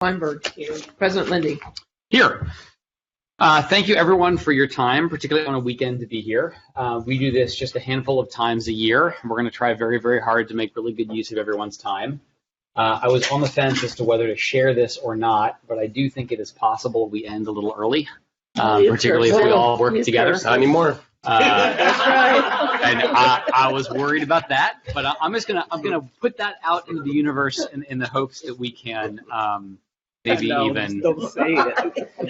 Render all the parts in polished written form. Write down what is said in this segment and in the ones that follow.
Weinberg here. President Lindy. Here. Thank you everyone for your time, particularly on a weekend to be here. We do this just a handful of times a year. We're going to try very, very hard to make really good use of everyone's time. I was on the fence as to whether to share this or not, but I do think it is possible we end a little early, particularly if we all work together. Not anymore. That's right. And I was worried about that, but I'm gonna put that out into the universe in the hopes that we can maybe even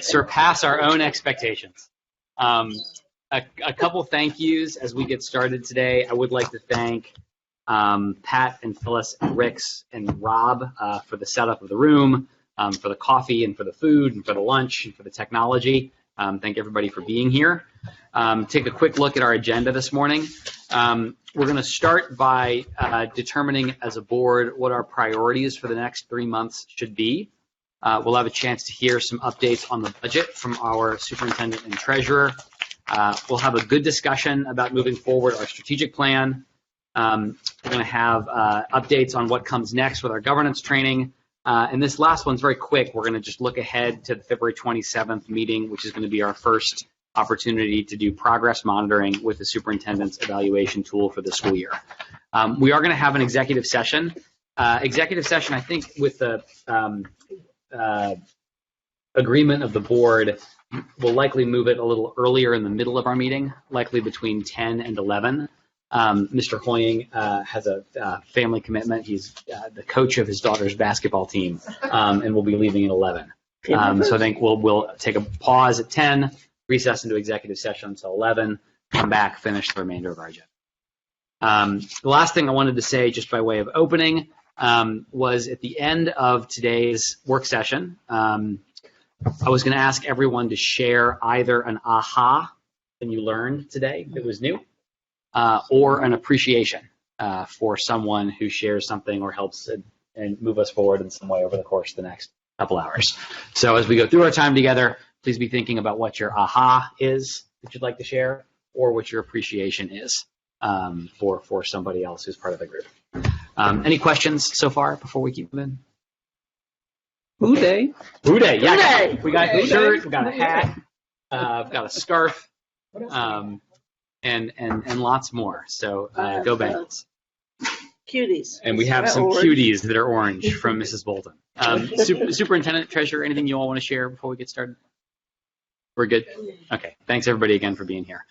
surpass our own expectations. A couple thank yous as we get started today. I would like to thank Pat and Phyllis and Rix and Rob for the setup of the room, for the coffee and for the food and for the lunch and for the technology. Thank everybody for being here. Take a quick look at our agenda this morning. We're going to start by determining as a board what our priorities for the next 3 months should be. We'll have a chance to hear some updates on the budget from our superintendent and treasurer. We'll have a good discussion about moving forward our strategic plan. We're going to have updates on what comes next with our governance training. And this last one's very quick. We're going to just look ahead to the February 27th meeting, which is going to be our first opportunity to do progress monitoring with the superintendent's evaluation tool for the school year. We are going to have an executive session. I think, with the agreement of the board, we'll likely move it a little earlier in the middle of our meeting, likely between 10 and 11. Mr. Hoying has a family commitment. He's the coach of his daughter's basketball team, and will be leaving at 11. So I think we'll take a pause at 10, recess into executive session until 11, come back, finish the remainder of our agenda. The last thing I wanted to say, just by way of opening, was at the end of today's work session, I was going to ask everyone to share either an aha that you learned today that was new, or an appreciation for someone who shares something or helps and move us forward in some way over the course of the next couple hours. So as we go through our time together, please be thinking about what your aha is that you'd like to share, or what your appreciation is for somebody else who's part of the group. Any questions so far before we keep moving? Boo Day. Boo Day, yeah. Boo Day. We got a shirt, we got a hat, we've got a scarf, and lots more. So go Bengals. Cuties. And we have some cuties that are orange from Mrs. Bolton. Superintendent, treasurer, anything you all want to share before we get started? We're good? Okay, thanks everybody again for being here.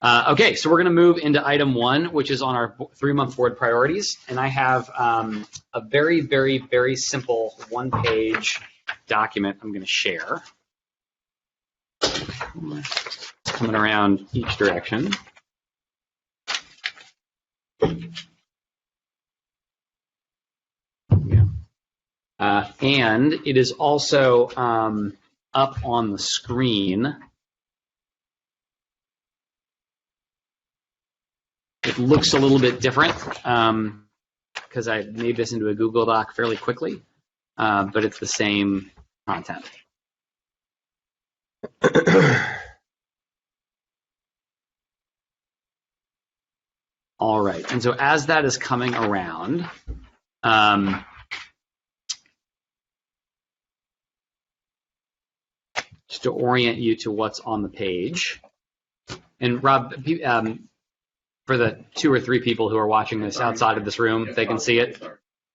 Okay, so we're going to move into item 1, which is on our 3-month board priorities. And I have a very, very, very simple 1-page document I'm going to share. It's coming around each direction. And it is also up on the screen. It looks a little bit different because I made this into a Google Doc fairly quickly, but it's the same content. All right, and so as that is coming around, just to orient you to what's on the page. And Rob, for the 2 or 3 people who are watching this outside of this room, they can see it.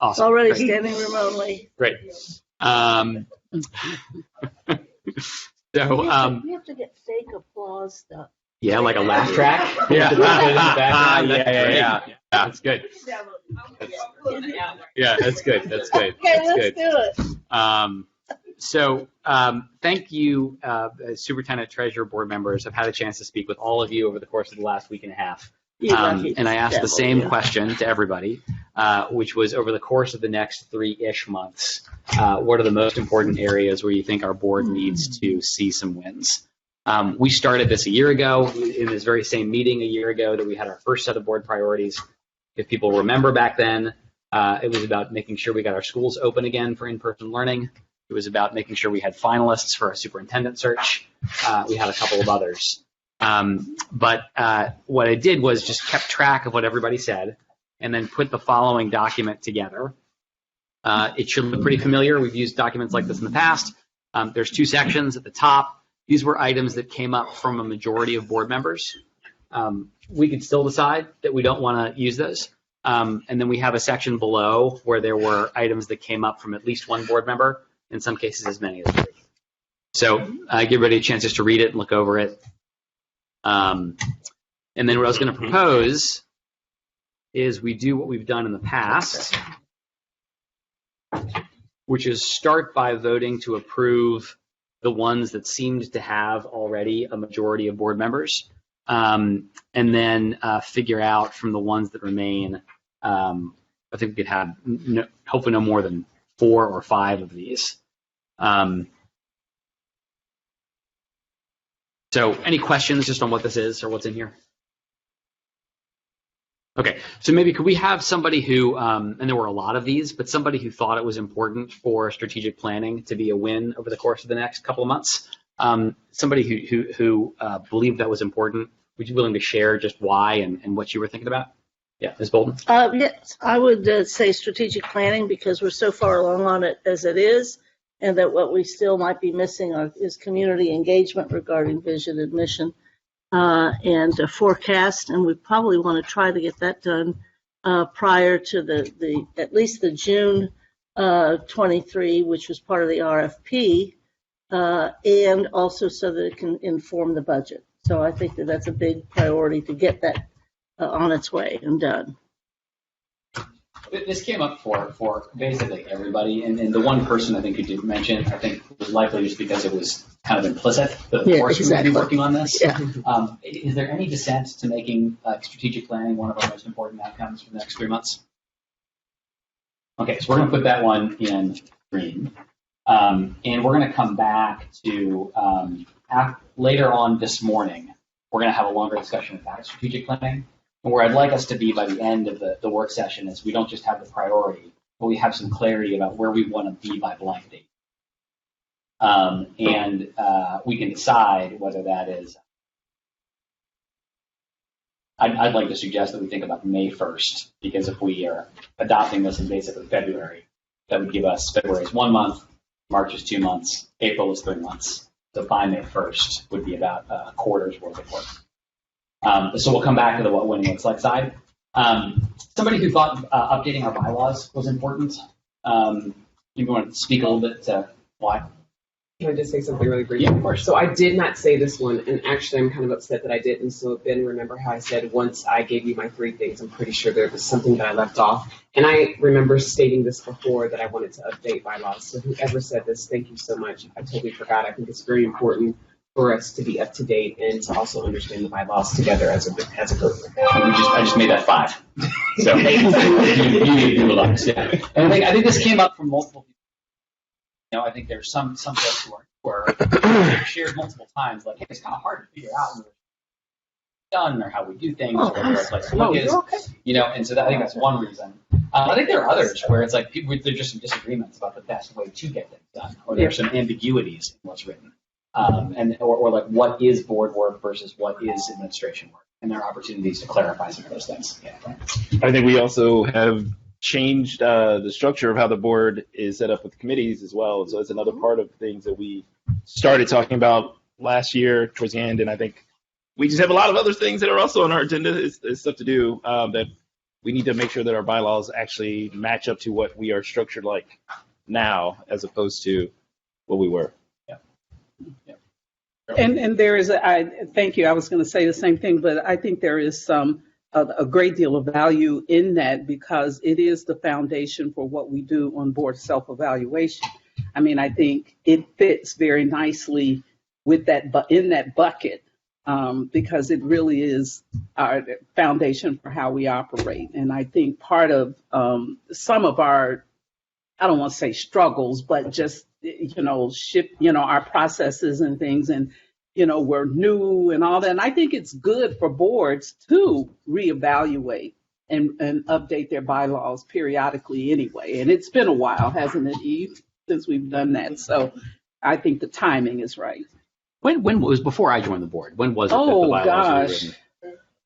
Awesome. Already Great. standing room only. Great. We have to get fake applause stuff. Yeah, like a laugh track. Yeah. Yeah. That's good. Yeah, that's good. That's good. Okay, let's do it. So thank you, Superintendent, Treasurer, board members. I've had a chance to speak with all of you over the course of the last week and a half. And I asked the same question to everybody, which was, over the course of the next 3-ish months, what are the most important areas where you think our board needs to see some wins? We started this a year ago, in this very same meeting a year ago, that we had our first set of board priorities. If people remember back then, it was about making sure we got our schools open again for in-person learning. It was about making sure we had finalists for our superintendent search. We had a couple of others. But what I did was just kept track of what everybody said, and then put the following document together. It should look pretty familiar. We've used documents like this in the past. There's 2 sections at the top. These were items that came up from a majority of board members. We could still decide that we don't want to use those. And then we have a section below where there were items that came up from at least one board member, in some cases as many as 3. So give everybody a chance just to read it and look over it. And then what I was going to propose is we do what we've done in the past, which is start by voting to approve the ones that seemed to have already a majority of board members, and then figure out from the ones that remain. I think we could have hopefully no more than 4 or 5 of these. So any questions just on what this is or what's in here? Okay, so maybe could we have somebody who, and there were a lot of these, but somebody who thought it was important for strategic planning to be a win over the course of the next couple of months? Somebody who believed that was important. Would you be willing to share just why and what you were thinking about? Yeah, Ms. Bolden? Yes, I would say strategic planning because we're so far along on it as it is, and that what we still might be missing is community engagement regarding vision and mission. And a forecast, and we probably want to try to get that done prior to the at least the June 23, which was part of the RFP, and also so that it can inform the budget. So I think that that's a big priority to get that on its way and done. This came up for basically everybody, and the one person I think who did mention, I think was likely just because it was kind of implicit that of course we would be working on this. Yeah. Is there any dissent to making strategic planning one of our most important outcomes for the next 3 months? Okay, so we're going to put that one in green, and we're going to come back to later on this morning. We're going to have a longer discussion about strategic planning. And where I'd like us to be by the end of the work session is we don't just have the priority, but we have some clarity about where we want to be by blank date. And we can decide whether that is, I'd like to suggest that we think about May 1st, because if we are adopting this in basically February, that would give us February is 1 month, March is 2 months, April is 3 months. So by May 1st would be about a quarter's worth of work. So we'll come back to the what winning looks like side. Somebody who thought updating our bylaws was important. You want to speak a little bit to why? Can I just say something really brief? Yeah, of course. So I did not say this one, and actually I'm kind of upset that I didn't. So then remember how I said once I gave you my 3 things, I'm pretty sure there was something that I left off. And I remember stating this before that I wanted to update bylaws. So whoever said this, thank you so much. I totally forgot. I think it's very important for us to be up to date and to also understand the bylaws together as a group. I just made that 5. So you need to do a lot. Yeah. And I think this came up from multiple people. You know, I think there's some folks who are shared multiple times, like, hey, it's kind of hard to figure out when we're done or how we do things or where a place to look is. Okay. You know, and so I think that's one reason. I think there are others where it's like there's just some disagreements about the best way to get things done, or there's some ambiguities in what's written. Or like what is board work versus what is administration work, and there are opportunities to clarify some of those things. Yeah. I think we also have changed the structure of how the board is set up with committees as well. So it's another part of things that we started talking about last year towards the end, and I think we just have a lot of other things that are also on our agenda. Is stuff to do that we need to make sure that our bylaws actually match up to what we are structured like now, as opposed to what we were. Yeah. And there is, thank you. I was going to say the same thing, but I think there is a great deal of value in that because it is the foundation for what we do on board self-evaluation. I mean, I think it fits very nicely with that, in that bucket, because it really is our foundation for how we operate. And I think part of some of our, I don't want to say struggles, but just our processes and things, and we're new and all that. And I think it's good for boards to reevaluate and update their bylaws periodically anyway. And it's been a while, hasn't it, Eve, since we've done that? So I think the timing is right. When was before I joined the board? When was it that the bylaws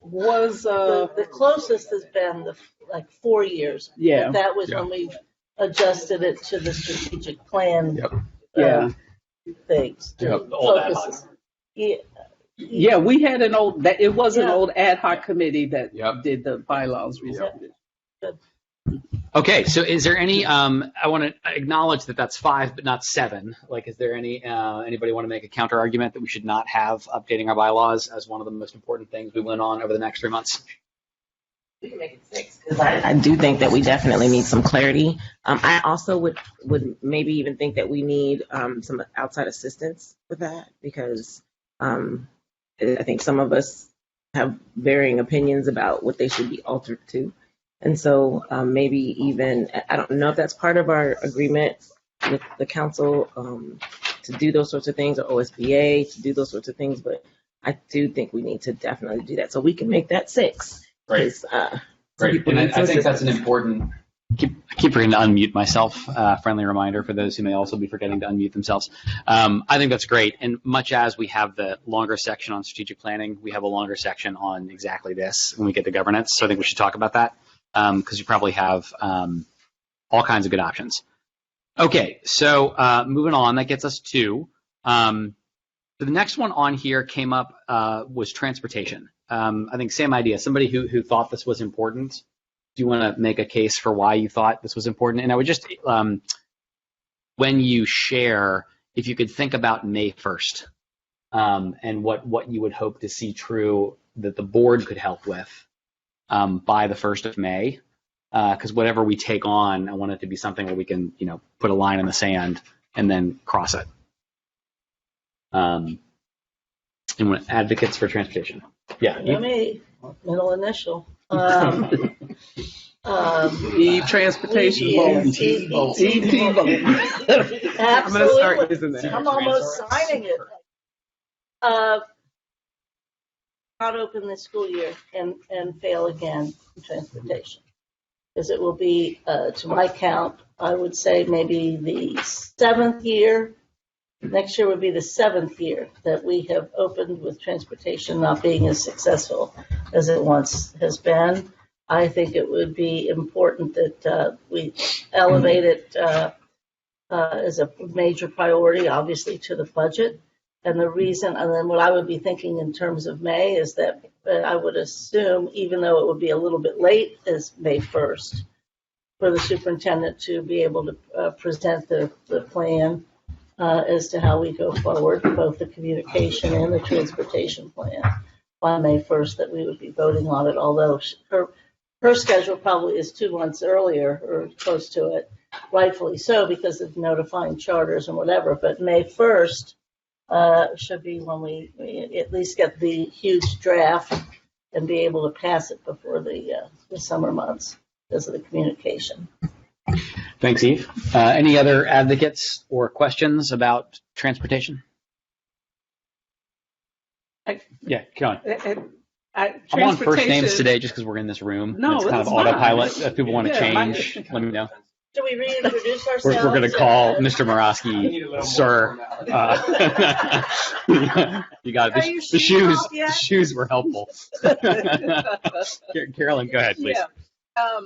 were written? The closest has been like 4 years. Yeah. That was when we adjusted it to the strategic plan Yeah. things. Yep, the old ad hoc. Focuses. Yeah, Yeah, we had an old, that it was an Yeah. old ad hoc committee that Yep. did the bylaws recently. Okay, so is there any? I want to acknowledge that that's 5, but not 7. Like, is there any? Anybody want to make a counter argument that we should not have updating our bylaws as one of the most important things we went on over the next 3 months? We can make it 6 because I do think that we definitely need some clarity. I also would maybe even think that we need some outside assistance with that because I think some of us have varying opinions about what they should be altered to. And so maybe even, I don't know if that's part of our agreement with the council to do those sorts of things, or OSBA to do those sorts of things, but I do think we need to definitely do that. So we can make that 6. Right. Right. And I think that's an important. I keep forgetting to unmute myself. Friendly reminder for those who may also be forgetting to unmute themselves. I think that's great. And much as we have the longer section on strategic planning, we have a longer section on exactly this when we get to governance. So I think we should talk about that because you probably have all kinds of good options. Okay, so moving on, that gets us to the next one on here came up was transportation. I think same idea. Somebody who thought this was important. Do you want to make a case for why you thought this was important? And I would just, when you share, if you could think about May 1st and what you would hope to see true that the board could help with by the 1st of May. Because whatever we take on, I want it to be something where we can, put a line in the sand and then cross it. And advocates for transportation. Yeah. me, middle initial. Transportation vote. ET vote. I'm gonna start Absolutely. using that. I'm almost signing it. Not open this school year and fail again in transportation. Because it will be, to my count, I would say maybe the 7th year. Next year would be the 7th year that we have opened with transportation not being as successful as it once has been. I think it would be important that we elevate it as a major priority, obviously, to the budget. And the reason, and then what I would be thinking in terms of May is that I would assume, even though it would be a little bit late, is May 1st for the superintendent to be able to present the plan as to how we go forward, both the communication and the transportation plan by May 1st, that we would be voting on it, although her schedule probably is 2 months earlier or close to it, rightfully so because of notifying charters and whatever, but May 1st should be when we at least get the huge draft and be able to pass it before the summer months because of the communication. Thanks, Eve. Any other advocates or questions about transportation? Yeah, come on. I'm on first names today just because we're in this room. No, it's kind of autopilot. If people want to change, let me know. Should we reintroduce ourselves? We're going to call Mr. Morosky, sir. You got it. The shoes were helpful. Carolyn, go ahead, please. Yeah.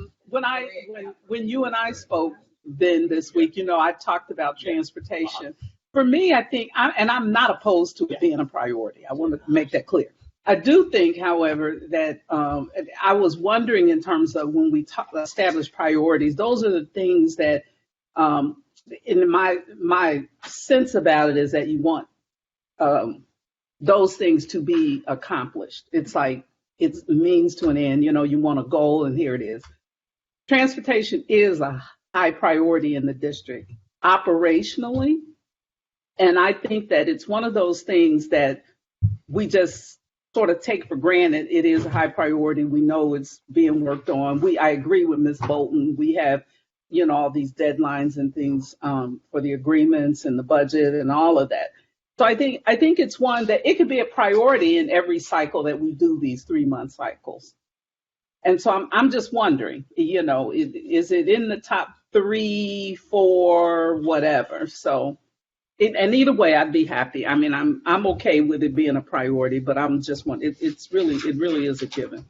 When you and I spoke then this week, I talked about transportation. For me, I think, I'm not opposed to it being a priority. I want to make that clear. I do think, however, that I was wondering in terms of when we establish priorities, those are the things that, in my sense about it is that you want those things to be accomplished. It's like it's means to an end. You want a goal, and here it is. Transportation is a high priority in the district operationally, and I think that it's one of those things that we just sort of take for granted. It is a high priority. We know it's being worked on. I agree with Ms. Bolton. We have, all these deadlines and things for the agreements and the budget and all of that. So I think it's one that it could be a priority in every cycle that we do these 3-month cycles. And so I'm just wondering, is it in the top 3, 4, whatever? So. And either way, I'd be happy. I mean, I'm okay with it being a priority, but I'm just it really is a given.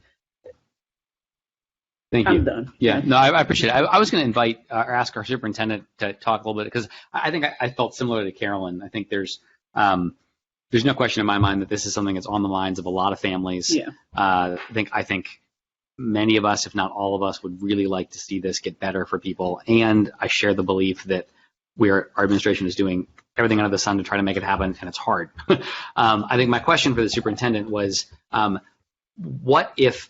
Thank you. I'm done. Yeah, no, I appreciate it. I was going to invite or ask our superintendent to talk a little bit because I think I felt similar to Carolyn. I think there's no question in my mind that this is something that's on the minds of a lot of families. Yeah. I think many of us, if not all of us, would really like to see this get better for people. And I share the belief that our administration is doing everything under the sun to try to make it happen, and it's hard. I think my question for the superintendent was, what if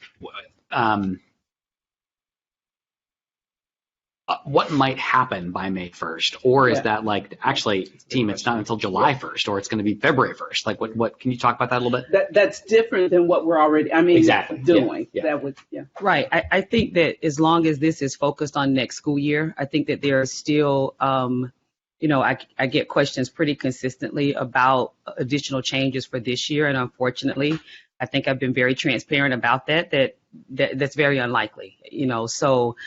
what might happen by May 1st? Or is that like, actually, team, it's not until July 1st, or it's going to be February 1st? Like, what can you talk about that a little bit? That's different than what we're already, Exactly. doing. Yeah. That would, Right. I think that as long as this is focused on next school year, I think that there are still, I get questions pretty consistently about additional changes for this year. And unfortunately, I think I've been very transparent about that's very unlikely, so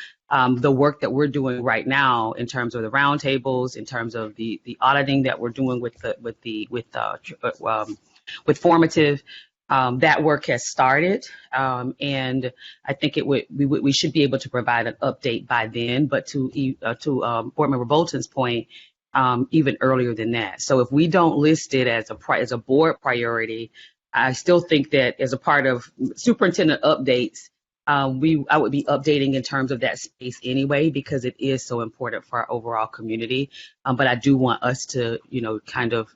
the work that we're doing right now in terms of the roundtables, in terms of the auditing that we're doing with formative, that work has started, and I think we should be able to provide an update by then. But to Board Member Bolton's point, even earlier than that. So if we don't list it as a board priority, I still think that as a part of superintendent updates, I would be updating in terms of that space anyway, because it is so important for our overall community. But I do want us to, kind of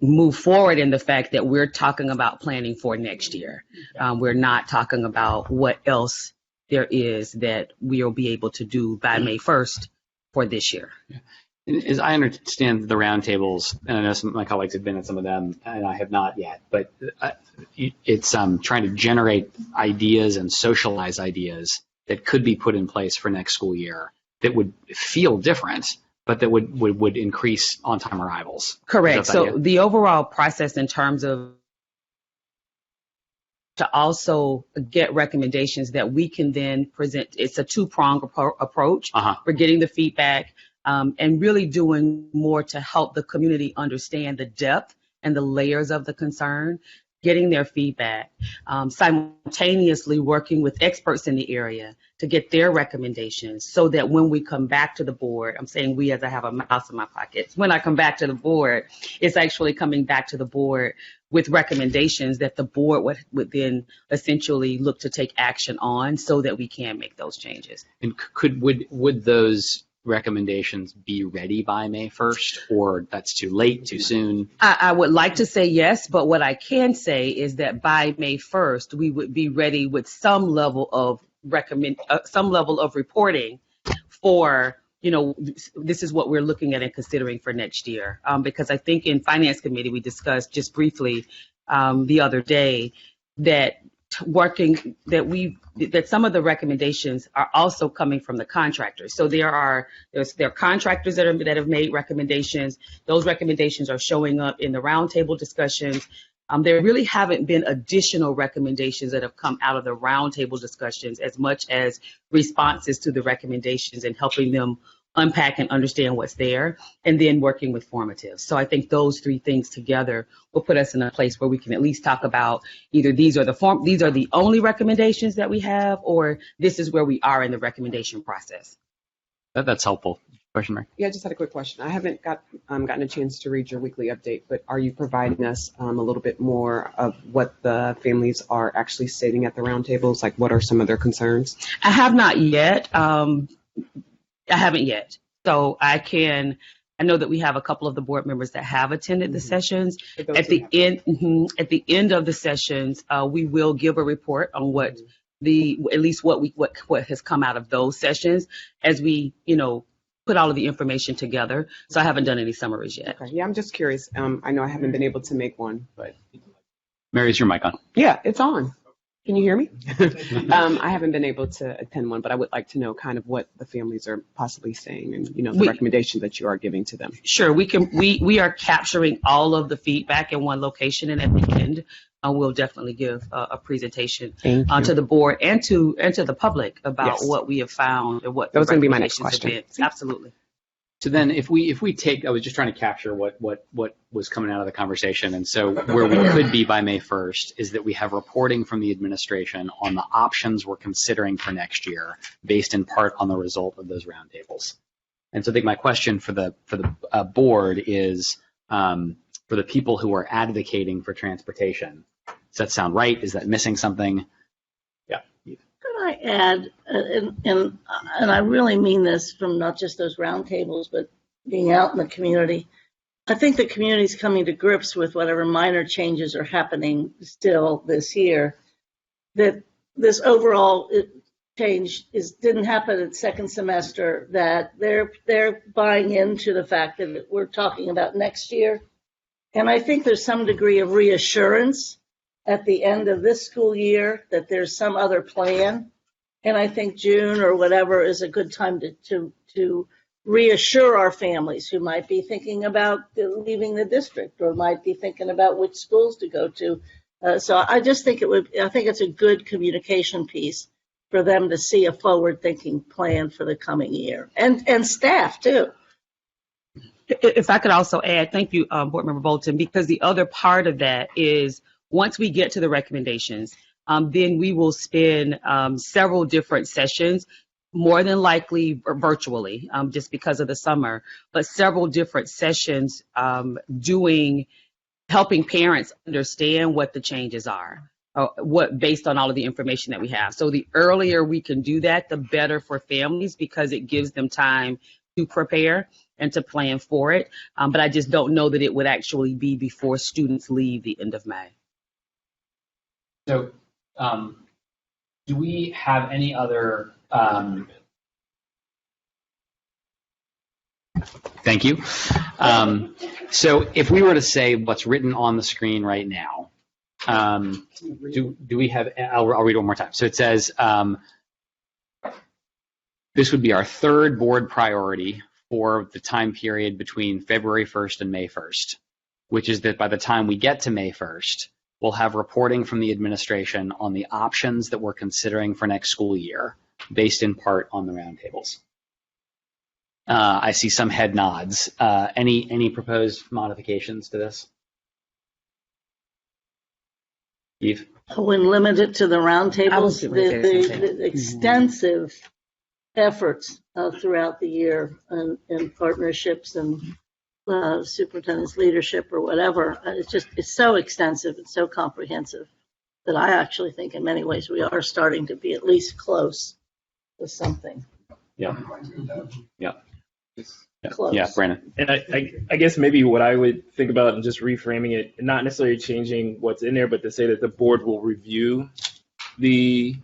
move forward in the fact that we're talking about planning for next year. We're not talking about what else there is that we'll be able to do by May 1st for this year. Yeah. As I understand the roundtables, and I know some of my colleagues have been at some of them, and I have not yet, but it's trying to generate ideas and socialize ideas that could be put in place for next school year that would feel different, but that would increase on-time arrivals. Correct. So the overall process in terms of to also get recommendations that we can then present, it's a two-pronged approach. We're getting the feedback, and really doing more to help the community understand the depth and the layers of the concern, getting their feedback, simultaneously working with experts in the area to get their recommendations so that when we come back to the board, I'm saying we as I have a mouse in my pocket, when I come back to the board, it's actually coming back to the board with recommendations that the board would then essentially look to take action on so that we can make those changes. And would those recommendations be ready by May 1st, or that's too late, too soon? I would like to say yes, but what I can say is that by May 1st, we would be ready with some level of reporting for, this is what we're looking at and considering for next year. Because I think in Finance Committee, we discussed just briefly the other day that that some of the recommendations are also coming from the contractors. So there are contractors that have made recommendations. Those recommendations are showing up in the roundtable discussions. There really haven't been additional recommendations that have come out of the roundtable discussions as much as responses to the recommendations and helping them unpack and understand what's there, and then working with formative. So I think those three things together will put us in a place where we can at least talk about either these are the only recommendations that we have, or this is where we are in the recommendation process. That's helpful. Question, Mary? Yeah, I just had a quick question. I haven't gotten a chance to read your weekly update, but are you providing us a little bit more of what the families are actually stating at the roundtables? Like, what are some of their concerns? I have not yet. I haven't yet. So I know that we have a couple of the board members that have attended the sessions. At the end of the sessions, we will give a report on what what has come out of those sessions as we, put all of the information together. So I haven't done any summaries yet. Okay. Yeah, I'm just curious. I know I haven't been able to make one, but. Mary, is your mic on? Yeah, it's on. Can you hear me? I haven't been able to attend one, but I would like to know kind of what the families are possibly saying and, the recommendations that you are giving to them. Sure. We are capturing all of the feedback in one location, and at the end, we'll definitely give a presentation to the board and to the public about what we have found and what that was going to be my next question. Absolutely. So then if we take, I was just trying to capture what was coming out of the conversation. And so where we could be by May 1st is that we have reporting from the administration on the options we're considering for next year based in part on the result of those roundtables. And so I think my question for the board is for the people who are advocating for transportation, does that sound right? Is that missing something? Yeah. Could I add, and I really mean this from not just those roundtables, but being out in the community. I think the community is coming to grips with whatever minor changes are happening still this year. That this overall change didn't happen at second semester. That they're buying into the fact that we're talking about next year, and I think there's some degree of reassurance at the end of this school year that there's some other plan. And I think June or whatever is a good time to reassure our families who might be thinking about leaving the district or might be thinking about which schools to go to. So I just think I think it's a good communication piece for them to see a forward-thinking plan for the coming year, and staff too. If I could also add, thank you, Board Member Bolton, because the other part of that is once we get to the recommendations, then we will spend several different sessions, more than likely virtually, just because of the summer, but several different sessions helping parents understand what the changes are, based on all of the information that we have. So the earlier we can do that, the better for families because it gives them time to prepare and to plan for it. But I just don't know that it would actually be before students leave the end of May. So do we have any other, thank you. So if we were to say what's written on the screen right now, do we have, I'll read it one more time. So it says, this would be our third board priority for the time period between February 1st and May 1st, which is that by the time we get to May 1st, we'll have reporting from the administration on the options that we're considering for next school year, based in part on the roundtables. I see some head nods. Any proposed modifications to this? Eve? I wouldn't limit it to the roundtables. The extensive efforts throughout the year and partnerships and superintendent's leadership or whatever. It's so extensive and so comprehensive that I actually think in many ways we are starting to be at least close to something. Yeah. Yeah. Close. Yeah, Brandon. And I guess maybe what I would think about and just reframing it, not necessarily changing what's in there, but to say that the board will review the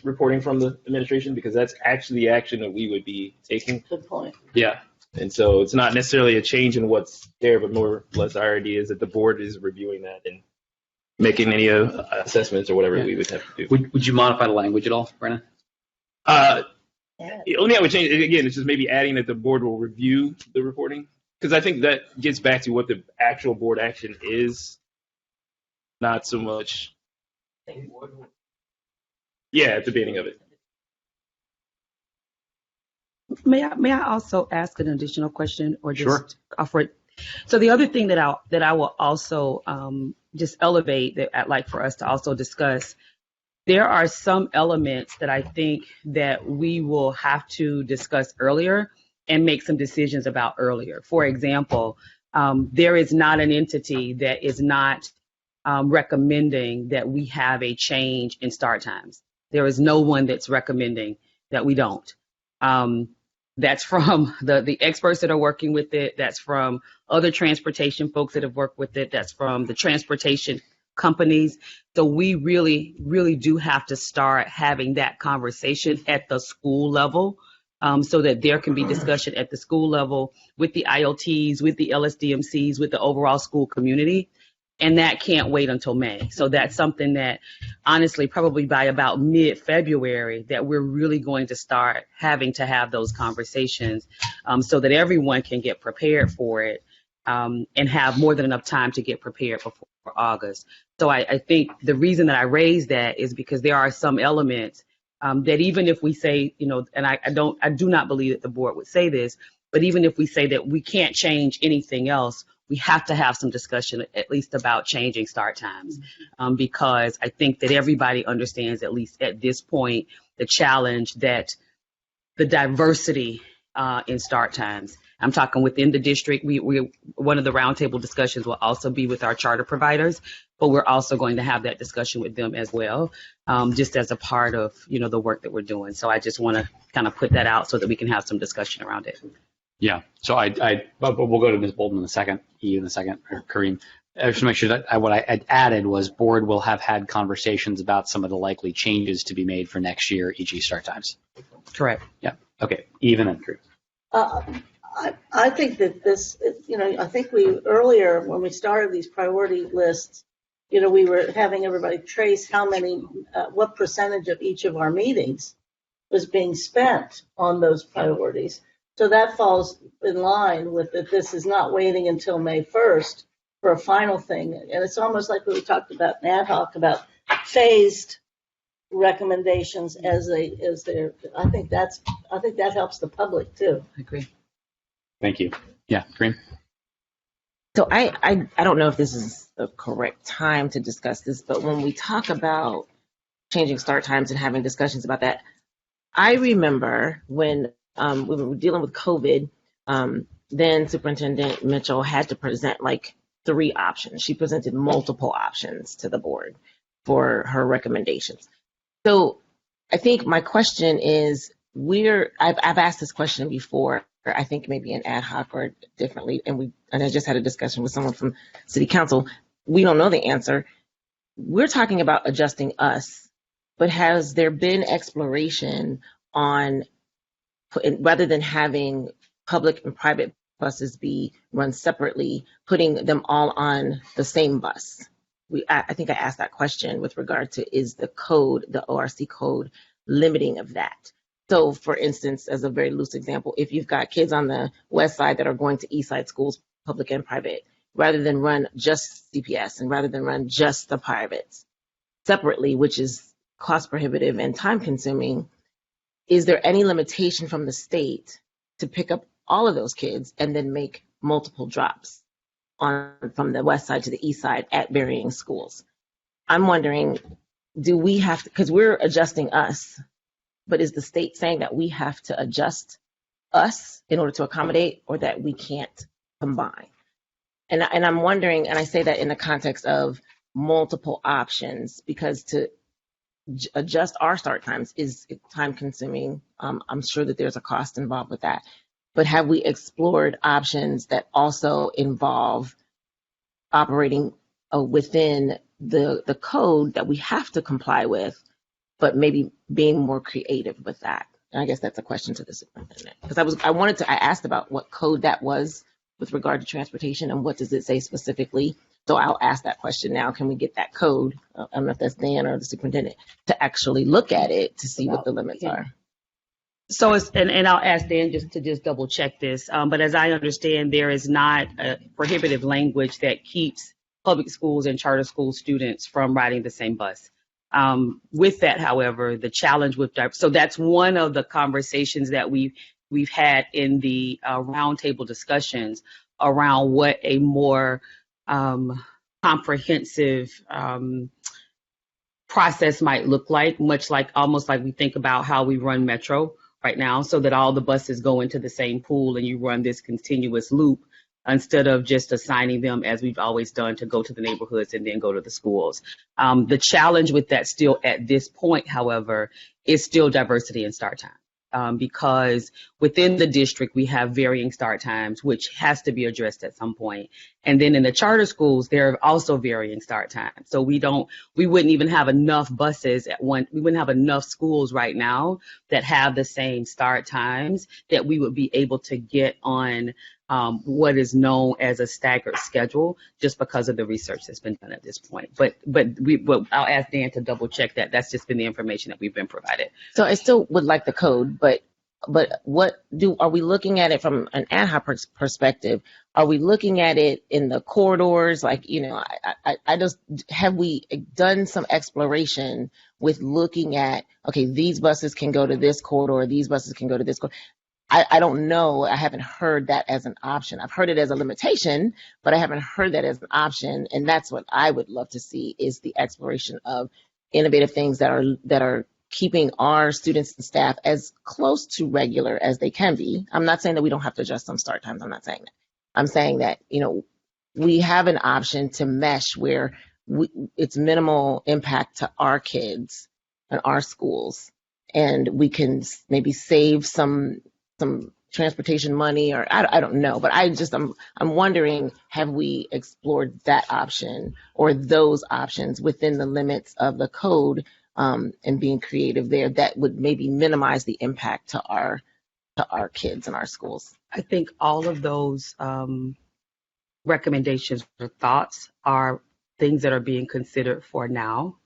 reporting from the administration, because that's actually the action that we would be taking. Good point. Yeah. And so it's not necessarily a change in what's there, but more or less our idea is that the board is reviewing that and making any assessments or whatever we would have to do. Would you modify the language at all, Brandon? The only thing I would change, again, it's just maybe adding that the board will review the reporting, because I think that gets back to what the actual board action is, not so much. Yeah, at the beginning of it. May I also ask an additional question or just Sure. offer it? So the other thing that I will also just elevate that I'd like for us to also discuss, there are some elements that I think that we will have to discuss earlier and make some decisions about earlier. For example, there is not an entity that is not recommending that we have a change in start times. There is no one that's recommending that we don't. That's from the experts that are working with it. That's from other transportation folks that have worked with it. That's from the transportation companies. So we really, really do have to start having that conversation at the school level, so that there can be discussion at the school level with the IOTs, with the LSDMCs, with the overall school community. And that can't wait until May. So that's something that honestly, probably by about mid-February, that we're really going to start having to have those conversations, so that everyone can get prepared for it, and have more than enough time to get prepared before August. So I think the reason that I raise that is because there are some elements that even if we say, and I do not believe that the board would say this, But even if we say that we can't change anything else, we have to have some discussion at least about changing start times, because I think that everybody understands, at least at this point, the challenge that the diversity in start times. I'm talking within the district. We one of the roundtable discussions will also be with our charter providers, but we're also going to have that discussion with them as well, just as a part of the work that we're doing. So I just want to kind of put that out so that we can have some discussion around it. Yeah. So but we'll go to Ms. Bolden in a second, E in a second, or Kareem. Just to make sure that what I added was board will have had conversations about some of the likely changes to be made for next year, e.g. start times. Correct. Yeah. Okay. Even and Kareem. I think that this, I think we earlier when we started these priority lists, we were having everybody trace what percentage of each of our meetings was being spent on those priorities. So that falls in line with that this is not waiting until May 1st for a final thing. And it's almost like we talked about in ad hoc about phased recommendations as their. I think that helps the public too. I agree. Thank you. Yeah, Kareem. So I don't know if this is the correct time to discuss this, but when we talk about changing start times and having discussions about that, I remember when we were dealing with COVID, then Superintendent Mitchell had to present like 3 options. She presented multiple options to the board for her recommendations. So I think my question is, I've asked this question before, I think maybe in ad hoc or differently, and I just had a discussion with someone from City Council. We don't know the answer. We're talking about adjusting us, but has there been exploration on, rather than having public and private buses be run separately, putting them all on the same bus? I think I asked that question with regard to, is the code, the ORC code, limiting of that? So, for instance, as a very loose example, if you've got kids on the west side that are going to east side schools, public and private, rather than run just CPS and rather than run just the privates separately, which is cost prohibitive and time consuming, is there any limitation from the state to pick up all of those kids and then make multiple drops from the west side to the east side at varying schools? I'm wondering, do we have to, because we're adjusting us, but is the state saying that we have to adjust us in order to accommodate, or that we can't combine? And I'm wondering, and I say that in the context of multiple options, because to adjust our start times is time consuming. I'm sure that there's a cost involved with that. But have we explored options that also involve operating within the code that we have to comply with, but maybe being more creative with that? And I guess that's a question to the superintendent, because I asked about what code that was with regard to transportation and what does it say specifically. So I'll ask that question now. Can we get that code? I don't know if that's Dan or the superintendent to actually look at it to see what the limits are. So and I'll ask Dan just to double check this. But as I understand, there is not a prohibitive language that keeps public schools and charter school students from riding the same bus. With that, however, the challenge with so that's one of the conversations that we've had in the roundtable discussions around what a more comprehensive process might look like, almost like we think about how we run Metro right now, so that all the buses go into the same pool and you run this continuous loop instead of just assigning them, as we've always done, to go to the neighborhoods and then go to the schools. The challenge with that still at this point, however, is still diversity in start time. Because within the district, we have varying start times, which has to be addressed at some point. And then in the charter schools, there are also varying start times. So we wouldn't even have enough buses we wouldn't have enough schools right now that have the same start times that we would be able to get on what is known as a staggered schedule, just because of the research that's been done at this point. But I'll ask Dan to double check that. That's just been the information that we've been provided. So I still would like the code, but are we looking at it from an ad hoc perspective? Are we looking at it in the corridors? Have we done some exploration with looking at, okay, these buses can go to this corridor, these buses can go to this corridor? I don't know. I haven't heard that as an option. I've heard it as a limitation, but I haven't heard that as an option. And that's what I would love to see is the exploration of innovative things that are keeping our students and staff as close to regular as they can be. I'm not saying that we don't have to adjust some start times. I'm not saying that. I'm saying that, we have an option to mesh where it's minimal impact to our kids and our schools, and we can maybe save some transportation money, or I don't know, but I'm wondering, have we explored that option or those options within the limits of the code, and being creative there that would maybe minimize the impact to our kids and our schools? I think all of those recommendations or thoughts are things that are being considered for now.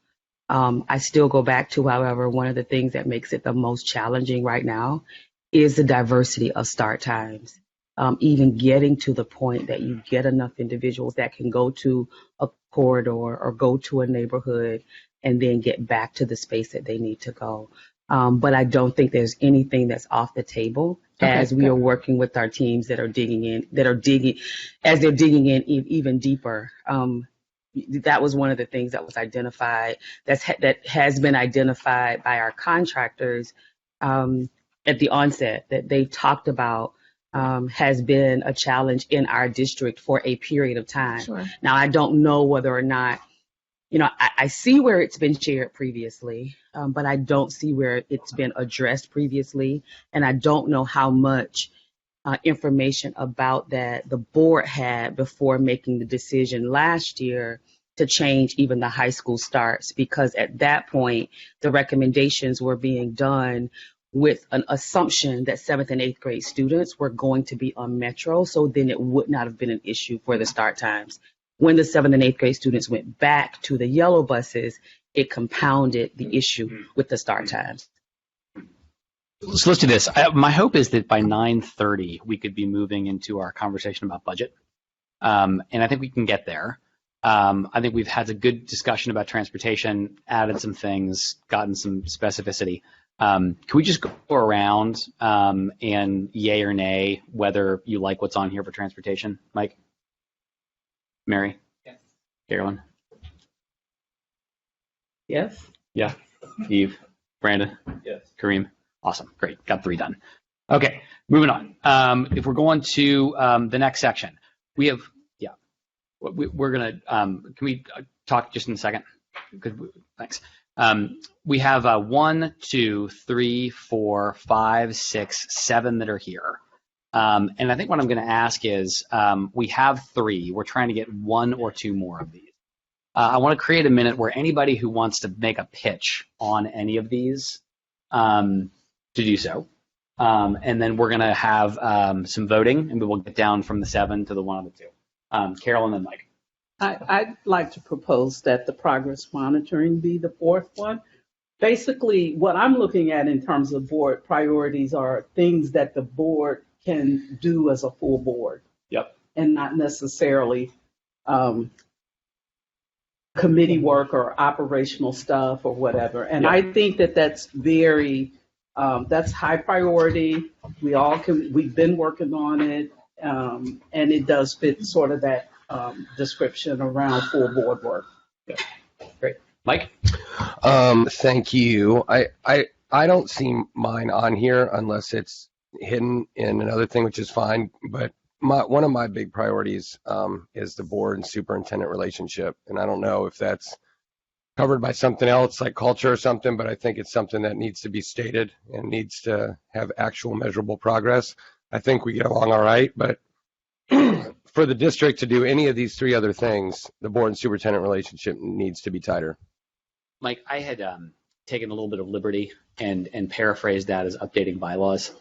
I still go back to, however, one of the things that makes it the most challenging right now is the diversity of start times. Even getting to the point that you get enough individuals that can go to a corridor or go to a neighborhood and then get back to the space that they need to go. But I don't think there's anything that's off the table as we are working with our teams that are digging in, as they're digging in even deeper. That was one of the things that was identified, that has been identified by our contractors at the onset, that they talked about has been a challenge in our district for a period of time. Sure. Now, I don't know whether or not, I see where it's been shared previously, but I don't see where it's been addressed previously. And I don't know how much information about that the board had before making the decision last year to change even the high school starts, because at that point, the recommendations were being done with an assumption that 7th and 8th grade students were going to be on Metro, so then it would not have been an issue for the start times. When the 7th and 8th grade students went back to the yellow buses, it compounded the issue with the start times. So let's do this. My hope is that by 9:30 we could be moving into our conversation about budget, and I think we can get there. I think we've had a good discussion about transportation, added some things, gotten some specificity. Can we just go around and yay or nay whether you like what's on here for transportation? Mike? Mary? Yes. Carolyn? Yes. Yeah. Eve? Brandon? Yes. Kareem? Awesome. Great. Got 3 done. Okay. Moving on. If we're going to the next section, we have, we're going to, can we talk just in a second? Thanks. We have 1, 2, 3, 4, 5, 6, 7 that are here. And I think what I'm going to ask is, we have 3. We're trying to get 1 or 2 more of these. I want to create a minute where anybody who wants to make a pitch on any of these to do so. And then we're going to have some voting, and we will get down from the 7 to the 1 of the 2. Carolyn and Mike. I'd like to propose that the progress monitoring be the 4th one. Basically, what I'm looking at in terms of board priorities are things that the board can do as a full board. Yep. And not necessarily committee work or operational stuff or whatever. And Yep. I think that that's very, that's high priority. We've been working on it, and it does fit sort of that description around full board work. Yeah. Great. Mike? Thank you. I don't see mine on here unless it's hidden in another thing, which is fine. But one of my big priorities is the board and superintendent relationship. And I don't know if that's covered by something else like culture or something, but I think it's something that needs to be stated and needs to have actual measurable progress. I think we get along all right, but for the district to do any of these 3 other things, the board and superintendent relationship needs to be tighter. Mike, I had taken a little bit of liberty and paraphrased that as updating bylaws,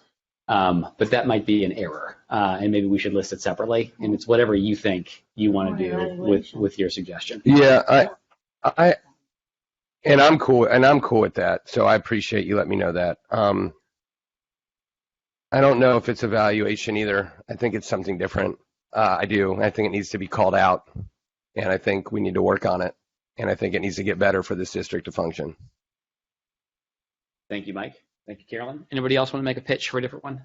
but that might be an error, and maybe we should list it separately. And it's whatever you think you want to do with your suggestion. Yeah, I'm cool with that. So I appreciate you letting me know that. I don't know if it's evaluation either. I think it's something different. I do. I think it needs to be called out, and I think we need to work on it. And I think it needs to get better for this district to function. Thank you, Mike. Thank you, Carolyn. Anybody else want to make a pitch for a different one?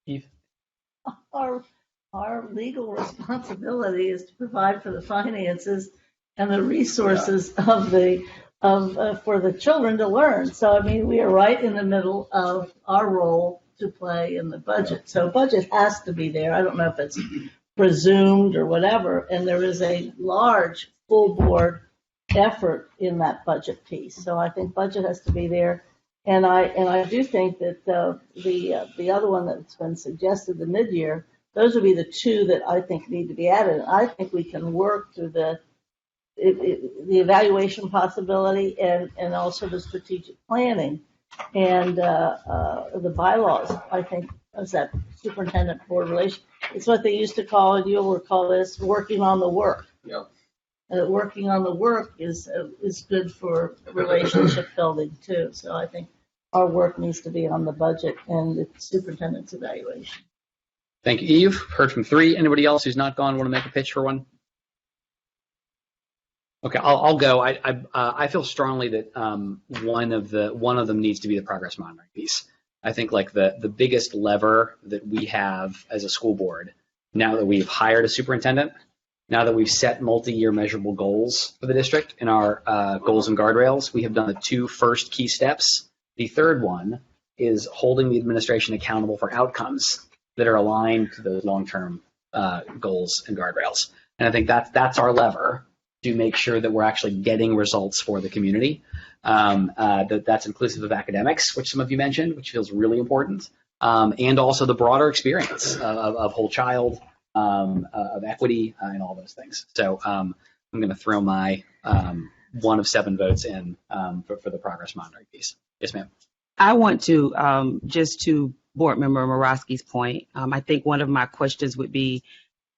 Eve? Our, our legal responsibility is to provide for the finances and the resources for the children to learn. So, I mean, we are right in the middle of our role to play in the budget. So budget has to be there. I don't know if it's presumed or whatever. And there is a large full board effort in that budget piece. So I think budget has to be there. And I do think that the other one that's been suggested, the mid-year, those would be the two that I think need to be added. I think we can work through the evaluation possibility and also the strategic planning and the bylaws. I think as that superintendent board relation, it's what they used to call, and you'll recall this, working on the work. Yep. Working on the work is good for relationship building too. So I think our work needs to be on the budget and the superintendent's evaluation. Thank you, Eve. Heard from 3. Anybody else who's not gone want to make a pitch for one? Okay, I'll go. I feel strongly that one of them needs to be the progress monitoring piece. I think like the biggest lever that we have as a school board, now that we've hired a superintendent, now that we've set multi-year measurable goals for the district in our goals and guardrails, we have done the 2 first key steps. The third one is holding the administration accountable for outcomes that are aligned to those long-term goals and guardrails. And I think that's our lever to make sure that we're actually getting results for the community. That's inclusive of academics, which some of you mentioned, which feels really important, and also the broader experience of whole child, of equity, and all those things. So I'm going to throw my 1 of 7 votes in for the progress monitoring piece. Yes, ma'am. I want to, just to Board Member Morosky's point, I think one of my questions would be,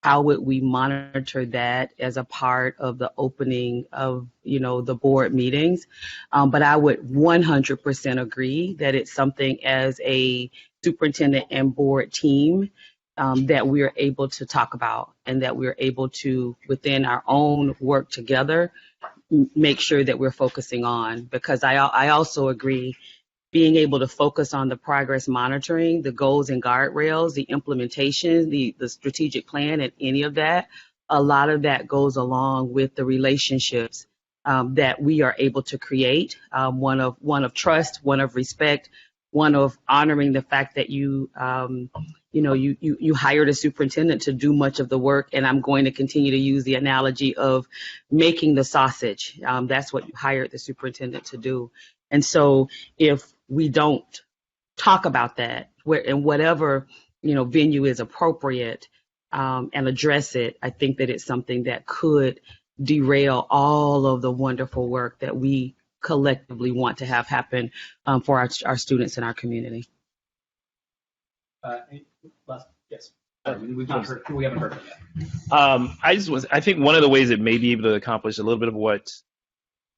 how would we monitor that as a part of the opening of, the board meetings? But I would 100% agree that it's something as a superintendent and board team that we are able to talk about and that we're able to, within our own work together, make sure that we're focusing on. Because I also agree, being able to focus on the progress monitoring, the goals and guardrails, the implementation, the strategic plan, and any of that, a lot of that goes along with the relationships that we are able to create, one of trust, one of respect, one of honoring the fact that you hired a superintendent to do much of the work, and I'm going to continue to use the analogy of making the sausage. That's what you hired the superintendent to do. And so if we don't talk about that in whatever venue is appropriate and address it, I think that it's something that could derail all of the wonderful work that we collectively want to have happen for our students in our community. Yes. We haven't heard from yet. I think one of the ways it may be able to accomplish a little bit of what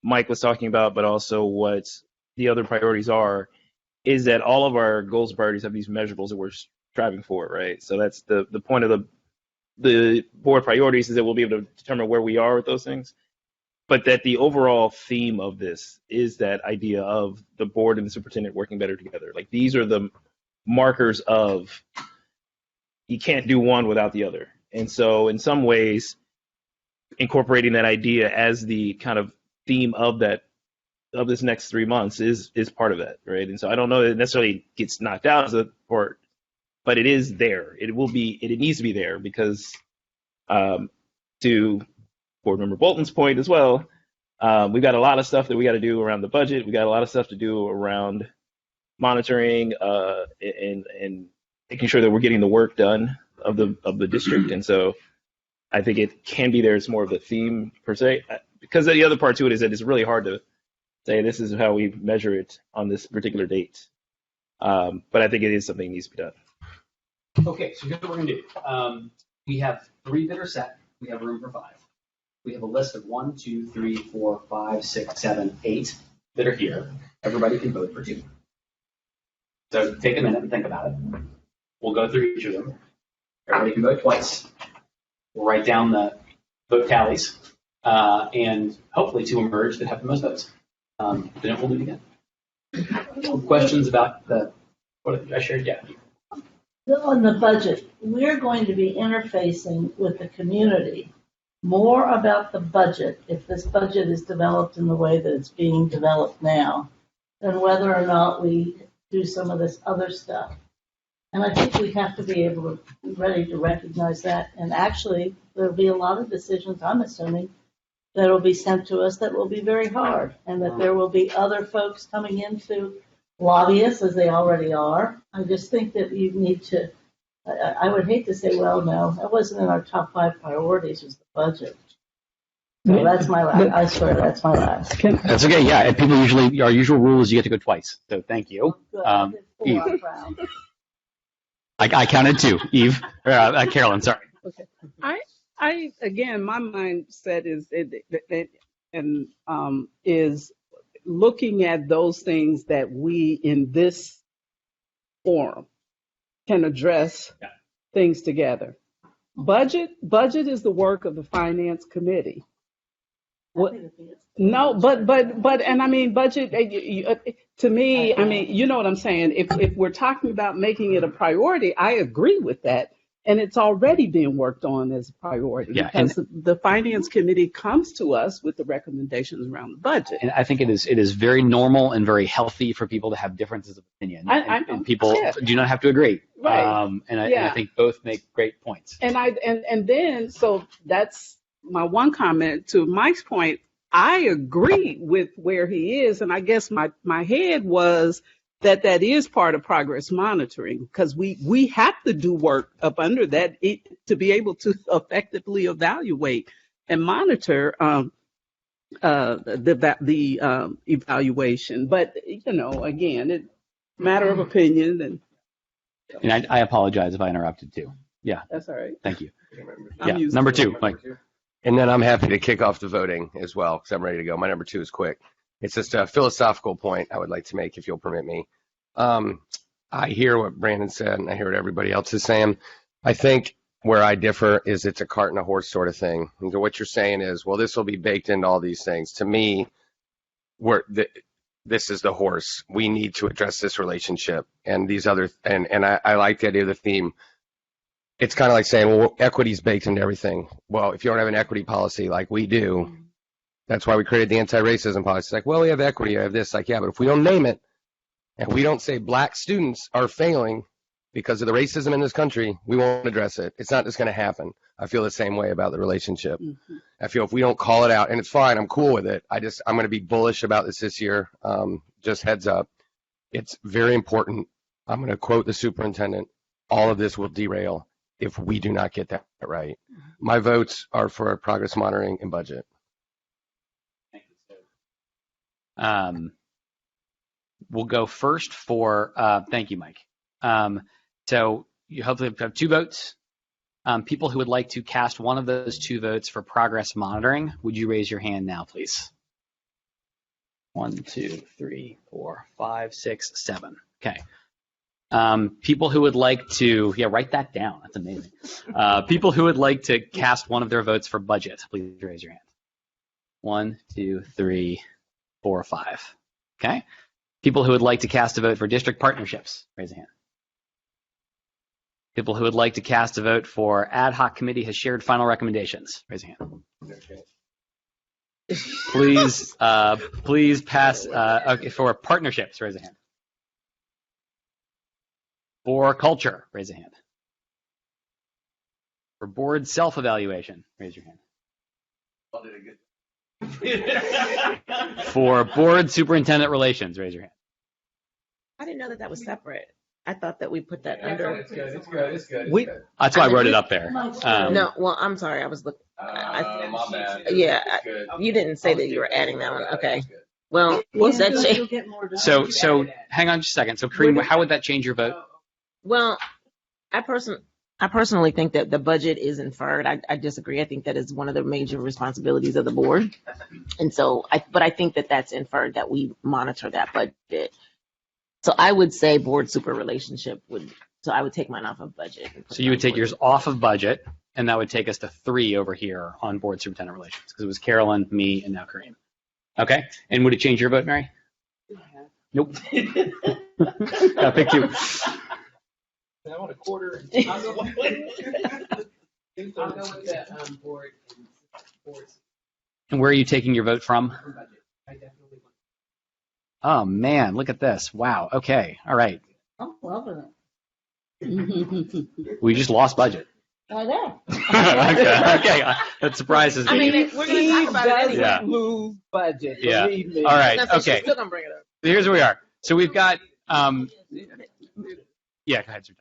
Mike was talking about, but also what the other priorities are, is that all of our goals and priorities have these measurables that we're striving for, right? So that's the point of the board priorities, is that we'll be able to determine where we are with those things. But that the overall theme of this is that idea of the board and the superintendent working better together. Like, these are the markers of, you can't do one without the other. And so in some ways, incorporating that idea as the kind of theme of this next 3 months is part of that, right? And so I don't know that it necessarily gets knocked out as a part, but it is there. It needs to be there because, to Board Member Bolton's point as well, we've got a lot of stuff that we got to do around the budget. We got a lot of stuff to do around monitoring and making sure that we're getting the work done of the district. And so I think it can be there as more of a theme per se, because the other part to it is that it's really hard to say this is how we measure it on this particular date. But I think it is something that needs to be done. Okay, so here's what we're going to do. We have 3 that are set. We have room for 5. We have a list of 1, 2, 3, 4, 5, 6, 7, 8 that are here. Everybody can vote for 2. So take a minute and think about it. We'll go through each of them. Everybody can vote twice. We'll write down the vote tallies, and hopefully 2 emerge that have the most votes. Then we'll do it again. Questions about what I shared? Yeah. On the budget, we're going to be interfacing with the community more about the budget, if this budget is developed in the way that it's being developed now, than whether or not we do some of this other stuff. And I think we have to be able to be ready to recognize that. And actually, there'll be a lot of decisions, I'm assuming, that will be sent to us that will be very hard, and that there will be other folks coming in to lobby us, as they already are. I just think that you need to, I would hate to say, well, no, that wasn't in our top 5 priorities, was the budget. So that's my last, I swear that's my last. That's okay. Yeah, and people usually, our usual rule is you get to go twice. So thank you. Good. I did 4 Eve. on round. I counted 2. Eve, Carolyn, sorry. Okay. I again, my mindset is looking at those things that we in this forum can address things together. Budget is the work of the finance committee. What? No, but and I mean budget to me, I mean, you know what I'm saying. If we're talking about making it a priority, I agree with that. And it's already being worked on as a priority because the finance committee comes to us with the recommendations around the budget. And I think it is very normal and very healthy for people to have differences of opinion, and people do not have to agree. Right. And I think both make great points. And then so that's my one comment to Mike's point. I agree with where he is, and I guess my head was that is part of progress monitoring, because we have to do work up under that to be able to effectively evaluate and monitor the evaluation. But you know, again, it's a matter of opinion. And I apologize if I interrupted too. Yeah, that's all right. Thank you. I'm Yeah, number 2, Mike. And then I'm happy to kick off the voting as well, because I'm ready to go. My number 2 is quick. It's just a philosophical point I would like to make, if you'll permit me. I hear what Brandon said, and I hear what everybody else is saying. I think where I differ is it's a cart and a horse sort of thing. And so what you're saying is, well, this will be baked into all these things. To me, this is the horse. We need to address this relationship and these other, and I like the idea of the theme. It's kind of like saying, well, equity is baked into everything. Well, if you don't have an equity policy like we do, that's why we created the anti-racism policy. It's like, well, we have equity, I have this. Like, yeah, but if we don't name it, and we don't say black students are failing because of the racism in this country, we won't address it. It's not just going to happen. I feel the same way about the relationship. Mm-hmm. I feel if we don't call it out, and it's fine, I'm cool with it. I'm going to be bullish about this year. Just heads up. It's very important. I'm going to quote the superintendent. All of this will derail if we do not get that right. My votes are for progress monitoring and budget. We'll go first for, thank you, Mike. So you hopefully have 2 votes. People who would like to cast one of those 2 votes for progress monitoring, would you raise your hand now, please? 1, 2, 3, 4, 5, 6, 7. Okay. People who would like to, write that down. That's amazing. People who would like to cast one of their votes for budget, please raise your hand. 1, 2, 3, 4, 5. Okay. People who would like to cast a vote for district partnerships, raise a hand. People who would like to cast a vote for ad hoc committee has shared final recommendations, raise a hand. Please pass, okay, for partnerships, raise a hand. For culture, raise a hand. For board self-evaluation, raise your hand. For board superintendent relations, raise your hand. I didn't know that was separate. I thought that we put that under. It's good. That's why I wrote it up there. No, well, I'm sorry. I was looking. My bad. Yeah, you didn't say that you were adding that one. Okay. Well, what's that change? So hang on just a second. So Kareem, how would that change your vote? Well, I personally think that the budget is inferred. I disagree. I think that is one of the major responsibilities of the board. And so, but I think that that's inferred, that we monitor that budget. So I would say board super relationship so I would take mine off of budget. So you would take yours off of budget, and that would take us to 3 over here on board superintendent relations, because it was Carolyn, me, and now Kareem. Okay. And would it change your vote, Mary? Nope. Gotta pick 2. I want a quarter. I'll go with the board and boards And where are you taking your vote from? from budget. I definitely want. Oh man, look at this. Wow. Okay. All right. I'm loving it. We just lost budget. I know. Okay. That surprises I me. mean, we're going to talk about it anyway. Yeah. lose budget, Yeah. believe me. All right. That's Okay. still going to bring it up. Here's where we are. So we've got. Yeah. Go ahead, sir.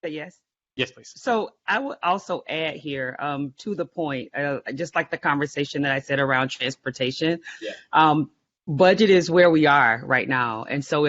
Yes. Yes, please. So I would also add here to the point, just like the conversation that I said around transportation. Yeah. Budget is where we are right now, and so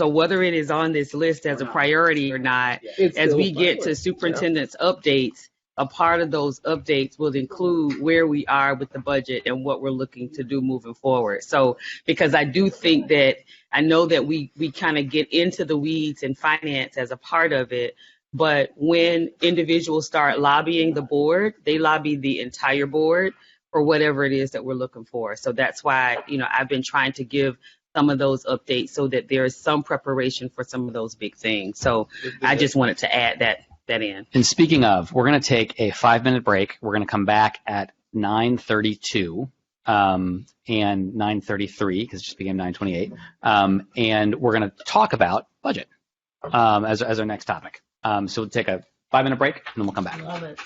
whether it is on this list as a priority or not, It's as still we a get to priority. superintendent's updates, a part of those updates will include where we are with the budget and what we're looking to do moving forward. So, because I do think that I know that we kind of get into the weeds and finance as a part of it, but when individuals start lobbying the board, they lobby the entire board for whatever it is that we're looking for. So that's why, I've been trying to give some of those updates so that there is some preparation for some of those big things. So I just wanted to add that in. And speaking of, we're going to take a 5-minute break. We're going to come back at 9:32 and 9:33 because it just became 9:28. And we're going to talk about budget as our next topic. So we'll take a 5-minute break and then we'll come back. Love it.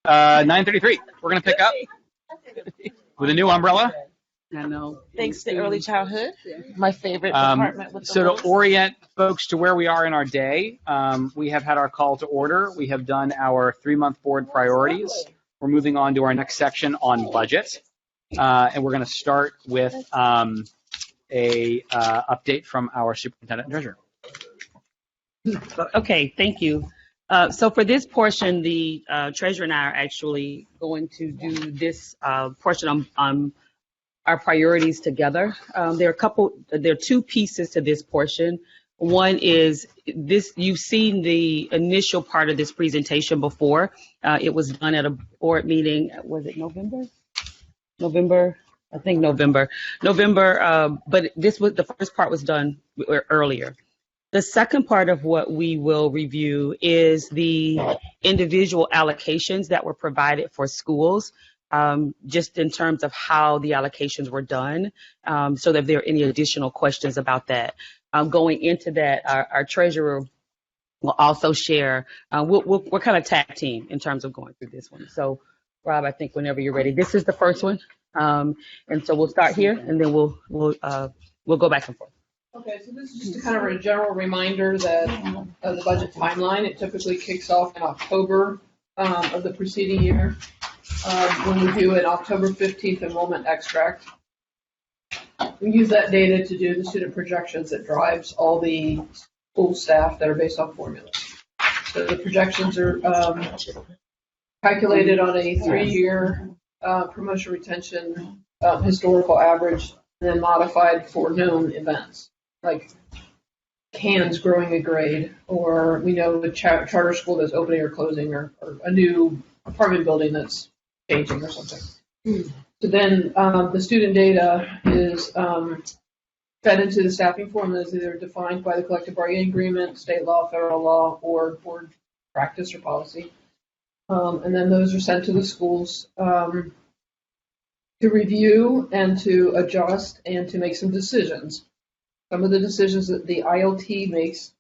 9:33. We're going to pick up with a new umbrella. I know. Thanks to early childhood, my favorite Um, department with the so to most. orient folks to where we are in our day, we have had our call to order. We have done our 3-month board priorities. We're moving on to our next section on budget. And we're going to start with a update from our superintendent and treasurer. Okay, thank you. So for this portion, the treasurer and I are actually going to do this portion on our priorities together. There are two pieces to this portion. One is this, you've seen the initial part of this presentation before. It was done at a board meeting, was it November? I think November, but the first part was done earlier. The second part of what we will review is the individual allocations that were provided for schools, just in terms of how the allocations were done, so that if there are any additional questions about that. Going into that, our treasurer will also share, we're kind of tag team in terms of going through this one. So, Rob, I think whenever you're ready, this is the first one. And so we'll start here and then we'll go back and forth. Okay, so this is just a kind of a general reminder that of the budget timeline. It typically kicks off in October of the preceding year when we do an October 15th enrollment extract. We use that data to do the student projections that drives all the school staff that are based on formulas. So the projections are calculated on a 3-year promotion retention historical average, and then modified for known events, like cans growing a grade, or we know a charter school that's opening or closing, or a new apartment building that's changing or something. So then the student data is fed into the staffing formulas that are defined by the collective bargaining agreement, state law, federal law, or board practice or policy. And then those are sent to the schools to review and to adjust and to make some decisions. Some of the decisions that the ILT makes,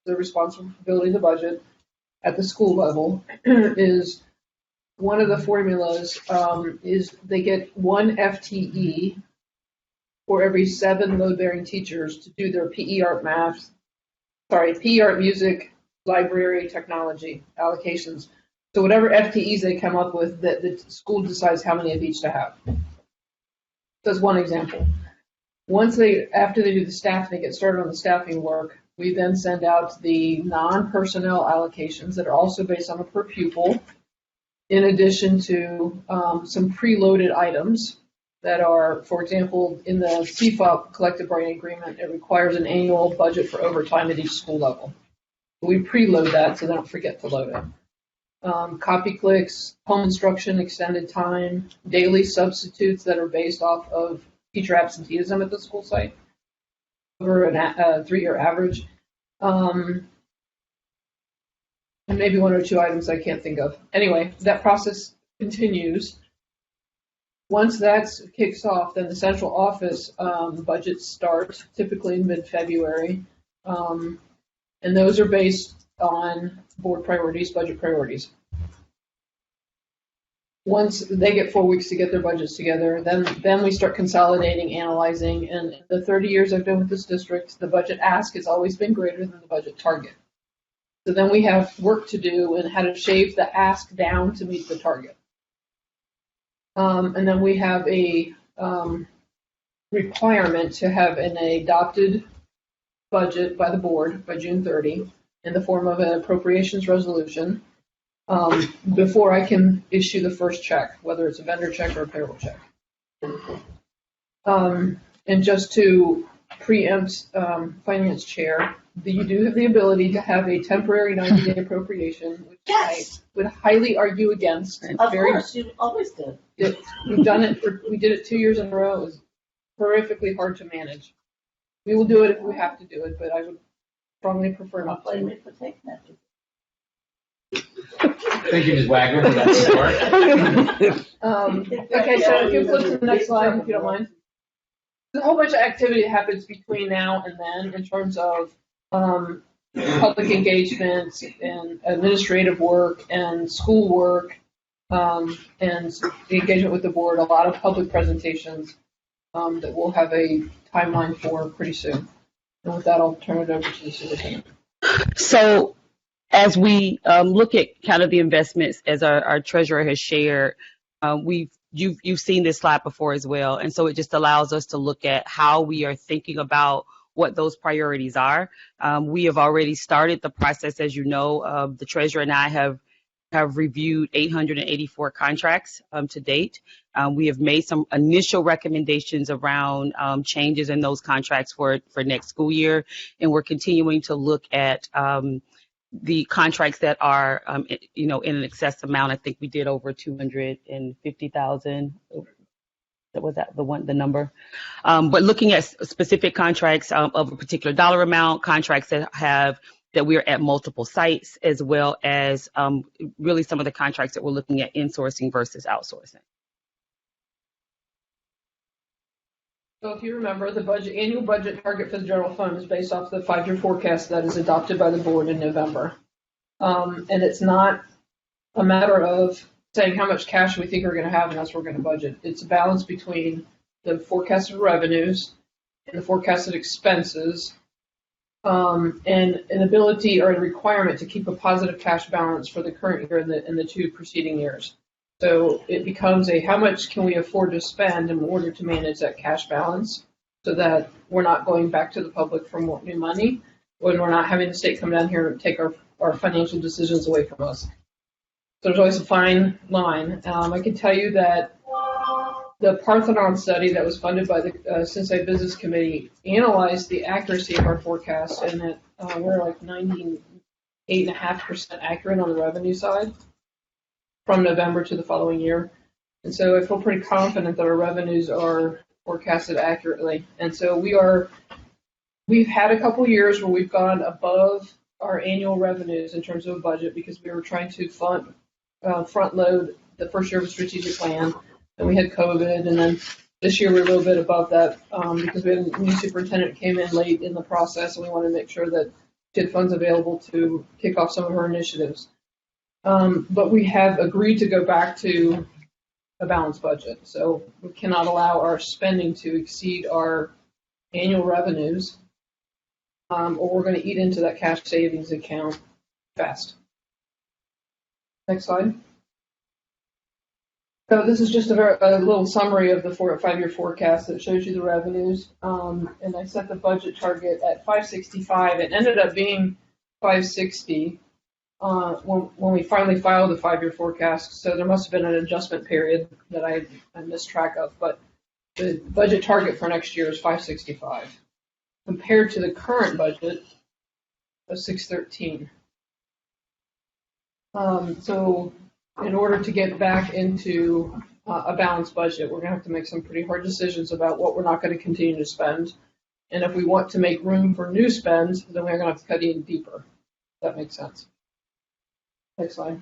the responsibility of the budget at the school level, is one of the formulas is they get 1 FTE for every 7 load-bearing teachers to do their PE art music, library, technology allocations. So whatever FTEs they come up with, that the school decides how many of each to have. That's one example. After they do the staff, they get started on the staffing work. We then send out the non-personnel allocations that are also based on a per pupil, in addition to some preloaded items that are, for example, in the CFOP collective bargaining agreement, it requires an annual budget for overtime at each school level. We preload that so they don't forget to load it. Copy clicks, home instruction, extended time, daily substitutes that are based off of teacher absenteeism at the school site over a 3-year average. And maybe 1 or 2 items I can't think of. Anyway, that process continues. Once that kicks off, then the central office budgets start, typically in mid-February. And those are based on board priorities, budget priorities. Once they get 4 weeks to get their budgets together, then we start consolidating, analyzing, and in the 30 years I've been with this district, the budget ask has always been greater than the budget target. So then we have work to do and how to shave the ask down to meet the target. And then we have a requirement to have an adopted budget by the board by June 30 in the form of an appropriations resolution before I can issue the first check, whether it's a vendor check or a payroll check. And just to preempt finance chair, you do have the ability to have a temporary 90-day appropriation, which I would highly argue against. Of course, you always do. We did it 2 years in a row. It was horrifically hard to manage. We will do it if we have to do it, but I would strongly prefer not to. Blame me for taking that. Thank you, Ms. Wagner, for that support. Okay, so if you flip to the next slide, if you don't mind. There's a whole bunch of activity that happens between now and then in terms of public engagement and administrative work and school work and the engagement with the board, a lot of public presentations that we'll have a timeline for pretty soon. And with that, I'll turn it over to the superintendent. So as we look at kind of the investments, as our treasurer has shared, you've seen this slide before as well, and so it just allows us to look at how we are thinking about what those priorities are. We have already started the process, as you know. The treasurer and I have reviewed 884 contracts to date. We have made some initial recommendations around changes in those contracts for next school year, and we're continuing to look at the contracts that are, in an excess amount. I think we did over 250,000. Was that the number? But looking at specific contracts of a particular dollar amount, contracts that we are at multiple sites, as well as really some of the contracts that we're looking at insourcing versus outsourcing. So if you remember, the annual budget target for the general fund is based off the 5-year forecast that is adopted by the board in November. And it's not a matter of saying how much cash we think we're going to have and that's what we're going to budget. It's a balance between the forecasted revenues and the forecasted expenses, and an ability or a requirement to keep a positive cash balance for the current year and the 2 preceding years. So it becomes how much can we afford to spend in order to manage that cash balance so that we're not going back to the public for more new money, when we're not having the state come down here and take our financial decisions away from us. So there's always a fine line. I can tell you that the Parthenon study that was funded by the Cincinnati Business Committee analyzed the accuracy of our forecast, and that we're like 98.5% accurate on the revenue side from November to the following year. And so I feel pretty confident that our revenues are forecasted accurately. And so we've had a couple years where we've gone above our annual revenues in terms of a budget because we were trying to front load the first year of a strategic plan. And we had COVID, and then this year we're a little bit above that because we had a new superintendent who came in late in the process, and we wanted to make sure that she had funds available to kick off some of her initiatives. But we have agreed to go back to a balanced budget. So we cannot allow our spending to exceed our annual revenues, or we're going to eat into that cash savings account fast. Next slide. So this is just a little summary of the 5-year forecast that shows you the revenues. And I set the budget target at 565. It ended up being 560 when we finally filed the 5-year forecast. So there must have been an adjustment period that I missed track of. But the budget target for next year is 565 compared to the current budget of 613. So in order to get back into a balanced budget, we're going to have to make some pretty hard decisions about what we're not going to continue to spend. And if we want to make room for new spend, then we're going to have to cut in deeper. If that makes sense. Next slide.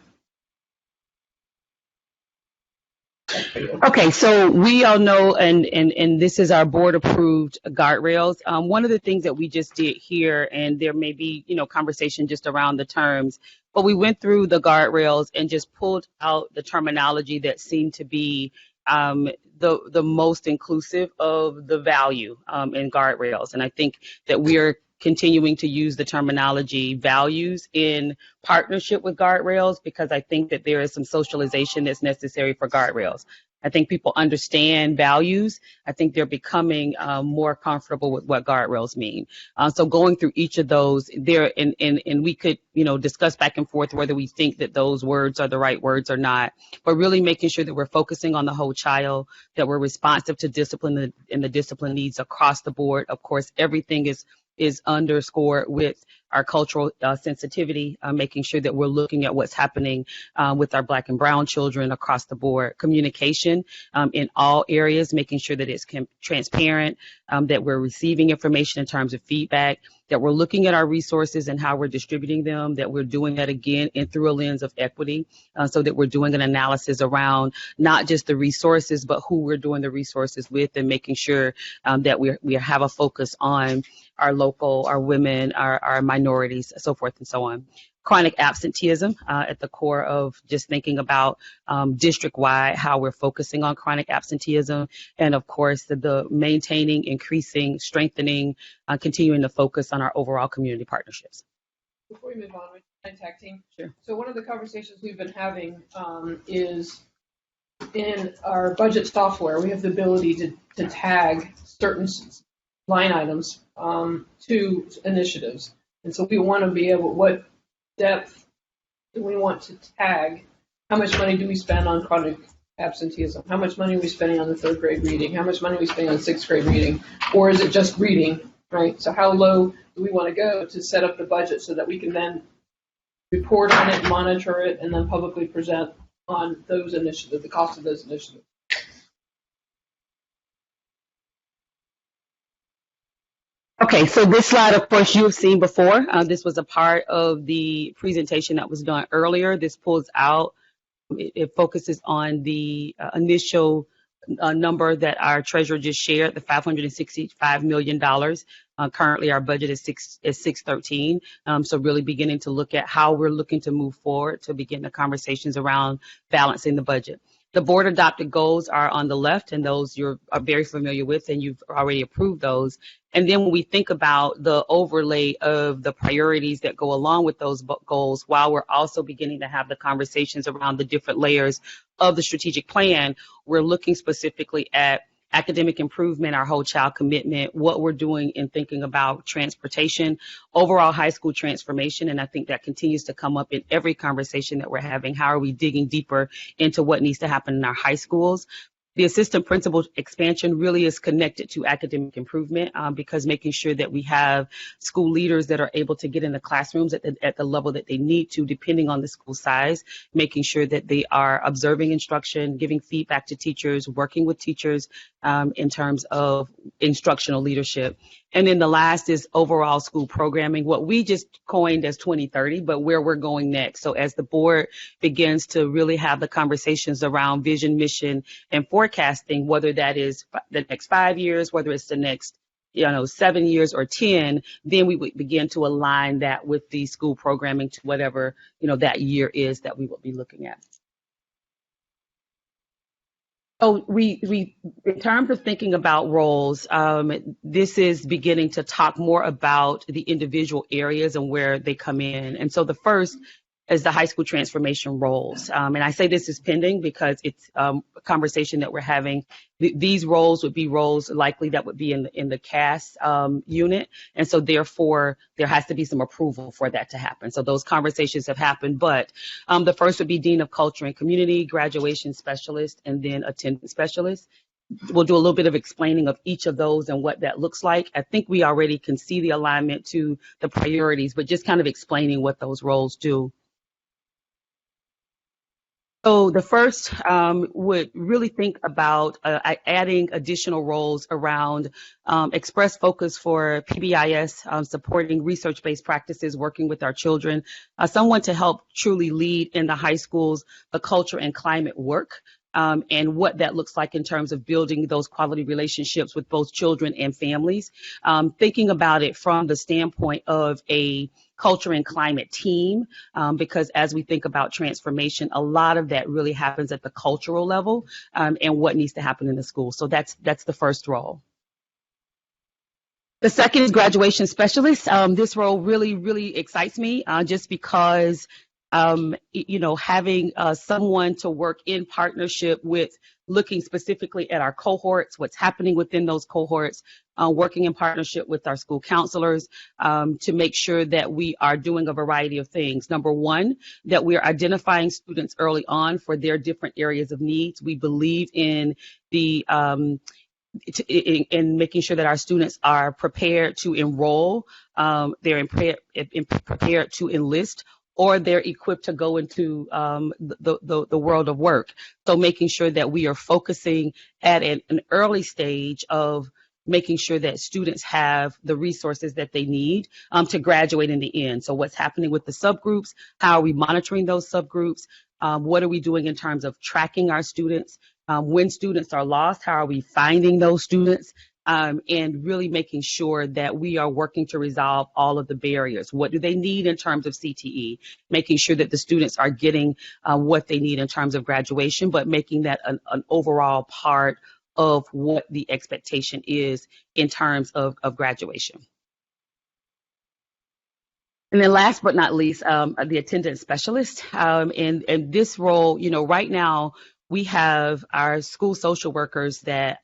Okay, so we all know, and this is our board-approved guardrails. One of the things that we just did here, and there may be, conversation just around the terms, but we went through the guardrails and just pulled out the terminology that seemed to be the most inclusive of the value in guardrails. And I think that we are continuing to use the terminology values in partnership with guardrails, because I think that there is some socialization that's necessary for guardrails. I think people understand values. I think they're becoming more comfortable with what guardrails mean. So going through each of those there, and we could, discuss back and forth whether we think that those words are the right words or not, but really making sure that we're focusing on the whole child, that we're responsive to discipline and the discipline needs across the board. Of course, everything is underscored with our cultural sensitivity, making sure that we're looking at what's happening with our Black and brown children across the board. Communication in all areas, making sure that it's transparent, that we're receiving information in terms of feedback, that we're looking at our resources and how we're distributing them, that we're doing that again and through a lens of equity, so that we're doing an analysis around not just the resources, but who we're doing the resources with, and making sure that we have a focus on our local, our women, our minorities, so forth and so on. Chronic absenteeism at the core of just thinking about district-wide, how we're focusing on chronic absenteeism. And of course, the maintaining, increasing, strengthening, continuing to focus on our overall community partnerships. Before we move on, with tag team. Sure. So one of the conversations we've been having is in our budget software, we have the ability to tag certain line items to initiatives. And so we want to be able, what depth do we want to tag? How much money do we spend on chronic absenteeism? How much money are we spending on the third grade reading? How much money are we spending on sixth grade reading? Or is it just reading, right? So how low do we want to go to set up the budget so that we can then report on it, monitor it, and then publicly present on those initiatives, the cost of those initiatives? Okay, so this slide, of course, you've seen before. This was a part of the presentation that was done earlier. This pulls out, it focuses on the initial number that our treasurer just shared, the $565 million. Currently, our budget is $613. So really beginning to look at how we're looking to move forward to begin the conversations around balancing the budget. The board adopted goals are on the left, and those you're very familiar with, and you've already approved those. And then when we think about the overlay of the priorities that go along with those goals, while we're also beginning to have the conversations around the different layers of the strategic plan, we're looking specifically at academic improvement, our whole child commitment, what we're doing in thinking about transportation, overall high school transformation, and I think that continues to come up in every conversation that we're having. How are we digging deeper into what needs to happen in our high schools? The assistant principal expansion really is connected to academic improvement because making sure that we have school leaders that are able to get in the classrooms at the level that they need to, depending on the school size, making sure that they are observing instruction, giving feedback to teachers, working with teachers in terms of instructional leadership. And then the last is overall school programming, what we just coined as 2030, but where we're going next. So as the board begins to really have the conversations around vision, mission, and forecasting, whether that is the next 5 years, whether it's the next 7 years or 10, then we would begin to align that with the school programming to whatever, that year is that we will be looking at. So we in terms of thinking about roles, this is beginning to talk more about the individual areas and where they come in. And so the first is the high school transformation roles. And I say this is pending because it's a conversation that we're having. These roles would be roles likely that would be in the CAS unit. And so therefore, there has to be some approval for that to happen. So those conversations have happened. But the first would be Dean of Culture and Community, Graduation Specialist, and then Attendance Specialist. We'll do a little bit of explaining of each of those and what that looks like. I think we already can see the alignment to the priorities, but just kind of explaining what those roles do. So the first would really think about adding additional roles around express focus for PBIS, supporting research-based practices, working with our children, someone to help truly lead in the high schools, the culture and climate work, and what that looks like in terms of building those quality relationships with both children and families, thinking about it from the standpoint of a culture and climate team, because as we think about transformation, a lot of that really happens at the cultural level and what needs to happen in the school. So that's the first role. The second is graduation specialist. This role really, really excites me just because having someone to work in partnership with looking specifically at our cohorts, what's happening within those cohorts, working in partnership with our school counselors to make sure that we are doing a variety of things. Number one, that we are identifying students early on for their different areas of needs. We believe in the in making sure that our students are prepared to enroll, they're prepared to enlist, or they're equipped to go into the world of work. So making sure that we are focusing at an early stage of making sure that students have the resources that they need to graduate in the end. So what's happening with the subgroups? How are we monitoring those subgroups? What are we doing in terms of tracking our students? When students are lost, how are we finding those students? and really making sure that we are working to resolve all of the barriers. What do they need in terms of CTE? Making sure that the students are getting what they need in terms of graduation, but making that an overall part of what the expectation is in terms of graduation. And then last but not least, the attendance specialist. And this role, right now we have our school social workers that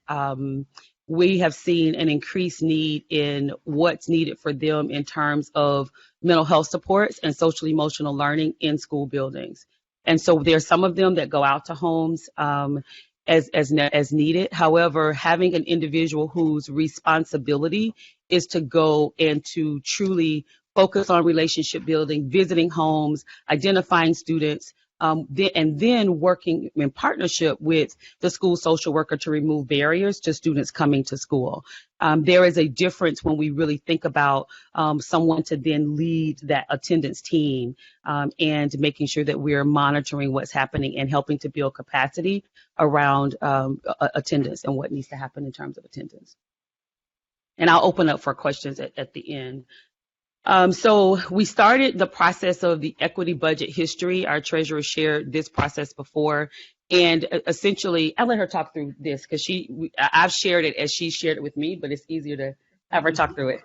we have seen an increased need in what's needed for them in terms of mental health supports and social emotional learning in school buildings. And so there's some of them that go out to homes as needed. However, having an individual whose responsibility is to go and to truly focus on relationship building, visiting homes, identifying students, and then working in partnership with the school social worker to remove barriers to students coming to school. There is a difference when we really think about someone to then lead that attendance team and making sure that we're monitoring what's happening and helping to build capacity around attendance and what needs to happen in terms of attendance. And I'll open up for questions at the end. So we started the process of the equity budget history. Our treasurer shared this process before, and essentially, I'll let her talk through this because I've shared it as she shared it with me, but it's easier to have her talk through it.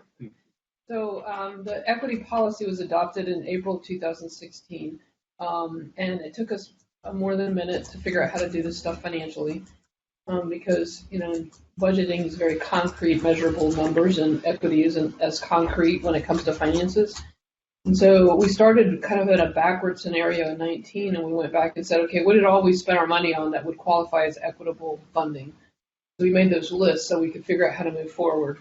So the equity policy was adopted in April 2016, and it took us more than a minute to figure out how to do this stuff financially. Because, budgeting is very concrete, measurable numbers, and equity isn't as concrete when it comes to finances. And so we started kind of in a backward scenario in 19, and we went back and said, okay, what did all we spend our money on that would qualify as equitable funding? So we made those lists so we could figure out how to move forward.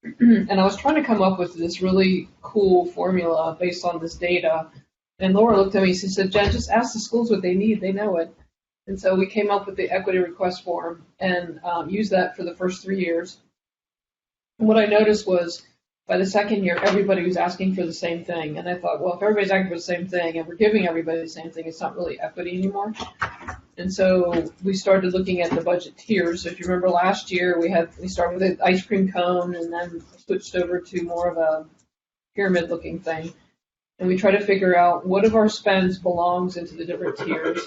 And I was trying to come up with this really cool formula based on this data. And Laura looked at me and she said, Jen, just ask the schools what they need. They know it. And so we came up with the equity request form and used that for the first 3 years. And what I noticed was by the second year, everybody was asking for the same thing. And I thought, well, if everybody's asking for the same thing and we're giving everybody the same thing, it's not really equity anymore. And so we started looking at the budget tiers. So if you remember last year, we started with an ice cream cone and then switched over to more of a pyramid looking thing. And we try to figure out what of our spends belongs into the different tiers.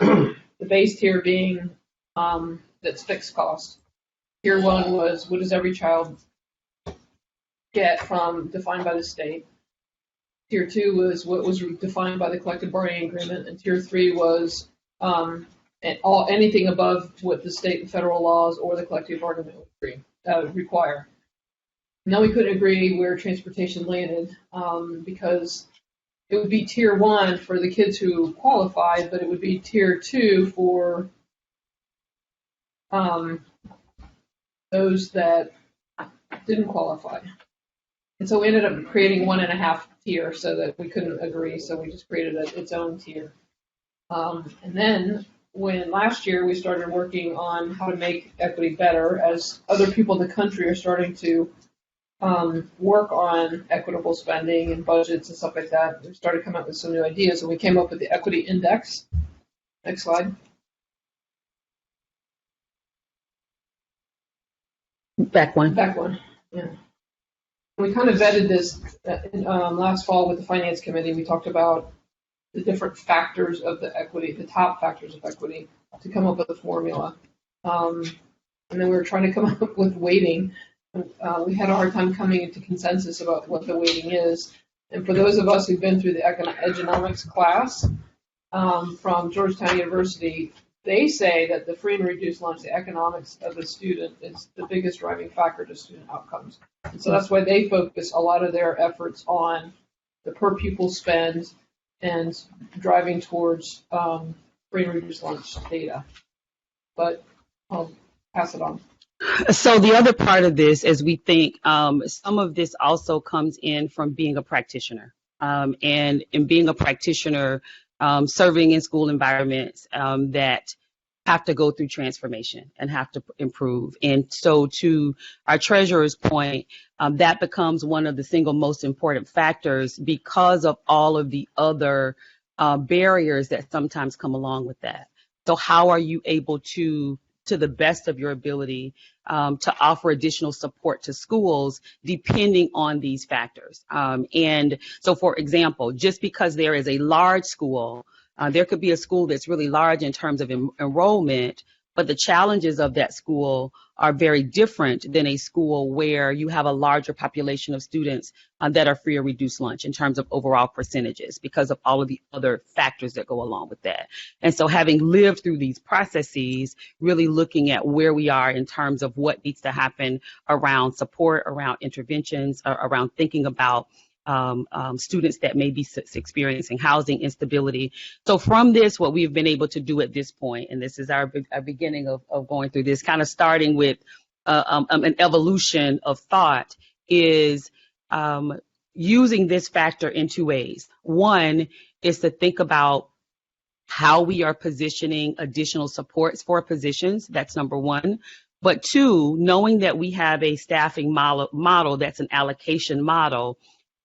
The base tier being that's fixed cost. Tier 1 was what does every child get from defined by the state. Tier 2 was what was defined by the collective bargaining agreement, and Tier 3 was anything above what the state and federal laws or the collective bargaining agreement require. Now we couldn't agree where transportation landed because it would be Tier 1 for the kids who qualified, but it would be Tier 2 for those that didn't qualify. And so we ended up creating 1.5 tier so that we couldn't agree, so we just created its own tier. And then when last year we started working on how to make equity better, as other people in the country are starting to work on equitable spending and budgets and stuff like that, we started coming up with some new ideas, and we came up with the equity index. Next slide. Back one. Yeah. We kind of vetted this last fall with the finance committee. We talked about the different factors of the equity, the top factors of equity, to come up with a formula. And then we were trying to come up with weighting. We had a hard time coming into consensus about what the weighting is. And for those of us who've been through the economics class from Georgetown University, they say that the free and reduced lunch, the economics of the student, is the biggest driving factor to student outcomes. And so that's why they focus a lot of their efforts on the per pupil spend and driving towards free and reduced lunch data. But I'll pass it on. So the other part of this, as we think, some of this also comes in from being a practitioner. And in being a practitioner, serving in school environments that have to go through transformation and have to improve. And so to our treasurer's point, that becomes one of the single most important factors because of all of the other barriers that sometimes come along with that. So how are you able to to the best of your ability to offer additional support to schools depending on these factors. And so, for example, just because there is a large school, there could be a school that's really large in terms of enrollment, but the challenges of that school are very different than a school where you have a larger population of students that are free or reduced lunch in terms of overall percentages because of all of the other factors that go along with that. And so having lived through these processes, really looking at where we are in terms of what needs to happen around support, around interventions, around thinking about students that may be experiencing housing instability. So from this, what we've been able to do at this point, and this is our beginning of going through this, kind of starting with an evolution of thought, is using this factor in two ways. One is to think about how we are positioning additional supports for positions. That's number one. But two, knowing that we have a staffing model that's an allocation model,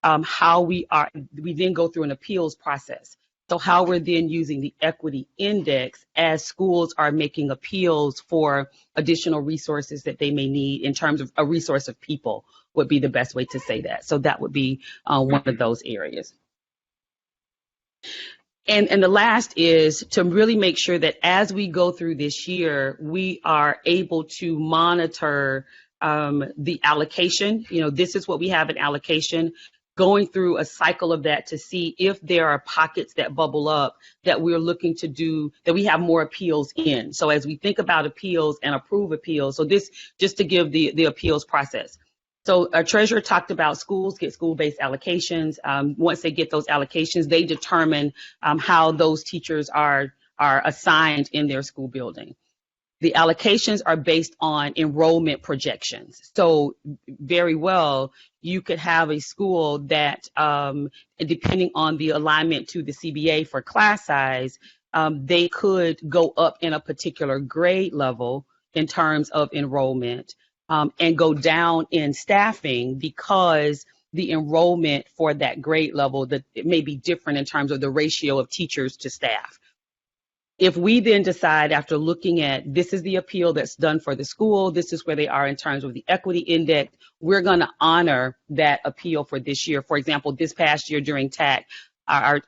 how we then go through an appeals process. So how we're then using the equity index as schools are making appeals for additional resources that they may need in terms of a resource of people would be the best way to say that. So that would be one of those areas. And the last is to really make sure that as we go through this year, we are able to monitor the allocation. You know, this is what we have in allocation, going through a cycle of that to see if there are pockets that bubble up that we're looking to do, that we have more appeals in. So as we think about appeals and approve appeals, so this just to give the appeals process. So our treasurer talked about schools get school-based allocations. Once they get those allocations, they determine how those teachers are assigned in their school building. The allocations are based on enrollment projections. So very well, you could have a school that, depending on the alignment to the CBA for class size, they could go up in a particular grade level in terms of enrollment, and go down in staffing because the enrollment for that grade level, that it may be different in terms of the ratio of teachers to staff. If we then decide, after looking at this is the appeal that's done for the school, this is where they are in terms of the equity index, we're going to honor that appeal for this year. For example, this past year during TAC, our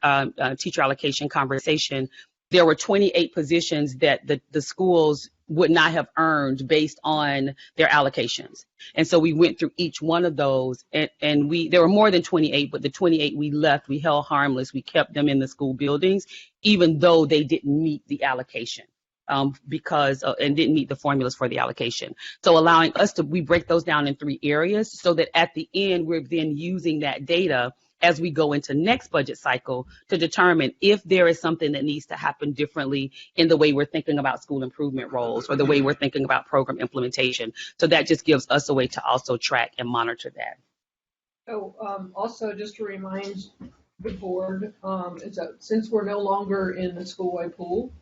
teacher allocation conversation, there were 28 positions that the schools would not have earned based on their allocations. And so we went through each one of those, and there were more than 28, but the 28 we left, we held harmless. We kept them in the school buildings, even though they didn't meet the allocation and didn't meet the formulas for the allocation. So allowing us we break those down in 3 areas so that at the end, we're then using that data as we go into next budget cycle to determine if there is something that needs to happen differently in the way we're thinking about school improvement roles or the way we're thinking about program implementation. So that just gives us a way to also track and monitor that. So also just to remind the board, is that since we're no longer in the school-wide pool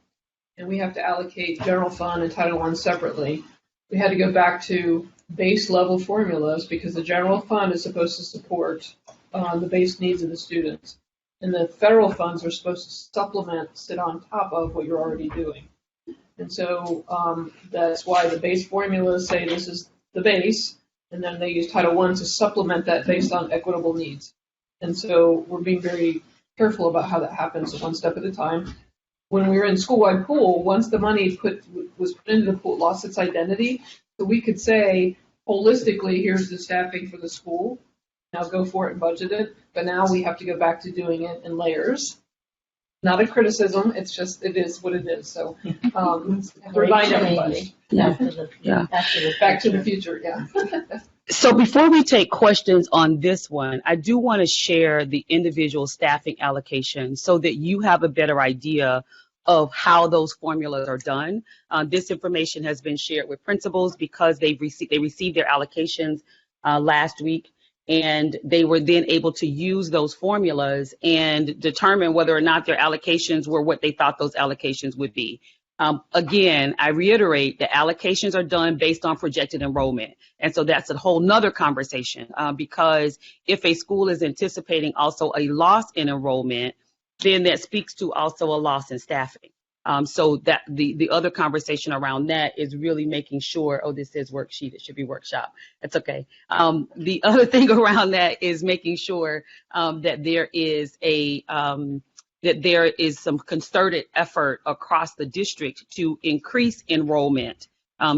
and we have to allocate general fund and Title I separately, we had to go back to base level formulas because the general fund is supposed to support the base needs of the students. And the federal funds are supposed to sit on top of what you're already doing. And so that's why the base formulas say this is the base, and then they use Title I to supplement that based on equitable needs. And so we're being very careful about how that happens one step at a time. When we were in school-wide pool, once the money was put into the pool, lost its identity, so we could say, holistically, here's the staffing for the school. Now go for it and budget it. But now we have to go back to doing it in layers. Not a criticism. It's just, it is what it is. So remind everybody. Yeah. Back to the future. Yeah. So before we take questions on this one, I do want to share the individual staffing allocation so that you have a better idea of how those formulas are done. This information has been shared with principals because they received their allocations last week. And they were then able to use those formulas and determine whether or not their allocations were what they thought those allocations would be. Again, I reiterate, the allocations are done based on projected enrollment. And so that's a whole nother conversation because if a school is anticipating also a loss in enrollment, then that speaks to also a loss in staffing. So that the other conversation around that is really making sure, oh, this says worksheet, it should be workshop. That's okay. The other thing around that is making sure that there is that there is some concerted effort across the district to increase enrollment,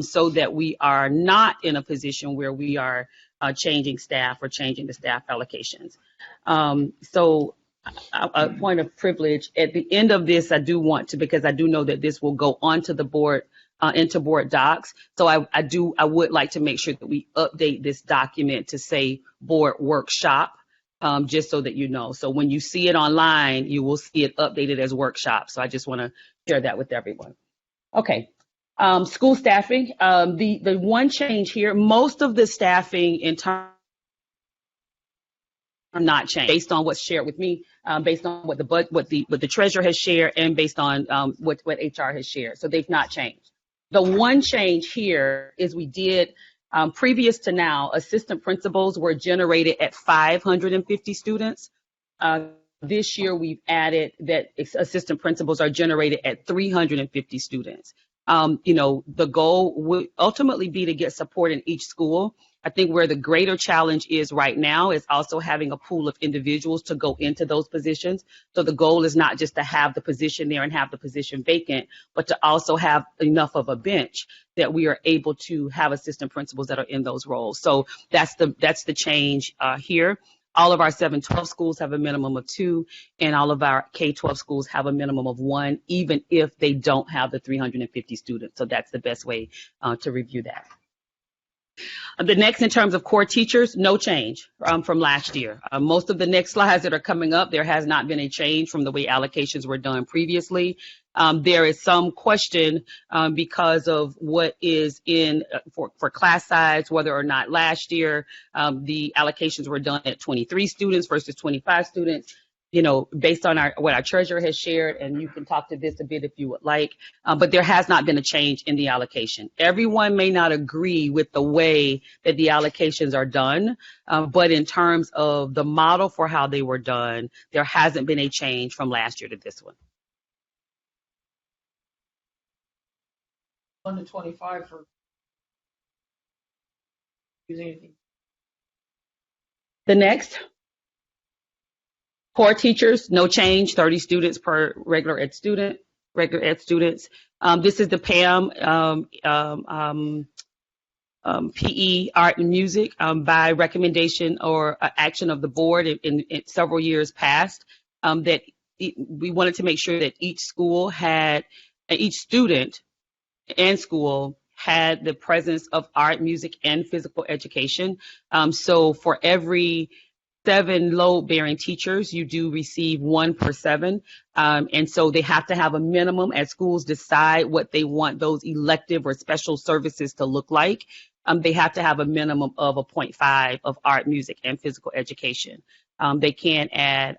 so that we are not in a position where we are changing staff or changing the staff allocations. So a point of privilege at the end of this, I do want to, because I do know that this will go onto the board, into board docs. So I would like to make sure that we update this document to say board workshop, just so that you know. So when you see it online, you will see it updated as workshop. So I just want to share that with everyone. Okay. School staffing, the one change here, most of the staffing in terms are not changed based on what's shared with me, based on what the treasurer has shared, and based on what HR has shared. So they've not changed. The one change here is we did, previous to now, assistant principals were generated at 550 students. This year we've added that assistant principals are generated at 350 students. The goal would ultimately be to get support in each school. I think where the greater challenge is right now is also having a pool of individuals to go into those positions. So the goal is not just to have the position there and have the position vacant, but to also have enough of a bench that we are able to have assistant principals that are in those roles. So that's the change here. All of our 7-12 schools have a minimum of 2, and all of our K-12 schools have a minimum of 1, even if they don't have the 350 students. So that's the best way to review that. The next, in terms of core teachers, no change from last year. Most of the next slides that are coming up, there has not been a change from the way allocations were done previously. There is some question because of what is in for class size, whether or not last year the allocations were done at 23 students versus 25 students. Based on what our treasurer has shared, and you can talk to this a bit if you would like, but there has not been a change in the allocation. Everyone may not agree with the way that the allocations are done, but in terms of the model for how they were done, there hasn't been a change from last year to this one. 1 to 25 for using anything. The next. Core teachers, no change, 30 students per regular ed students. This is the PAM, PE, art and music, by recommendation or action of the board in several years past, that we wanted to make sure that each student and school had the presence of art, music, and physical education. So for every 7 load-bearing teachers, you do receive 1 per 7. And so they have to have a minimum as schools decide what they want those elective or special services to look like. They have to have a minimum of a 0.5 of art, music, and physical education. They can add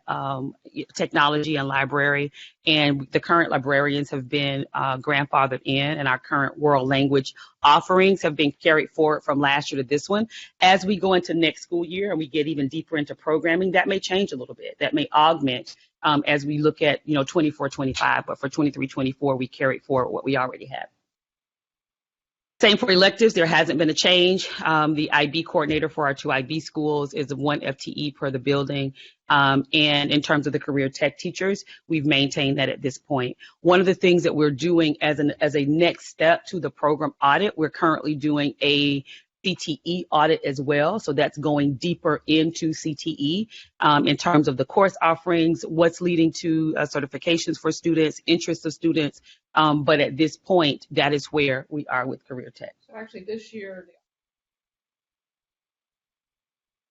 technology and library, and the current librarians have been grandfathered in, and our current world language offerings have been carried forward from last year to this one. As we go into next school year and we get even deeper into programming, that may change a little bit. That may augment as we look at 24-25, but for 23-24, we carried forward what we already have. Same for electives, there hasn't been a change. The IB coordinator for our 2 IB schools is 1 FTE per the building. And in terms of the career tech teachers, we've maintained that at this point. One of the things that we're doing as a next step to the program audit, we're currently doing a CTE audit as well. So that's going deeper into CTE in terms of the course offerings, what's leading to certifications for students, interests of students. But at this point, that is where we are with career tech. So actually this year,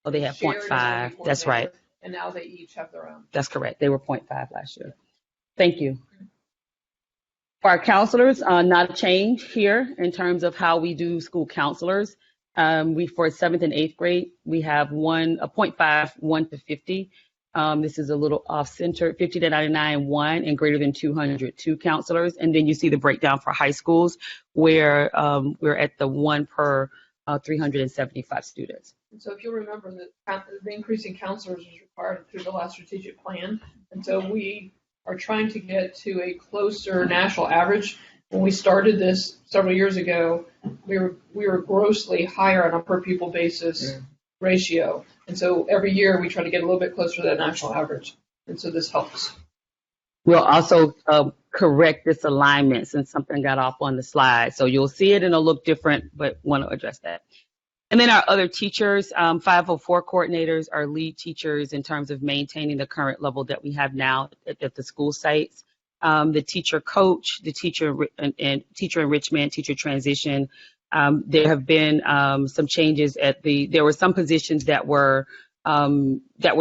Oh, they have 0.5. That's right. And now they each have their own. That's correct. They were 0.5 last year. Thank you. For our counselors, not a change here in terms of how we do school counselors. For 7th and 8th grade, we have a 0.5, 1 to 50. This is a little off-center, 50 to 99, 1, and greater than 200, 2 counselors. And then you see the breakdown for high schools where we're at the 1 per 375 students. And so if you'll remember that the increase in counselors was required through the last strategic plan. And so we are trying to get to a closer national average. When we started this several years ago, we were grossly higher on a per pupil basis ratio. And so every year we try to get a little bit closer to that national average. And so this helps. We'll also correct this alignment since something got off on the slide. So you'll see it and it'll look different, but want to address that. And then our other teachers, 504 coordinators are lead teachers in terms of maintaining the current level that we have now at the school sites. The teacher coach, the teacher and teacher enrichment, teacher transition. There have been some changes there were some positions that were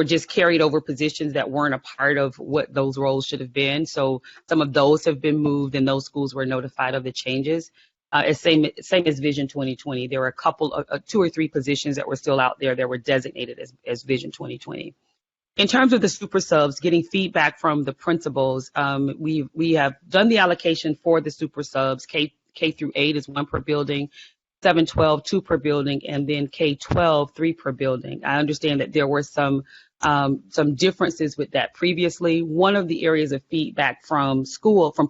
just carried over positions that weren't a part of what those roles should have been. So some of those have been moved and those schools were notified of the changes. Same as Vision 2020. There were a couple of 2 or 3 positions that were still out there that were designated as Vision 2020. In terms of the super subs, getting feedback from the principals, we have done the allocation for the super subs. K through 8 is 1 per building. 7-12, 2 per building, and then K-12, 3 per building. I understand that there were some differences with that previously. One of the areas of feedback from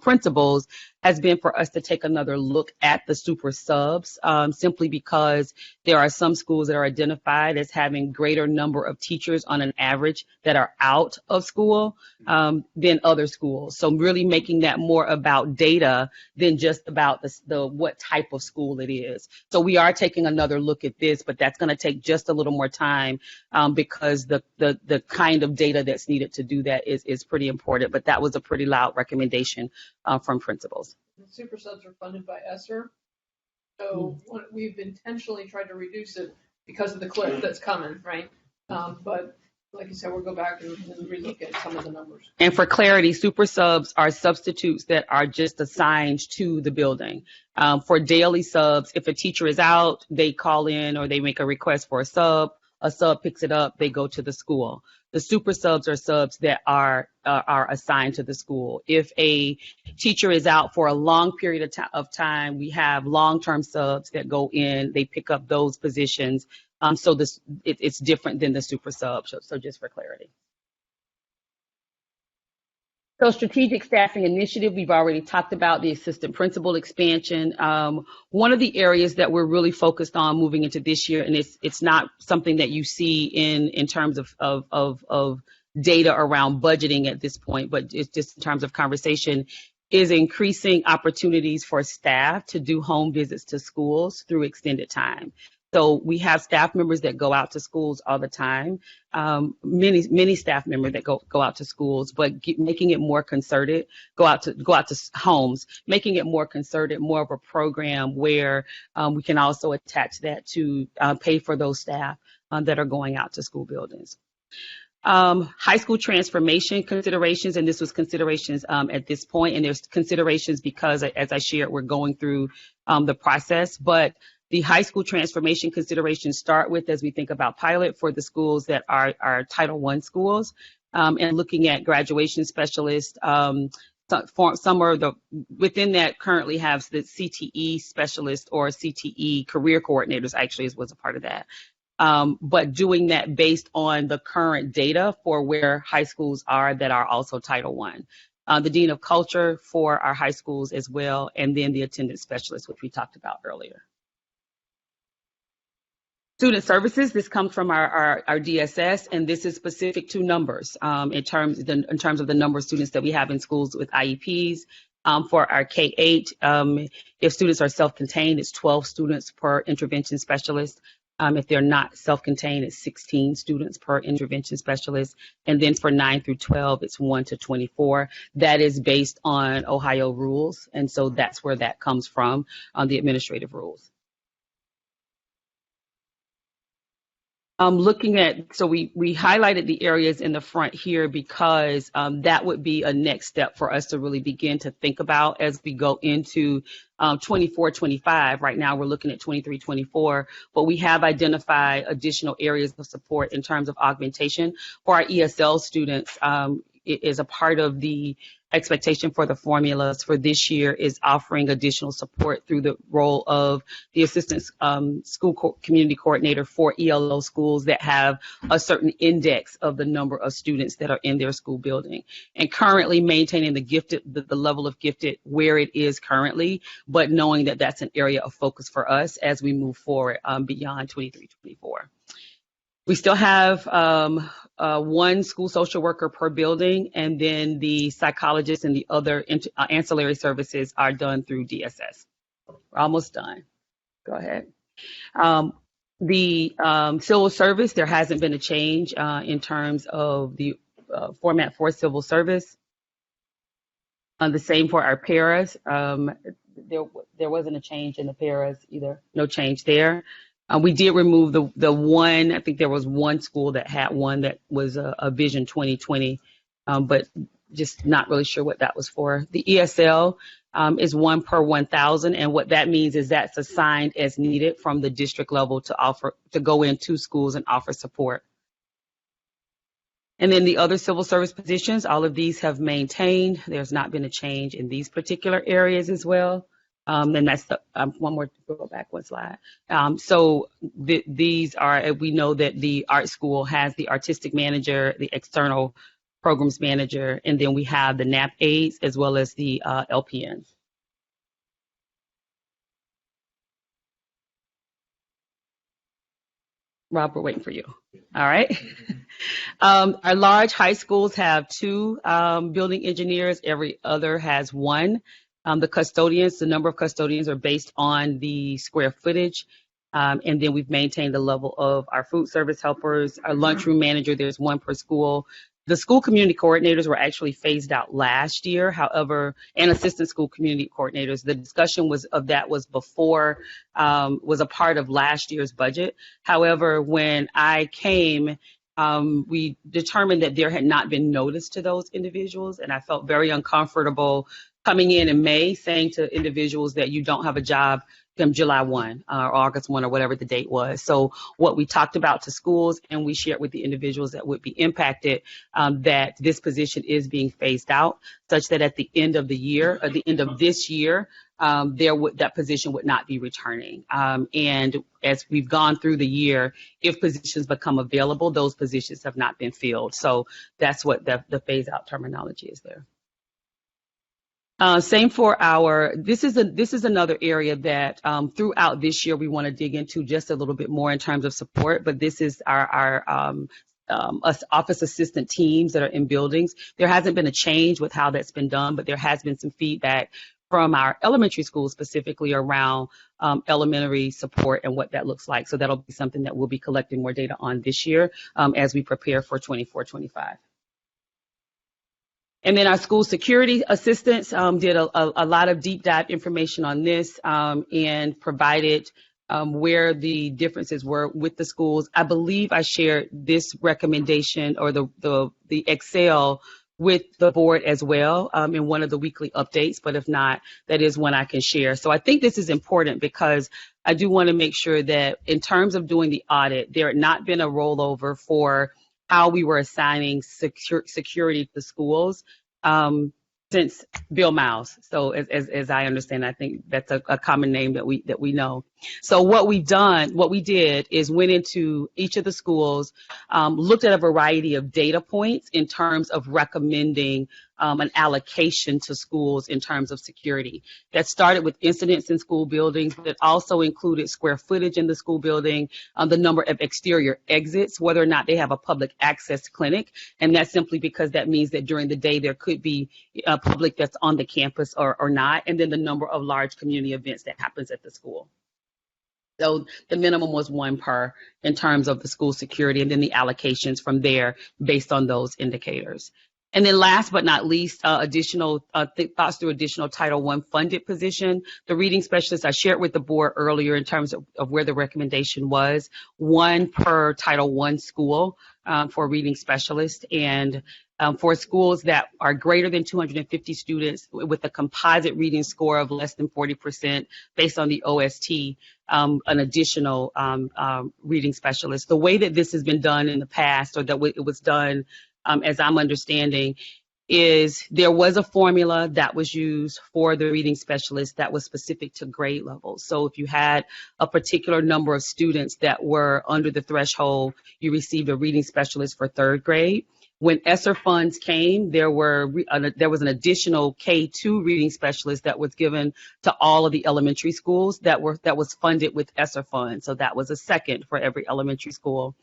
principals has been for us to take another look at the super subs, simply because there are some schools that are identified as having greater number of teachers on an average that are out of school than other schools. So really making that more about data than just about the what type of school it is. So we are taking another look at this, but that's going to take just a little more time because the kind of data that's needed to do that is pretty important. But that was a pretty loud recommendation from principals. The super subs are funded by ESSER. So we've intentionally tried to reduce it because of the cliff that's coming, right? But like you said, we'll go back and relook at some of the numbers. And for clarity, super subs are substitutes that are just assigned to the building. For daily subs, if a teacher is out, they call in or they make a request for a sub picks it up, they go to the school. The super subs are subs that are assigned to the school. If a teacher is out for a long period of time, we have long-term subs that go in, they pick up those positions. So it's different than the super subs, so just for clarity. So strategic staffing initiative, we've already talked about the assistant principal expansion. One of the areas that we're really focused on moving into this year, and it's not something that you see in terms of data around budgeting at this point, but it's just in terms of conversation, is increasing opportunities for staff to do home visits to schools through extended time. So we have staff members that go out to schools all the time, many staff members that go out to schools, but making it more concerted, go out to homes, making it more concerted, more of a program where we can also attach that to pay for those staff that are going out to school buildings. High school transformation considerations, and this was considerations at this point, and there's considerations because, as I shared, we're going through the process, but the high school transformation considerations start with, as we think about pilot, for the schools that are Title I schools, and looking at graduation specialists. Some are within that currently have the CTE specialist or CTE career coordinators, actually was a part of that. But doing that based on the current data for where high schools are that are also Title I. The Dean of Culture for our high schools as well, and then the attendance specialist, which we talked about earlier. Student services, this comes from our DSS, and this is specific to numbers in terms of the number of students that we have in schools with IEPs. For our K-8, if students are self-contained, it's 12 students per intervention specialist. If they're not self-contained, it's 16 students per intervention specialist. And then for 9 through 12, it's 1 to 24. That is based on Ohio rules, and so that's where that comes from, the administrative rules. Looking at, so we highlighted the areas in the front here because that would be a next step for us to really begin to think about as we go into 24-25. Right now we're looking at 23-24, but we have identified additional areas of support in terms of augmentation for our ESL students. is a part of the expectation for the formulas for this year is offering additional support through the role of the assistant community coordinator for ELO schools that have a certain index of the number of students that are in their school building, and currently maintaining the level of gifted where it is currently, but knowing that that's an area of focus for us as we move forward beyond 23-24. We still have one school social worker per building, and then the psychologists and the other ancillary services are done through DSS. We're almost done. Go ahead. The civil service, there hasn't been a change in terms of the format for civil service. The same for our paras. There wasn't a change in the paras either. No change there. We did remove the one, I think there was one school that had one that was a Vision 2020, but just not really sure what that was for. The ESL is 1 per 1,000, and what that means is that's assigned as needed from the district level to go into schools and offer support. And then the other civil service positions, all of these have maintained. There's not been a change in these particular areas as well. And that's one more, go back one slide. These are, we know that the art school has the artistic manager, the external programs manager, and then we have the NAP aides as well as the LPNs. Rob, we're waiting for you. All right. Our large high schools have 2 building engineers. Every other has 1. The custodians, the number of custodians are based on the square footage. And then we've maintained the level of our food service helpers, our lunchroom manager, there's 1 per school. The school community coordinators were actually phased out last year. However, and assistant school community coordinators, the discussion was before, was a part of last year's budget. However, when I came, we determined that there had not been notice to those individuals, and I felt very uncomfortable coming in May saying to individuals that you don't have a job come July 1 or August 1 or whatever the date was. So what we talked about to schools and we shared with the individuals that would be impacted, that this position is being phased out such that at the end of the year, at the end of this year, that position would not be returning. And as we've gone through the year, if positions become available, those positions have not been filled. So that's what the phase out terminology is there. Same for this is another area that throughout this year we want to dig into just a little bit more in terms of support, but this is our office assistant teams that are in buildings. There hasn't been a change with how that's been done, but there has been some feedback from our elementary schools specifically around elementary support and what that looks like. So that'll be something that we'll be collecting more data on this year as we prepare for 24-25. And then our school security assistants did a lot of deep dive information on this and provided where the differences were with the schools. I believe I shared this recommendation or the Excel with the board as well in one of the weekly updates, but if not, that is one I can share. So I think this is important because I do want to make sure that in terms of doing the audit, there had not been a rollover for how we were assigning security to schools since Bill Miles. So as I understand, I think that's a common name that we know. So what we did is went into each of the schools, looked at a variety of data points in terms of recommending an allocation to schools in terms of security. That started with incidents in school buildings, but it also included square footage in the school building, the number of exterior exits, whether or not they have a public access clinic. And that's simply because that means that during the day there could be a public that's on the campus or not, and then the number of large community events that happens at the school. So the minimum was 1 per in terms of the school security, and then the allocations from there based on those indicators. And then last but not least, additional thoughts through additional Title I funded position. The reading specialist I shared with the board earlier in terms of where the recommendation was, 1 per Title I school for reading specialist. And for schools that are greater than 250 students with a composite reading score of less than 40% based on the OST, an additional reading specialist. The way that this has been done in the past, or that it was done as I'm understanding, is there was a formula that was used for the reading specialist that was specific to grade levels. So if you had a particular number of students that were under the threshold, you received a reading specialist for third grade. When ESSER funds came, there was an additional K2 reading specialist that was given to all of the elementary schools that was funded with ESSER funds. So that was a second for every elementary school.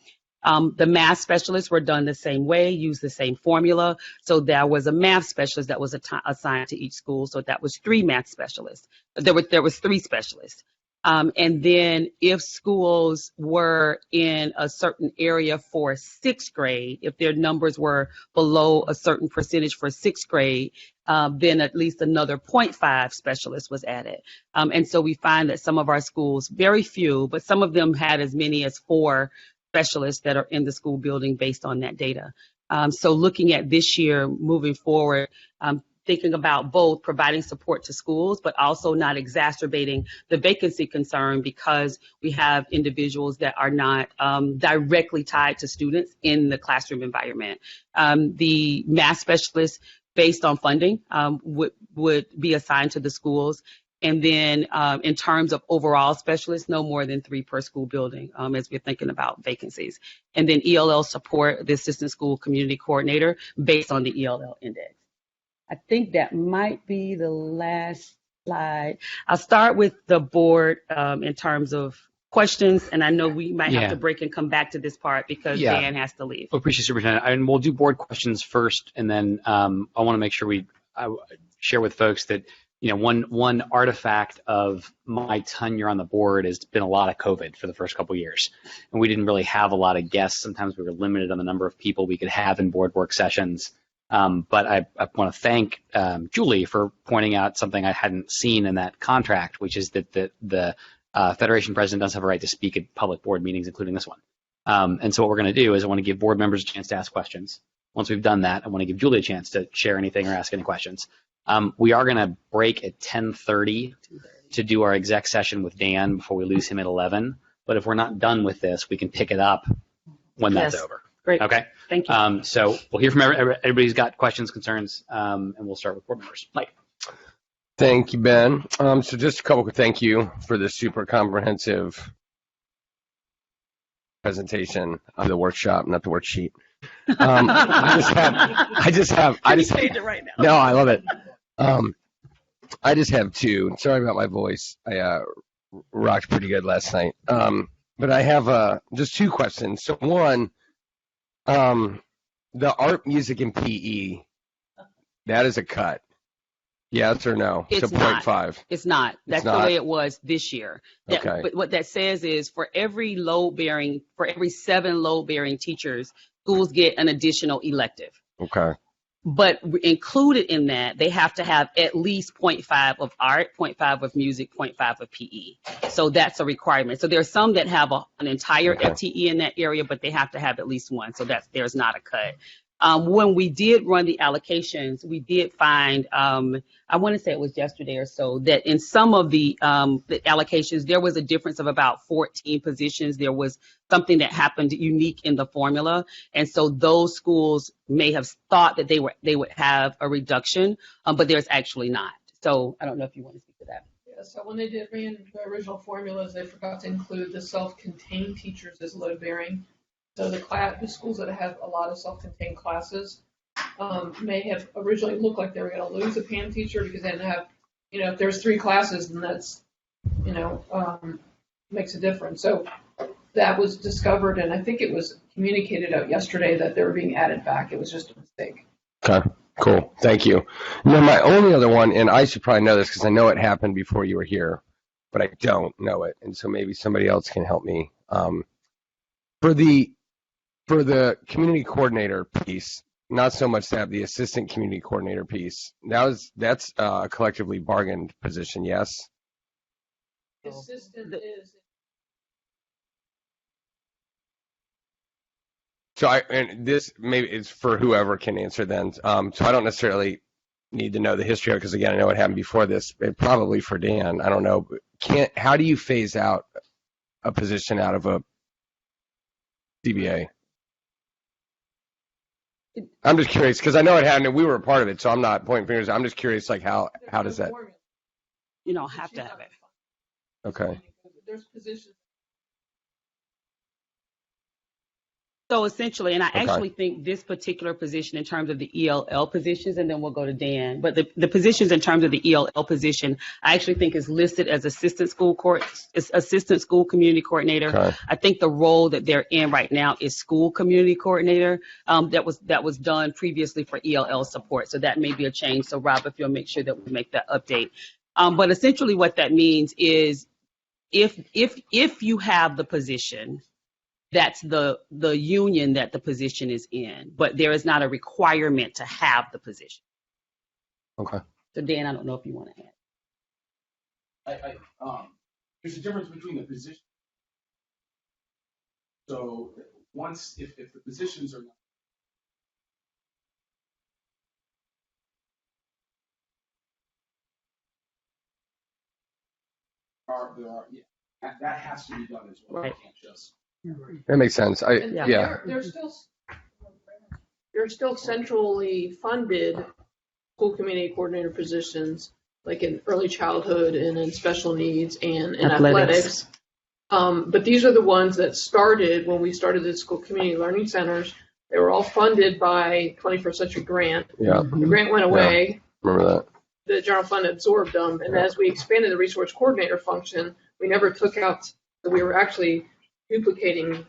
The math specialists were done the same way, used the same formula. So there was a math specialist that was assigned to each school. So that was 3 math specialists. There was 3 specialists. And then if schools were in a certain area for 6th grade, if their numbers were below a certain percentage for 6th grade, then at least another 0.5 specialist was added. And so we find that some of our schools, very few, but some of them had as many as 4 specialists that are in the school building based on that data. So looking at this year, moving forward, thinking about both providing support to schools, but also not exacerbating the vacancy concern because we have individuals that are not directly tied to students in the classroom environment. The math specialists, based on funding, would be assigned to the schools. And then in terms of overall specialists, no more than 3 per school building as we're thinking about vacancies. And then ELL support, the assistant school community coordinator, based on the ELL index. I think that might be the last slide. I'll start with the board in terms of questions, and I know we might have to break and come back to this part because Dan has to leave. Well, appreciate Superintendent. And we'll do board questions first, and then I want to make sure I share with folks that one artifact of my tenure on the board has been a lot of COVID for the first couple of years, and we didn't really have a lot of guests. Sometimes we were limited on the number of people we could have in board work sessions. But I want to thank Julie for pointing out something I hadn't seen in that contract, which is that the Federation president does have a right to speak at public board meetings, including this one. And so what we're going to do is I want to give board members a chance to ask questions. Once we've done that, I want to give Julie a chance to share anything or ask any questions. We are going to break at 10:30 to do our exec session with Dan before we lose him at 11. But if we're not done with this, we can pick it up when that's over. Great. Okay. Thank you. So we'll hear from everybody who's got questions, concerns, and we'll start with board members. Mike. Thank you, Ben. So just a couple of thank you for the super comprehensive presentation of the workshop, not the worksheet. I just have. Change it right now. No, I love it. I just have 2. Sorry about my voice. I rocked pretty good last night. But I have just 2 questions. So one. The art, music, and PE, that is a cut. Yes or no? It's to not. 0.5. It's not. That's the way it was this year. Okay. But what that says is for every 7 load-bearing teachers, schools get an additional elective. Okay. But included in that, they have to have at least 0.5 of art, 0.5 of music, 0.5 of PE. So that's a requirement. So there are some that have an entire FTE in that area, but they have to have at least one. So there's not a cut. When we did run the allocations, we did find, I want to say it was yesterday or so, that in some of the allocations, there was a difference of about 14 positions. There was something that happened unique in the formula. And so those schools may have thought that they would have a reduction, but there's actually not. So I don't know if you want to speak to that. Yeah, so when they ran the original formulas, they forgot to include the self-contained teachers as load-bearing. So the schools that have a lot of self-contained classes may have originally looked like they were going to lose a PAM teacher because they didn't have, if there's 3 classes, then that's, makes a difference. So that was discovered, and I think it was communicated out yesterday that they were being added back. It was just a mistake. Okay, cool. Thank you. Now, my only other one, and I should probably know this because I know it happened before you were here, but I don't know it, and so maybe somebody else can help me. For the community coordinator piece, not so much that, the assistant community coordinator piece, that's a collectively bargained position, yes? Assistant is. So and this maybe it's for whoever can answer then. So I don't necessarily need to know the history of it because again, I know what happened before this. Probably for Dan, I don't know. How do you phase out a position out of a CBA? I'm just curious because I know it happened and we were a part of it, so I'm not pointing fingers. I'm just curious, like how does that? You don't have to have it. Okay. There's positions. So essentially, and I Okay. actually think this particular position in terms of the ELL positions, and then we'll go to Dan, but the positions in terms of the ELL position, I actually think is listed as assistant school community coordinator. Okay. I think the role that they're in right now is school community coordinator. That was done previously for ELL support. So that may be a change. So Rob, if you'll make sure that we make that update. But essentially what that means is if you have the position, that's the union that the position is in, but there is not a requirement to have the position. Okay. So Dan, I don't know if you want to add. There's a difference between the position. So once, if the positions are not. That has to be done as well. Right. You can't just. That makes sense. And Yeah. They're still centrally funded school community coordinator positions, like in early childhood and in special needs and in athletics. But these are the ones that started when we started the school community learning centers. They were all funded by 21st Century Grant. Yeah. The grant went away. Remember that. The general fund absorbed them. And as we expanded the resource coordinator function, we never took out, so we were actually duplicating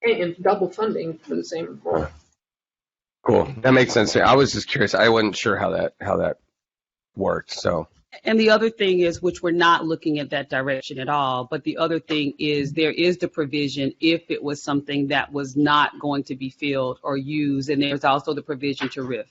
and double funding for the same role. Cool. That makes sense. I was just curious. I wasn't sure how that worked. So. And the other thing is, which we're not looking at that direction at all, but the other thing is there is the provision if it was something that was not going to be filled or used, and there's also the provision to RIF.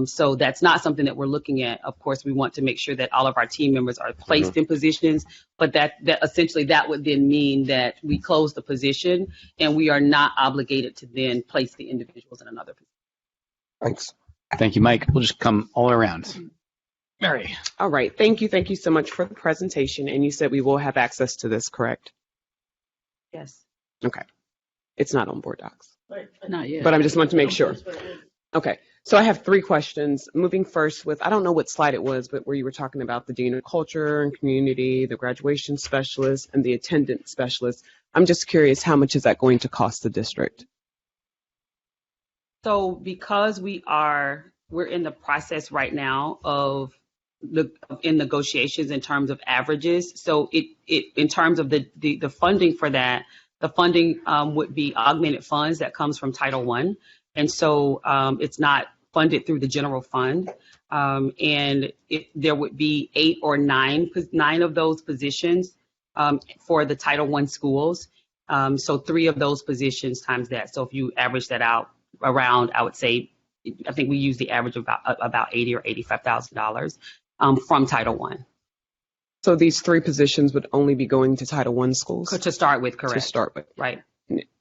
So that's not something that we're looking at. Of course, we want to make sure that all of our team members are placed in positions, but that essentially that would then mean that we close the position and we are not obligated to then place the individuals in another position. Thanks. Thank you, Mike. We'll just come all around. Mary. All right. Thank you so much for the presentation. And you said we will have access to this, correct? Yes. Okay. It's not on board docs, Not yet. but I just want to make sure. Okay. So I have 3 questions. Moving first with, I don't know what slide it was, but where you were talking about the Dean of Culture and Community, the graduation specialist, and the attendance specialist. I'm just curious, how much is that going to cost the district? So because we're in the process right now of in negotiations in terms of averages. So it in terms of the funding for that, the funding would be augmented funds that comes from Title I. And so it's not funded through the general fund. And there would be 8 or 9 of those positions for the Title I schools. So 3 of those positions times that. So if you average that out around, I would say, I think we use the average of about $80,000 or $85,000 from Title I. So these 3 positions would only be going to Title I schools? To start with, correct. To start with. Right.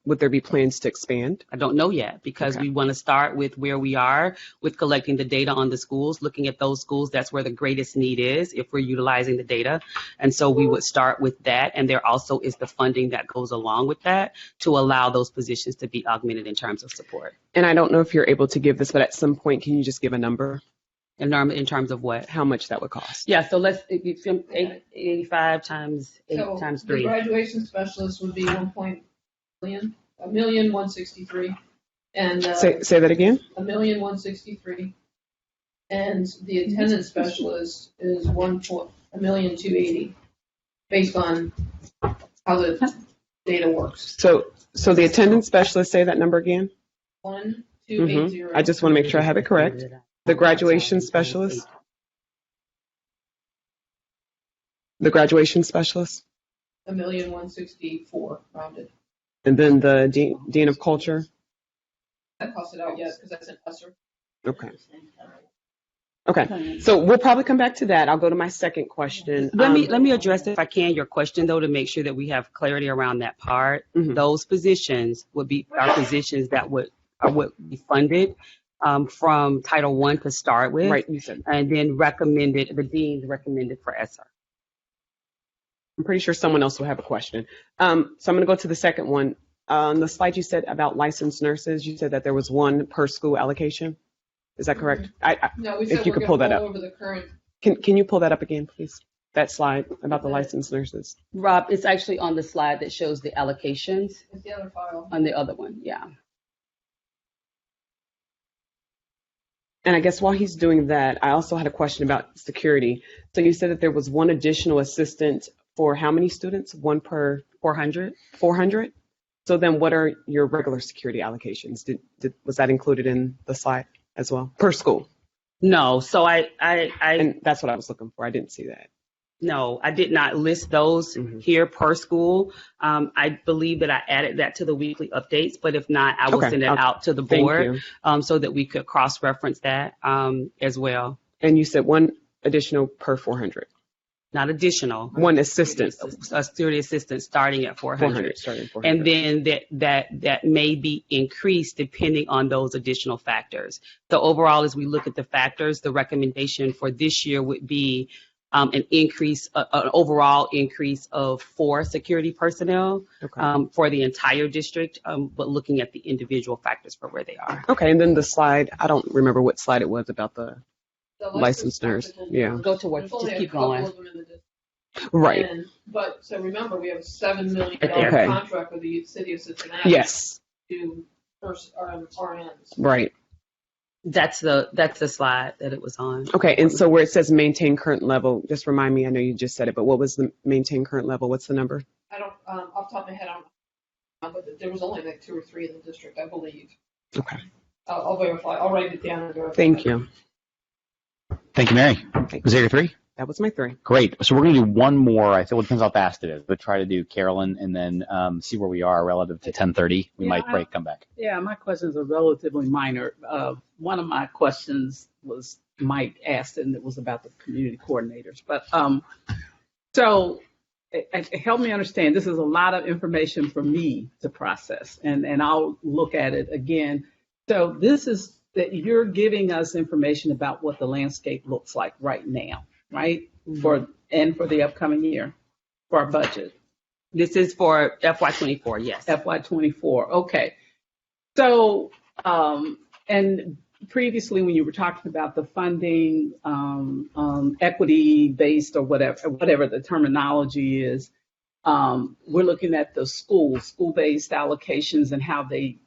Would there be plans to expand? I don't know yet because we want to start with where we are with collecting the data on the schools, looking at those schools. That's where the greatest need is if we're utilizing the data. And so we would start with that. And there also is the funding that goes along with that to allow those positions to be augmented in terms of support. And I don't know if you're able to give this, but at some point, can you just give a number? In terms of what? How much that would cost? Yeah, so let's 85 times 8 times 3. The graduation specialist would be $1 million, and Say that again. $1,163,000, and the attendance specialist is $1,280,000, based on how the data works. So the attendance specialist, say that number again. 1280. I just want to make sure I have it correct. The graduation specialist. The graduation specialist. $1,164,000 rounded. And then the Dean of Culture. I haven't cost it out yet because that's an ESSER. Okay. So we'll probably come back to that. I'll go to my second question. Let me address, if I can, your question, though, to make sure that we have clarity around that part. Those positions would be our positions that would be funded from Title I to start with. Right, you said. And then the deans recommended for ESSER. I'm pretty sure someone else will have a question. So I'm going to go to the second one. on the slide you said about licensed nurses, you said that there was one per school allocation. Is that correct? No, we If said you we're could pull going to that roll up. over the current. Can you pull that up again, please? That slide about the licensed nurses. Rob, it's actually on the slide that shows the allocations It's the other file. on the other one. Yeah. And I guess while he's doing that, I also had a question about security. So you said that there was one additional assistant for how many students? One per 400. 400? So then what are your regular security allocations? Was that included in the slide as well? Per school? No, so I And that's what I was looking for. I didn't see that. no, I did not list those here per school. I believe that I added that to the weekly updates, but if not, I will Okay, send it out to the Thank board you. so that we could cross-reference that as well. And you said one additional per 400. Not additional. One assistant. A security assistant starting at 400. 400, starting at 400. And then that may be increased depending on those additional factors. So overall, as we look at the factors, the recommendation for this year would be an overall increase of 4 security personnel for the entire district, but looking at the individual factors for where they are. Okay, and then the slide, I don't remember what slide it was about the The licensed nurse. technical Yeah. nurse, Go to work. there's only Just a keep couple going. of them in the district. Right. But so remember, we have a $7 million Okay. contract with the city of Cincinnati Yes. to RNs. Right. That's the slide that it was on. Okay, and so where it says maintain current level, just remind me, I know you just said it, but what was the maintain current level? What's the number? I don't, off the top of my head, I don't know. But there was only like 2 or 3 in the district, I believe. Okay. I'll verify. I'll write it down and verify. Thank you. Thank you, Mary. Was that your 3? That was my 3. Great. So we're going to do one more. I think it depends how fast it is, but try to do Carolyn and then see where we are relative to 10:30. We might break, come back. Yeah, my questions are relatively minor. One of my questions was Mike asked, and it was about the community coordinators. But so help me understand. This is a lot of information for me to process, and I'll look at it again. So this is that you're giving us information about what the landscape looks like right now, right? For the upcoming year, for our budget. This is for FY24, yes. FY24, okay. So, and previously when you were talking about the funding, equity-based or whatever the terminology is, we're looking at the school-based allocations and how they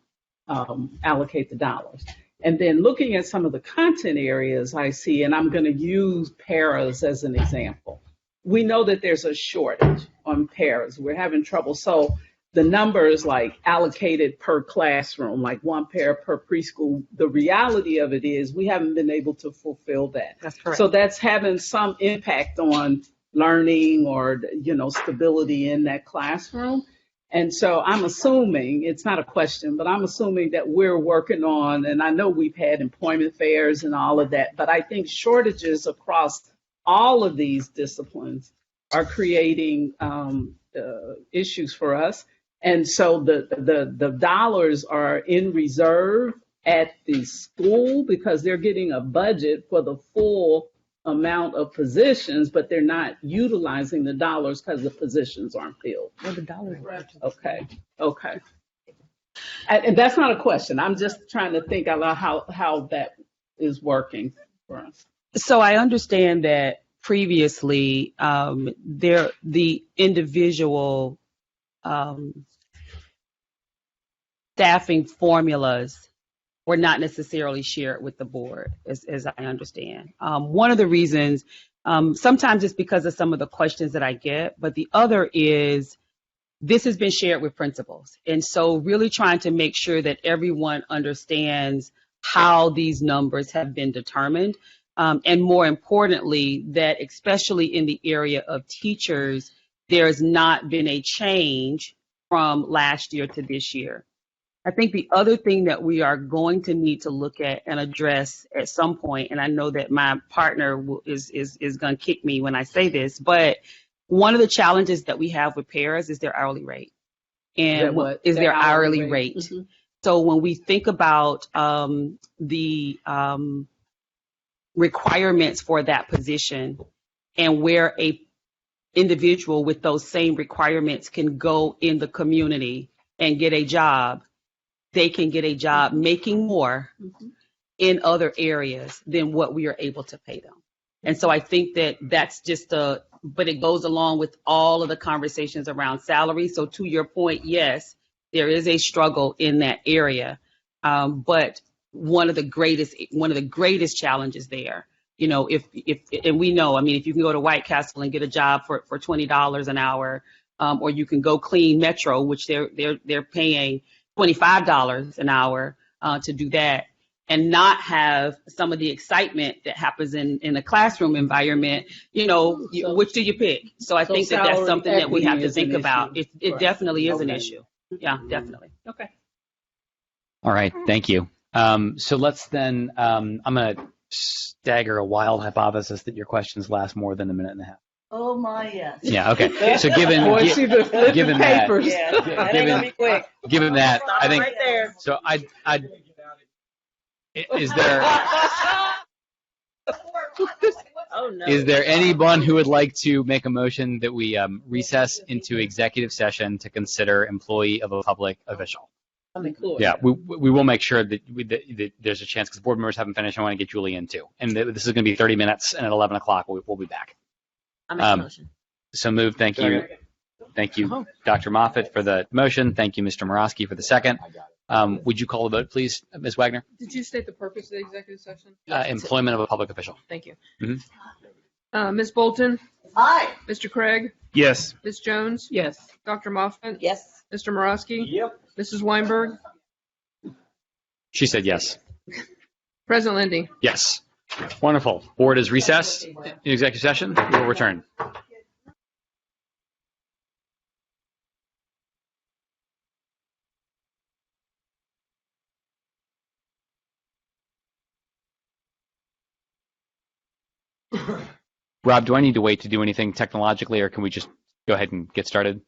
allocate the dollars. And then looking at some of the content areas I see, and I'm going to use paras as an example. We know that there's a shortage on paras. We're having trouble. So the numbers like allocated per classroom, like 1 para per preschool, the reality of it is we haven't been able to fulfill that. That's correct. So that's having some impact on learning or, stability in that classroom. And so I'm assuming, it's not a question, but I'm assuming that we're working on, and I know we've had employment fairs and all of that, but I think shortages across all of these disciplines are creating issues for us. And so the dollars are in reserve at the school because they're getting a budget for the full amount of positions, but they're not utilizing the dollars because the positions aren't filled. Well, the dollars. Okay. And that's not a question. I'm just trying to think about how that is working for us. So I understand that previously the individual staffing formulas were not necessarily shared with the board, as I understand. One of the reasons, sometimes it's because of some of the questions that I get, but the other is this has been shared with principals. And so really trying to make sure that everyone understands how these numbers have been determined. And more importantly, that especially in the area of teachers, there has not been a change from last year to this year. I think the other thing that we are going to need to look at and address at some point, and I know that my partner is going to kick me when I say this, but one of the challenges that we have with paras is their hourly rate. And their hourly rate. Mm-hmm. So when we think about the requirements for that position and where a individual with those same requirements can go in the community and get a job, they can get a job making more in other areas than what we are able to pay them. And so I think that that's just but it goes along with all of the conversations around salary. So to your point, yes, there is a struggle in that area. But one of the greatest challenges there, you know, and we know, I mean, if you can go to White Castle and get a job for $20 an hour, or you can go clean Metro, which they're paying $25 an hour to do that, and not have some of the excitement that happens in a classroom environment, you know, which do you pick? So I think that that's something that we have to think about. It definitely is an issue. Yeah, definitely. Okay. All right, thank you. So let's then, I'm going to stagger a wild hypothesis that your questions last more than a minute and a half. Oh my, yes. Yeah, okay. So given papers. that, given that, I think, Right there. so is there, Oh, no. is there anyone who would like to make a motion that we recess into executive session to consider employee of a public official? Yeah, we will make sure that there's a chance, because board members haven't finished. I want to get Julie in too. And this is going to be 30 minutes, and at 11 o'clock, we'll be back. I'll make a motion. So moved. Thank you. Thank you, Dr. Moffitt, for the motion. Thank you, Mr. Morosky, for the second. Would you call the vote, please, Ms. Wagner? Did you state the purpose of the executive session? Employment of a public official. Thank you. Mhm. Ms. Bolton? Aye. Mr. Craig? Yes. Ms. Jones? Yes. Dr. Moffitt? Yes. Mr. Morosky? Yep. Mrs. Weinberg? She said yes. President Lindy? Yes. Wonderful. Board is recessed in executive session. We'll return. Rob, do I need to wait to do anything technologically, or can we just go ahead and get started?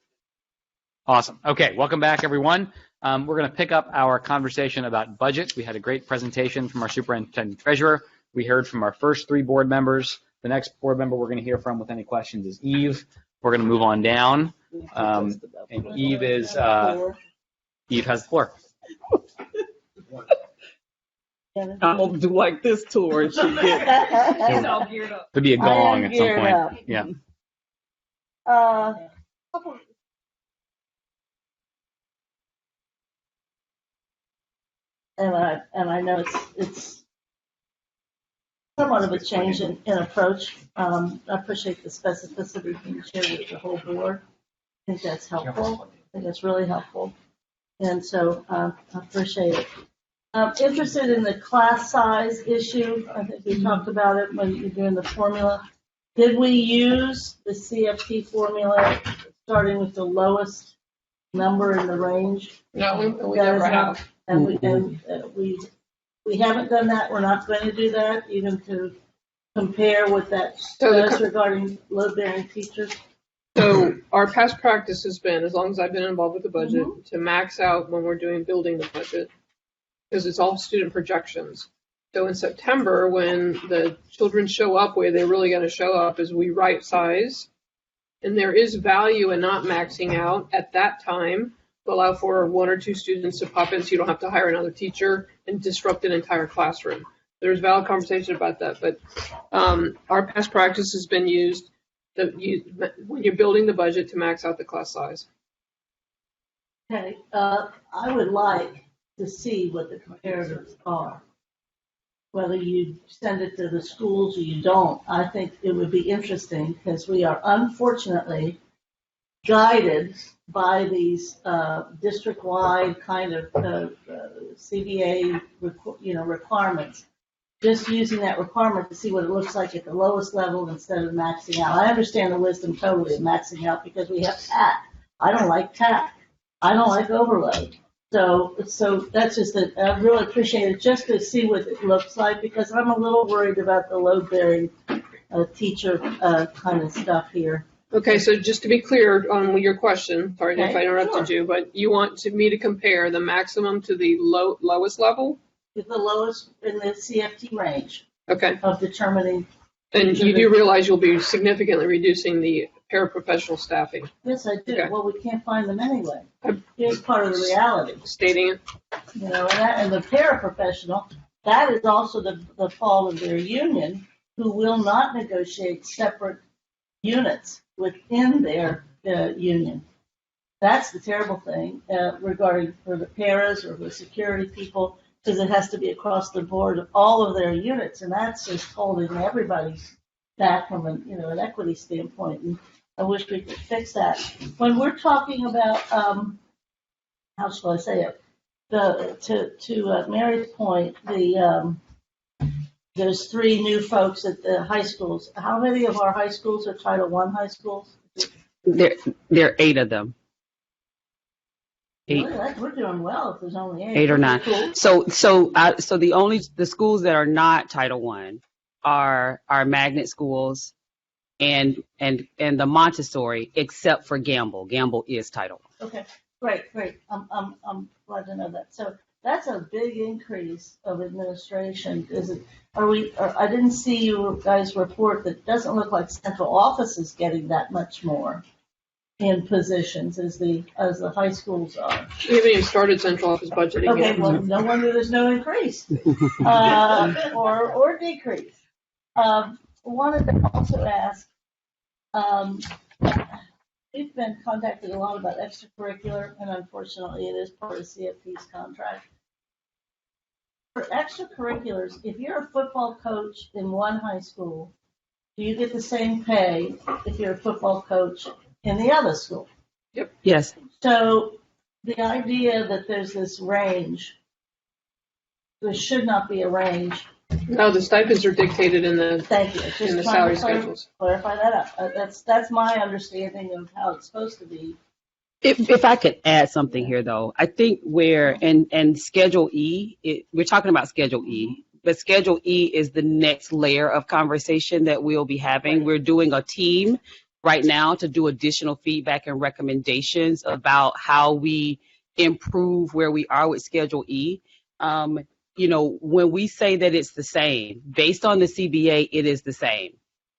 Awesome. Okay, welcome back, everyone. We're going to pick up our conversation about budget. We had a great presentation from our superintendent treasurer. We heard from our first three board members. The next board member we're going to hear from with any questions is Eve. We're going to move on down. And Eve has the floor. I'm gonna do like this tour and she get. He's all geared up. There'll be a gong am at some geared point. up. Yeah. And I know it's somewhat of a change in approach. I appreciate the specificity being shared with the whole board. I think that's helpful. I think that's really helpful. And so I appreciate it. I'm interested in the class size issue. I think we talked about it when you're doing the formula. Did we use the CFT formula starting with the lowest number in the range? No, we That never is not- have. And we haven't done that. We're not going to do that, even to compare what that does regarding load-bearing teachers. So our past practice has been, as long as I've been involved with the budget, to max out when we're building the budget, because it's all student projections. So in September, when the children show up where they're really going to show up, is we right size, and there is value in not maxing out at that time to allow for one or two students to pop in, so you don't have to hire another teacher and disrupt an entire classroom. There's valid conversation about that, but our past practice has been used when you're building the budget to max out the class size. Okay, I would like to see what the comparatives are. Whether you send it to the schools or you don't, I think it would be interesting, because we are unfortunately guided by these district-wide kind of CBA requirements. Just using that requirement to see what it looks like at the lowest level instead of maxing out. I understand the wisdom totally of maxing out because we have TAC. I don't like TAC. I don't like overload. So that's just that I really appreciate it just to see what it looks like, because I'm a little worried about the load-bearing teacher kind of stuff here. Okay, so just to be clear on your question, sorry if I interrupted you, but you want me to compare the maximum to the lowest level? With the lowest in the CFT range Okay. of determining. And you do realize you'll be significantly reducing the paraprofessional staffing. Yes, I do. Okay. Well, we can't find them anyway. Here's part of the reality. Stating it. You know, and the paraprofessional, that is also the fault of their union, who will not negotiate separate units within their union. That's the terrible thing regarding for the paras or the security people, because it has to be across the board of all of their units, and that's just holding everybody back from an equity standpoint. And I wish we could fix that. When we're talking about how shall I say it? To Mary's point, there's 3 new folks at the high schools. How many of our high schools are Title I high schools? There are 8 of them. 8. Really? We're doing well if there's only 8. 8 or 9. Cool. So the schools that are not Title I are magnet schools and the Montessori, except for Gamble. Gamble is Title I. Okay, great. I'm glad to know that. So that's a big increase of administration. I didn't see you guys report that. It doesn't look like central office is getting that much more in positions as the high schools are. We haven't even started central office budgeting Okay, yet. well, no wonder there's no increase or decrease. Wanted to also ask, we've been contacted a lot about extracurricular, and unfortunately it is part of CFP's contract. For extracurriculars, if you're a football coach in one high school, do you get the same pay if you're a football coach in the other school? Yep. Yes. So the idea that there's this range, there should not be a range. No, the stipends are dictated in the Thank you. Just in the trying salary to schedules. clarify that up. That's my understanding of how it's supposed to be. If I could add something here, though, I think and Schedule E, we're talking about Schedule E, but Schedule E is the next layer of conversation that we'll be having. Right. We're doing a team right now to do additional feedback and recommendations about how we improve where we are with Schedule E. When we say that it's the same, based on the CBA, it is the same.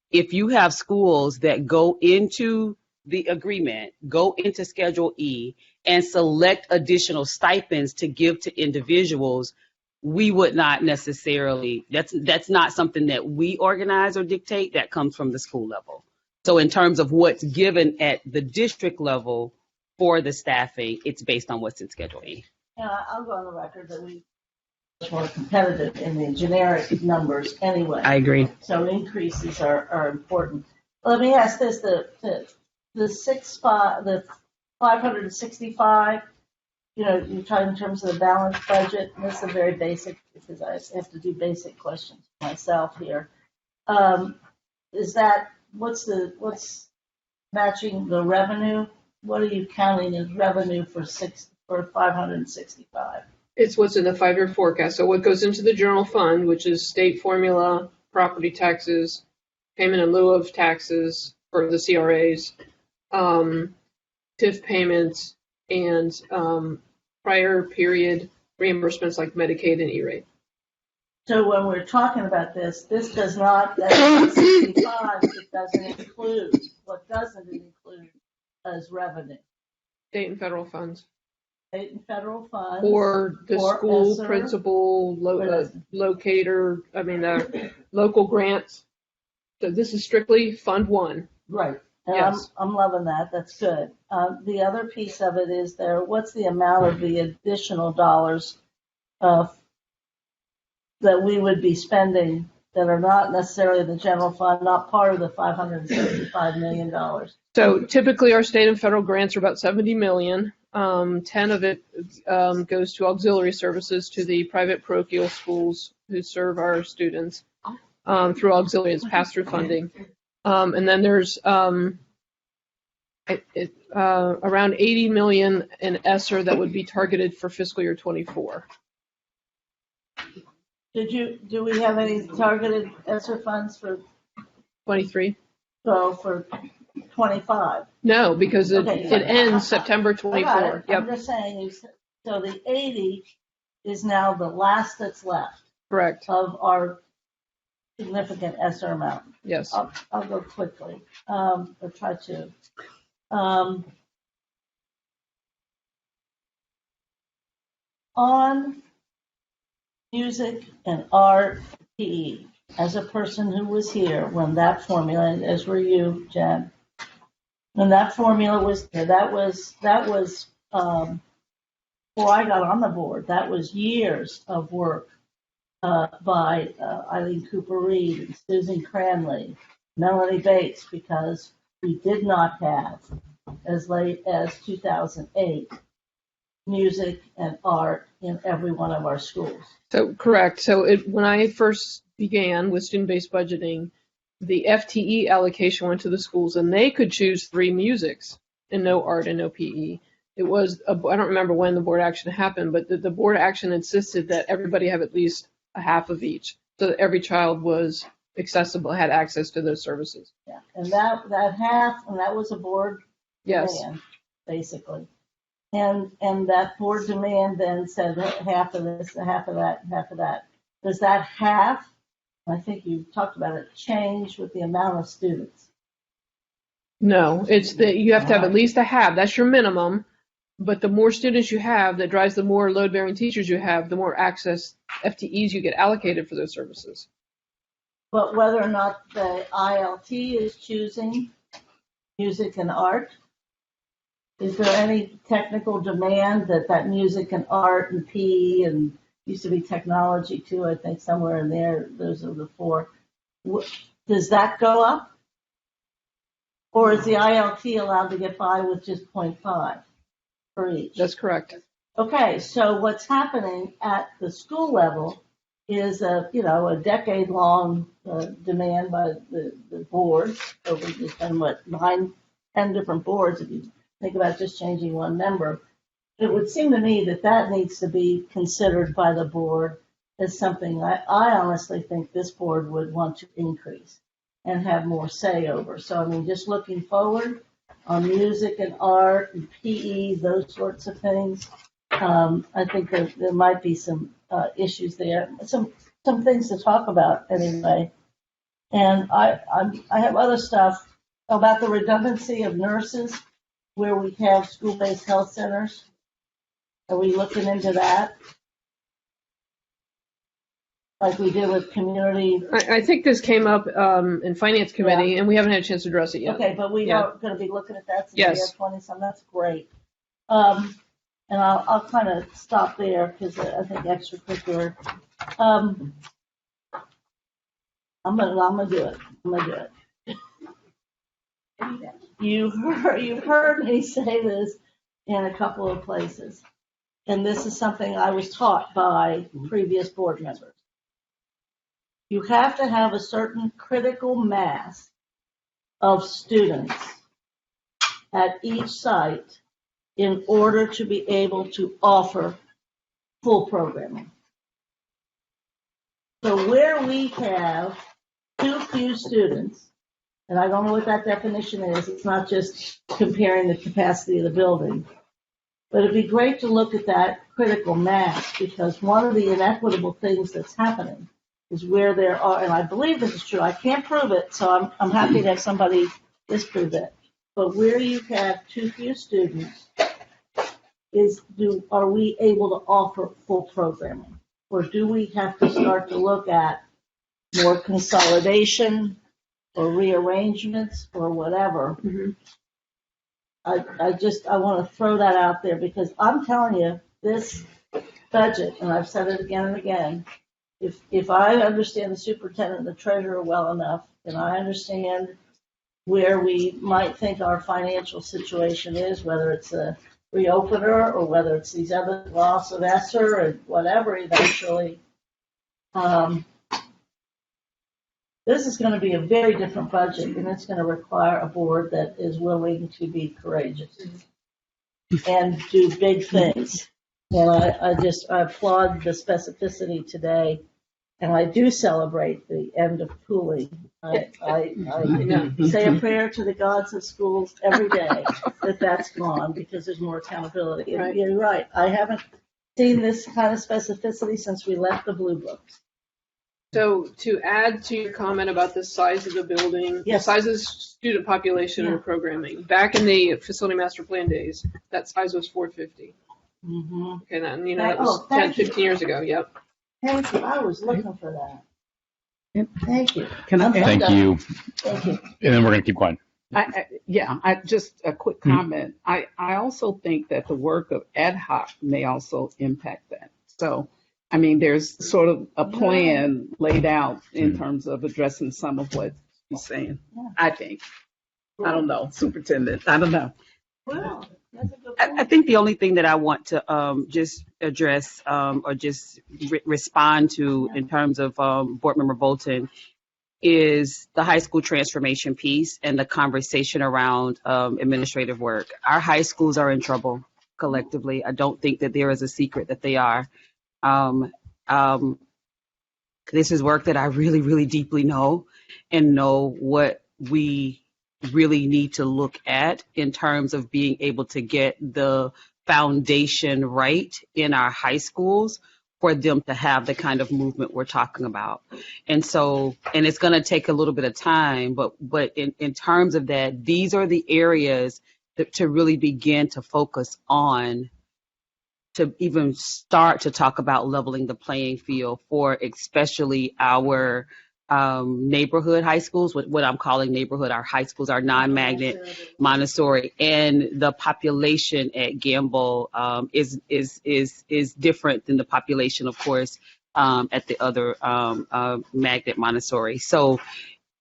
If you have schools that go into the agreement, go into Schedule E, and select additional stipends to give to individuals, we would not necessarily, that's not something that we organize or dictate. That comes from the school level. So in terms of what's given at the district level for the staffing, it's based on what's in Schedule E. Yeah, I'll go on the record that we are more competitive in the generic numbers anyway. I agree. So increases are important. Let me ask this: the 565. You're talking in terms of the balanced budget. And this is a very basic, because I have to do basic questions myself here. Is that what's matching the revenue? What are you counting as revenue for 565? It's what's in the 5-year forecast. So what goes into the general fund, which is state formula, property taxes, payment in lieu of taxes for the CRAs, TIF payments, and prior period reimbursements like Medicaid and E-rate. So when we're talking about this does not, that's 65, it doesn't include, what doesn't include as revenue? State and federal funds. State and federal funds. Or the or school ESSER, principal, locator, local grants. So this is strictly Fund 1. Right. And Yes. I'm loving that. That's good. The other piece of it is what's the amount of the additional dollars that we would be spending that are not necessarily the general fund, not part of the $565 million? So typically our state and federal grants are about $70 million. 10 of it goes to auxiliary services to the private parochial schools who serve our students through auxiliary. It's pass-through funding. And then there's around $80 million in ESSER that would be targeted for fiscal year 24. Do we have any targeted ESSER funds for 23? So for 25? No, because it Okay. ends September 24. I got it. Yep, I'm just saying, so the 80 is now the last that's left correct. of our significant ESSER amount. Yes. I'll go quickly, or try to. On music and art, PE, as a person who was here when that formula, and as were you, Jen, when that formula was there, that was before I got on the board. That was years of work by Eileen Cooper Reed and Susan Cranley, Melanie Bates, because we did not have, as late as 2008, music and art in every one of our schools. So correct. So when I first began with student-based budgeting, the FTE allocation went to the schools, and they could choose 3 musics and no art and no PE. It was, I don't remember when the board action happened, but the board action insisted that everybody have at least a half of each, so that every child was accessible, had access to those services. Yeah, and that half, and that was a board Yes. demand, basically. And that board demand then said half of this, half of that, half of that. Does that half, I think you talked about it, change with the amount of students? No, it's that you have to have at least a half. That's your minimum. But the more students you have, that drives the more load-bearing teachers you have, the more access FTEs you get allocated for those services. But whether or not the ILT is choosing music and art, is there any technical demand that music and art and PE and used to be technology too, I think somewhere in there, those are the 4. Does that go up? Or is the ILT allowed to get by with just 0.5 for each? That's correct. Okay, so what's happening at the school level is a decade-long demand by the boards over just 9, 10 different boards. If you think about just changing one member, it would seem to me that needs to be considered by the board as something I honestly think this board would want to increase and have more say over. So, I mean, just looking forward on music and art and PE, those sorts of things, I think there might be some issues there, some things to talk about anyway. And I have other stuff about the redundancy of nurses where we have school-based health centers. Are we looking into that? Like we did with community? I think this came up in Finance Committee, and we haven't had a chance to address it yet. Okay, but we are going to be looking at that since Yes. we have 20 some. That's great. And I'll kind of stop there because I think extracurricular. I'm gonna do it. I'm gonna do it. You've heard me say this in a couple of places, and this is something I was taught by previous board members. You have to have a certain critical mass of students at each site in order to be able to offer full programming. So where we have too few students, and I don't know what that definition is, it's not just comparing the capacity of the building, but it'd be great to look at that critical mass, because one of the inequitable things that's happening is where there are, and I believe this is true, I can't prove it, so I'm happy to have somebody disprove it, but where you have too few students, are we able to offer full programming? Or do we have to start to look at more consolidation or rearrangements or whatever? Mm-hmm. I want to throw that out there, because I'm telling you, this budget, and I've said it again and again, if I understand the superintendent and the treasurer well enough, and I understand where we might think our financial situation is, whether it's a reopener or whether it's these other loss of ESSER and whatever eventually, this is going to be a very different budget, and it's going to require a board that is willing to be courageous and do big things. And I applaud the specificity today, and I do celebrate the end of pooling. I say a prayer to the gods of schools every day that's gone, because there's more accountability. And Right. you're right. I haven't seen this kind of specificity since we left the blue books. So to add to your comment about the size of the building, the Yes. size of the student population Yeah. and programming, back in the facility master plan days, that size was 450. Mm-hmm. Okay, that was 10, 15 years ago. Yep. Thank you. I was looking for that. Thank you. Can I? Thank you. Thank you. And then we're going to keep going. I just a quick comment. I also think that the work of ad hoc may also impact that. So, I mean, there's sort of a plan laid out in terms of addressing some of what he's saying. I think. I don't know, Superintendent. I don't know. Well, that's a good I point. think the only thing that I want to just address or just respond to in terms of Board Member Bolton is the high school transformation piece and the conversation around administrative work. Our high schools are in trouble collectively. I don't think that there is a secret that they are. This is work that I really, really deeply know and know what we really need to look at in terms of being able to get the foundation right in our high schools for them to have the kind of movement we're talking about. And so, and it's going to take a little bit of time, but in terms of that, these are the areas that, to really begin to focus on, to even start to talk about leveling the playing field for especially our neighborhood high schools, what I'm calling neighborhood, our high schools, our non-magnet Montessori, and the population at Gamble is different than the population, of course, at the other magnet Montessori. So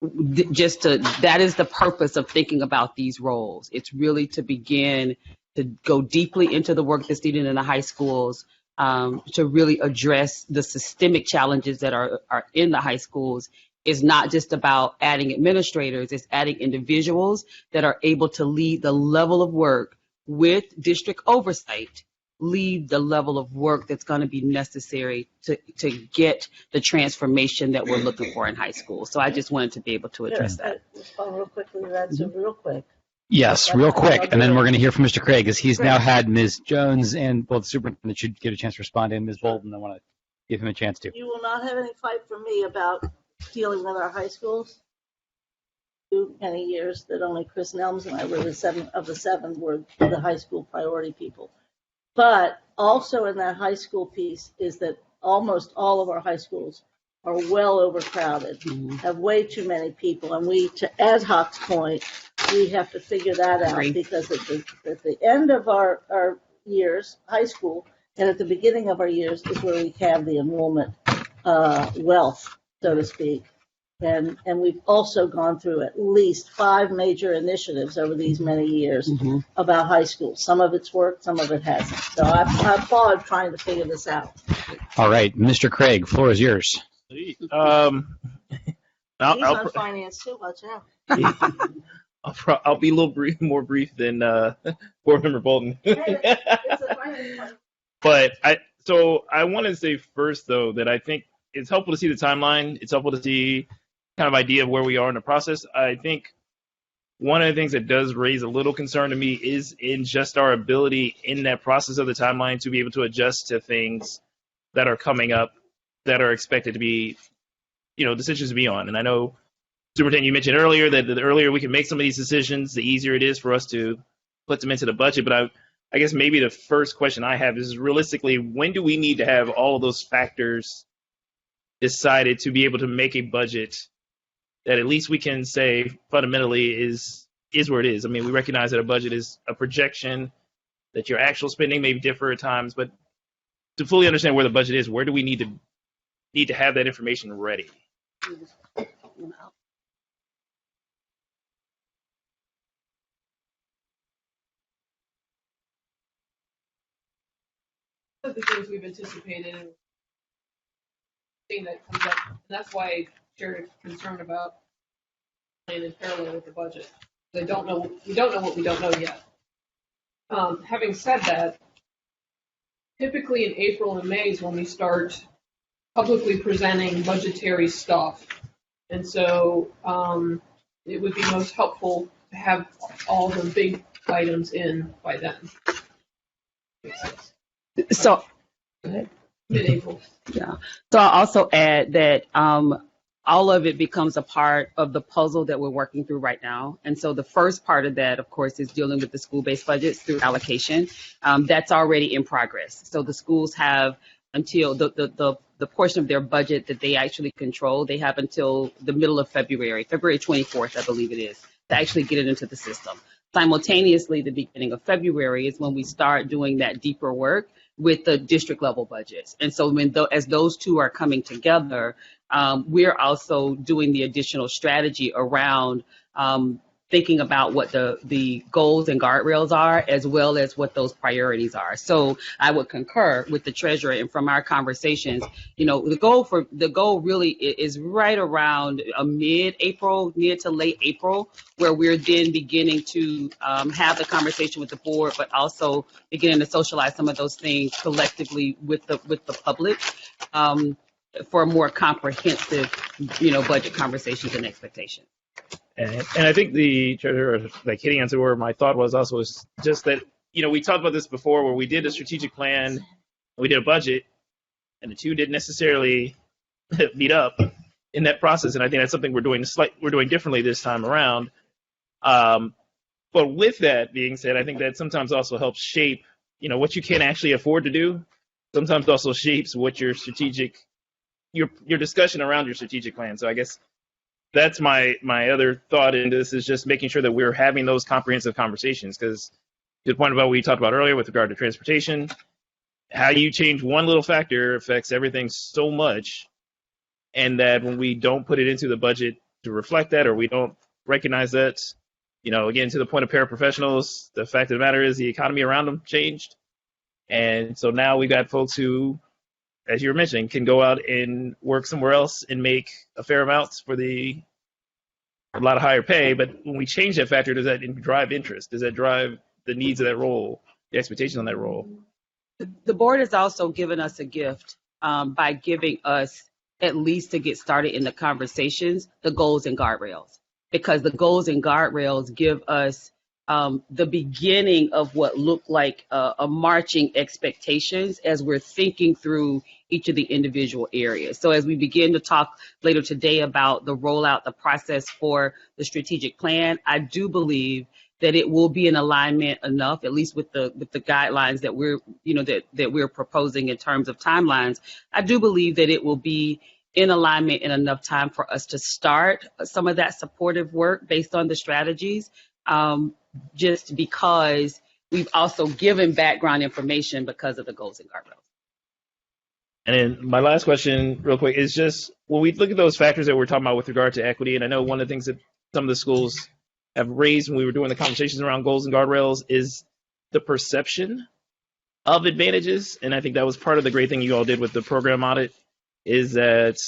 that is the purpose of thinking about these roles. It's really to begin to go deeply into the work that's needed in the high schools, to really address the systemic challenges that are in the high schools. Is not just about adding administrators, it's adding individuals that are able to lead the level of work with district oversight, lead the level of work that's going to be necessary to get the transformation that we're looking for in high school. So I just wanted to be able to address that. Respond real quickly to that, so real quick. Yes, real quick, and then we're going to hear from Mr. Craig, as he's now had Ms. Jones and both the superintendent should get a chance to respond, and Ms. Bolton. I want to give him a chance to. You will not have any fight from me about dealing with our high schools. Too many years that only Chris Nelms and I were the seven were the high school priority people. But also in that high school piece is that almost all of our high schools are well overcrowded, have way too many people, and we, to ad hoc's point, we have to figure that out because at the end of our years, high school, and at the beginning of our years is where we have the enrollment wealth, so to speak. And we've also gone through at least 5 major initiatives over these many years about high school. Some of it's worked, some of it hasn't. So I applaud trying to figure this out. All right, Mr. Craig, floor is yours. He's on finance too, watch out. I'll be a little more brief than Board Member Bolton. But I want to say first, though, that I think it's helpful to see the timeline. It's helpful to see kind of idea of where we are in the process. I think one of the things that does raise a little concern to me is in just our ability in that process of the timeline to be able to adjust to things that are coming up that are expected to be, decisions to be on. And I know, Superintendent, you mentioned earlier that the earlier we can make some of these decisions, the easier it is for us to put them into the budget. But I guess maybe the first question I have is realistically, when do we need to have all of those factors decided to be able to make a budget that at least we can say fundamentally is where it is? I mean, we recognize that a budget is a projection, that your actual spending may differ at times, but to fully understand where the budget is, where do we need to have that information ready? One of the things we've anticipated and thing that comes up, and that's why I share concern about playing in parallel with the budget. We don't know what we don't know yet. Having said that, typically in April and May is when we start publicly presenting budgetary stuff. And so it would be most helpful to have all the big items in by then. So, mid-April. Yeah. So I'll also add that all of it becomes a part of the puzzle that we're working through right now. And so the first part of that, of course, is dealing with the school-based budgets through allocation. That's already in progress. So the schools have until the portion of their budget that they actually control, they have until the middle of February 24th, I believe it is, to actually get it into the system. Simultaneously, the beginning of February is when we start doing that deeper work with the district level budgets. And so as those two are coming together, we're also doing the additional strategy around thinking about what the goals and guardrails are, as well as what those priorities are. So I would concur with the treasurer, and from our conversations, the goal really is right around a mid to late April, where we're then beginning to have the conversation with the board, but also beginning to socialize some of those things collectively with the public for a more comprehensive, budget conversations and expectations. And I think the treasurer, like hitting onto where my thought was also is just that, we talked about this before where we did a strategic plan, we did a budget, and the two didn't necessarily meet up in that process. And I think that's something we're doing differently this time around. But with that being said, I think that sometimes also helps shape, what you can actually afford to do. Sometimes also shapes what your discussion around your strategic plan. So I guess that's my other thought in this is just making sure that we're having those comprehensive conversations, because to the point about what we talked about earlier with regard to transportation, how you change one little factor affects everything so much, and that when we don't put it into the budget to reflect that, or we don't recognize that, again, to the point of paraprofessionals, the fact of the matter is the economy around them changed. And so now we've got folks who, as you were mentioning, can go out and work somewhere else and make a fair amount for a lot of higher pay. But when we change that factor, does that drive interest? Does that drive the needs of that role, the expectations on that role? The board has also given us a gift by giving us, at least to get started in the conversations, the goals and guardrails. Because the goals and guardrails give us the beginning of what looked like a marching expectations as we're thinking through each of the individual areas. So as we begin to talk later today about the rollout, the process for the strategic plan, I do believe that it will be in alignment enough, at least with the guidelines that we're, that we're proposing in terms of timelines. I do believe that it will be in alignment in enough time for us to start some of that supportive work based on the strategies. Just because we've also given background information because of the goals and guardrails. And then my last question, real quick, is just when we look at those factors that we're talking about with regard to equity, and I know one of the things that some of the schools have raised when we were doing the conversations around goals and guardrails is the perception of advantages. And I think that was part of the great thing you all did with the program audit, is that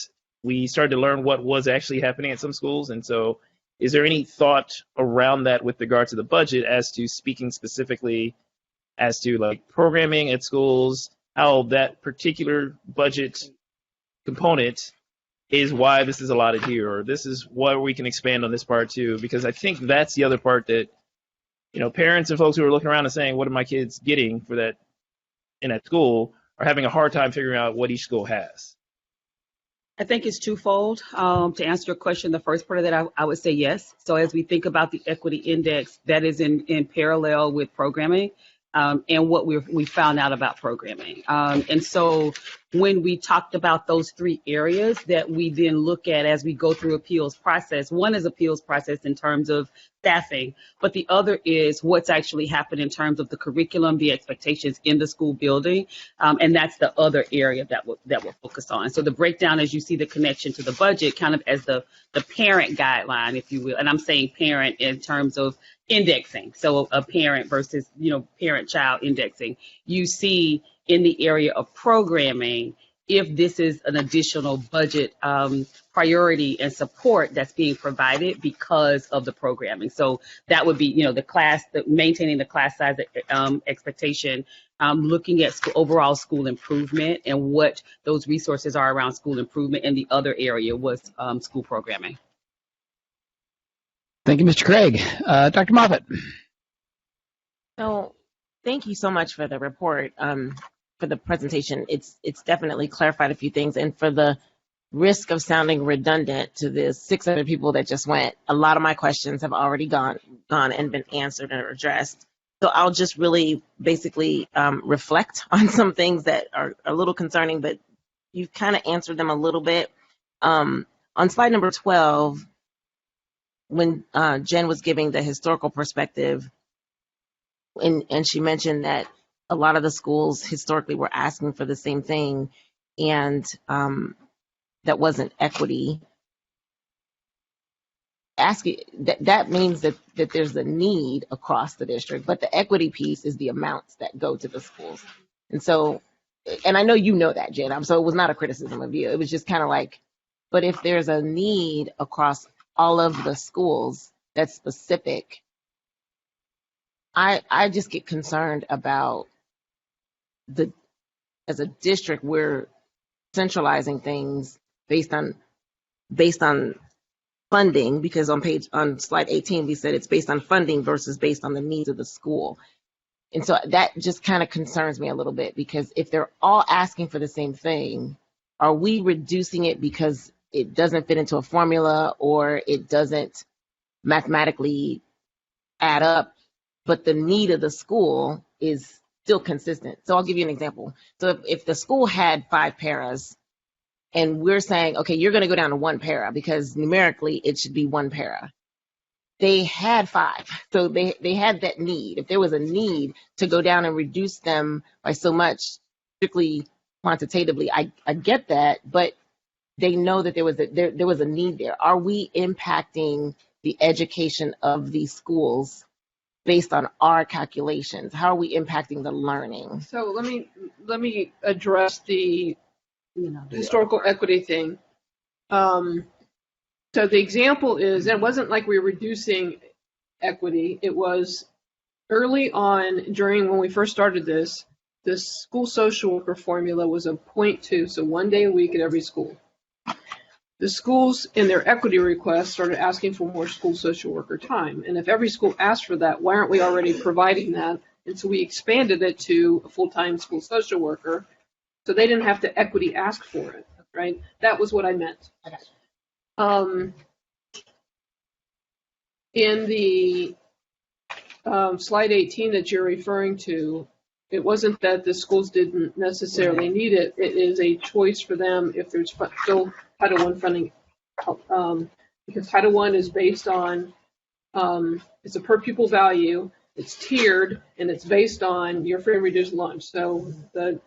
we started to learn what was actually happening at some schools. And so is there any thought around that with regard to the budget as to speaking specifically as to like programming at schools, how that particular budget component is why this is allotted here, or this is why we can expand on this part too? Because I think that's the other part that, parents and folks who are looking around and saying, what are my kids getting for that in that school, are having a hard time figuring out what each school has. I think it's twofold. To answer your question, the first part of that, I would say yes. So as we think about the equity index, that is in parallel with programming and what we found out about programming. And so when we talked about those three areas that we then look at as we go through appeals process, one is appeals process in terms of staffing, but the other is what's actually happened in terms of the curriculum, the expectations in the school building, and that's the other area that we're focused on. So the breakdown, as you see the connection to the budget, kind of as the parent guideline, if you will, and I'm saying parent in terms of indexing, so a parent versus parent-child indexing, you see in the area of programming, if this is an additional budget priority and support that's being provided because of the programming. So that would be, maintaining the class size expectation, looking at overall school improvement and what those resources are around school improvement. And the other area was school programming. Thank you, Mr. Craig. Dr. Moffitt. So thank you so much for the report. presentation. It's definitely clarified a few things, and for the risk of sounding redundant to the 600 people that just went, a lot of my questions have already gone and been answered or addressed. So I'll just really basically reflect on some things that are a little concerning, but you've kind of answered them a little bit. On slide number 12, when Jen was giving the historical perspective, and she mentioned that a lot of the schools historically were asking for the same thing, and that wasn't equity. That means that there's a need across the district, but the equity piece is the amounts that go to the schools. And so, and I know you know that, Jen, so it was not a criticism of you. It was just kind of like, but if there's a need across all of the schools that's specific, I just get concerned about as a district, we're centralizing things based on funding, because on slide 18 we said it's based on funding versus based on the needs of the school. And so that just kind of concerns me a little bit, because if they're all asking for the same thing, are we reducing it because it doesn't fit into a formula or it doesn't mathematically add up, but the need of the school is still consistent? So I'll give you an example. So if the school had 5 paras, and we're saying, okay, you're going to go down to 1 para because numerically it should be 1 para. They had 5, so they had that need. If there was a need to go down and reduce them by so much, strictly quantitatively, I get that, but they know that there was a need there. Are we impacting the education of these schools based on our calculations? How are we impacting the learning? So let me address the historical equity thing. So the example is, it wasn't like we were reducing equity. It was early on when we first started this, the school social worker formula was a 0.2, so 1 day a week at every school. The schools in their equity requests started asking for more school social worker time. And if every school asked for that, why aren't we already providing that? And so we expanded it to a full-time school social worker, so they didn't have to equity ask for it, right? That was what I meant. In the slide 18 that you're referring to, it wasn't that the schools didn't necessarily need it. It is a choice for them if there's still Title I funding, because Title I is based on, it's a per pupil value, it's tiered, and it's based on your free and reduced lunch. So the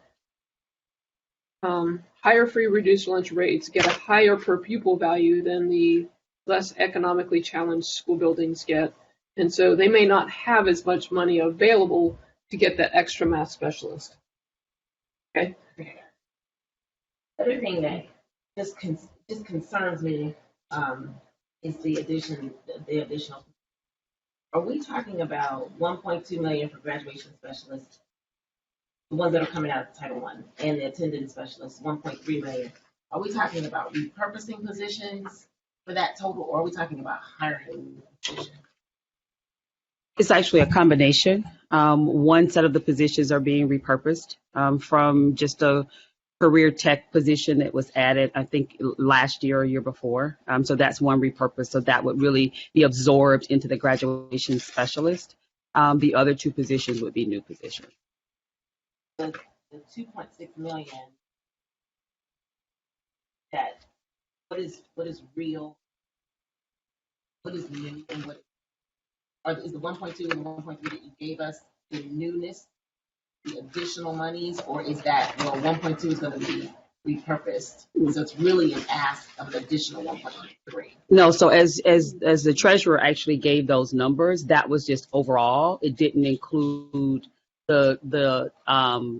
higher free reduced lunch rates get a higher per pupil value than the less economically challenged school buildings get. And so they may not have as much money available to get that extra math specialist. Okay. Other thing that just concerns me is the additional. Are we talking about 1.2 million for graduation specialists, the ones that are coming out of Title I, and the attendance specialists, 1.3 million? Are we talking about repurposing positions for that total, or are we talking about hiring positions? It's actually a combination. One set of the positions are being repurposed from just a career tech position that was added, I think, last year or year before. So that's one repurpose. So that would really be absorbed into the graduation specialist. The other 2 positions would be new positions. The 2.6 million, that what is real, what is new, and what is the 1.2 and the 1.3 that you gave us the newness, the additional monies, or is that, well, 1.2 is going to be repurposed, so it's really an ask of an additional 1.3? No, so as the treasurer actually gave those numbers, that was just overall. It didn't include the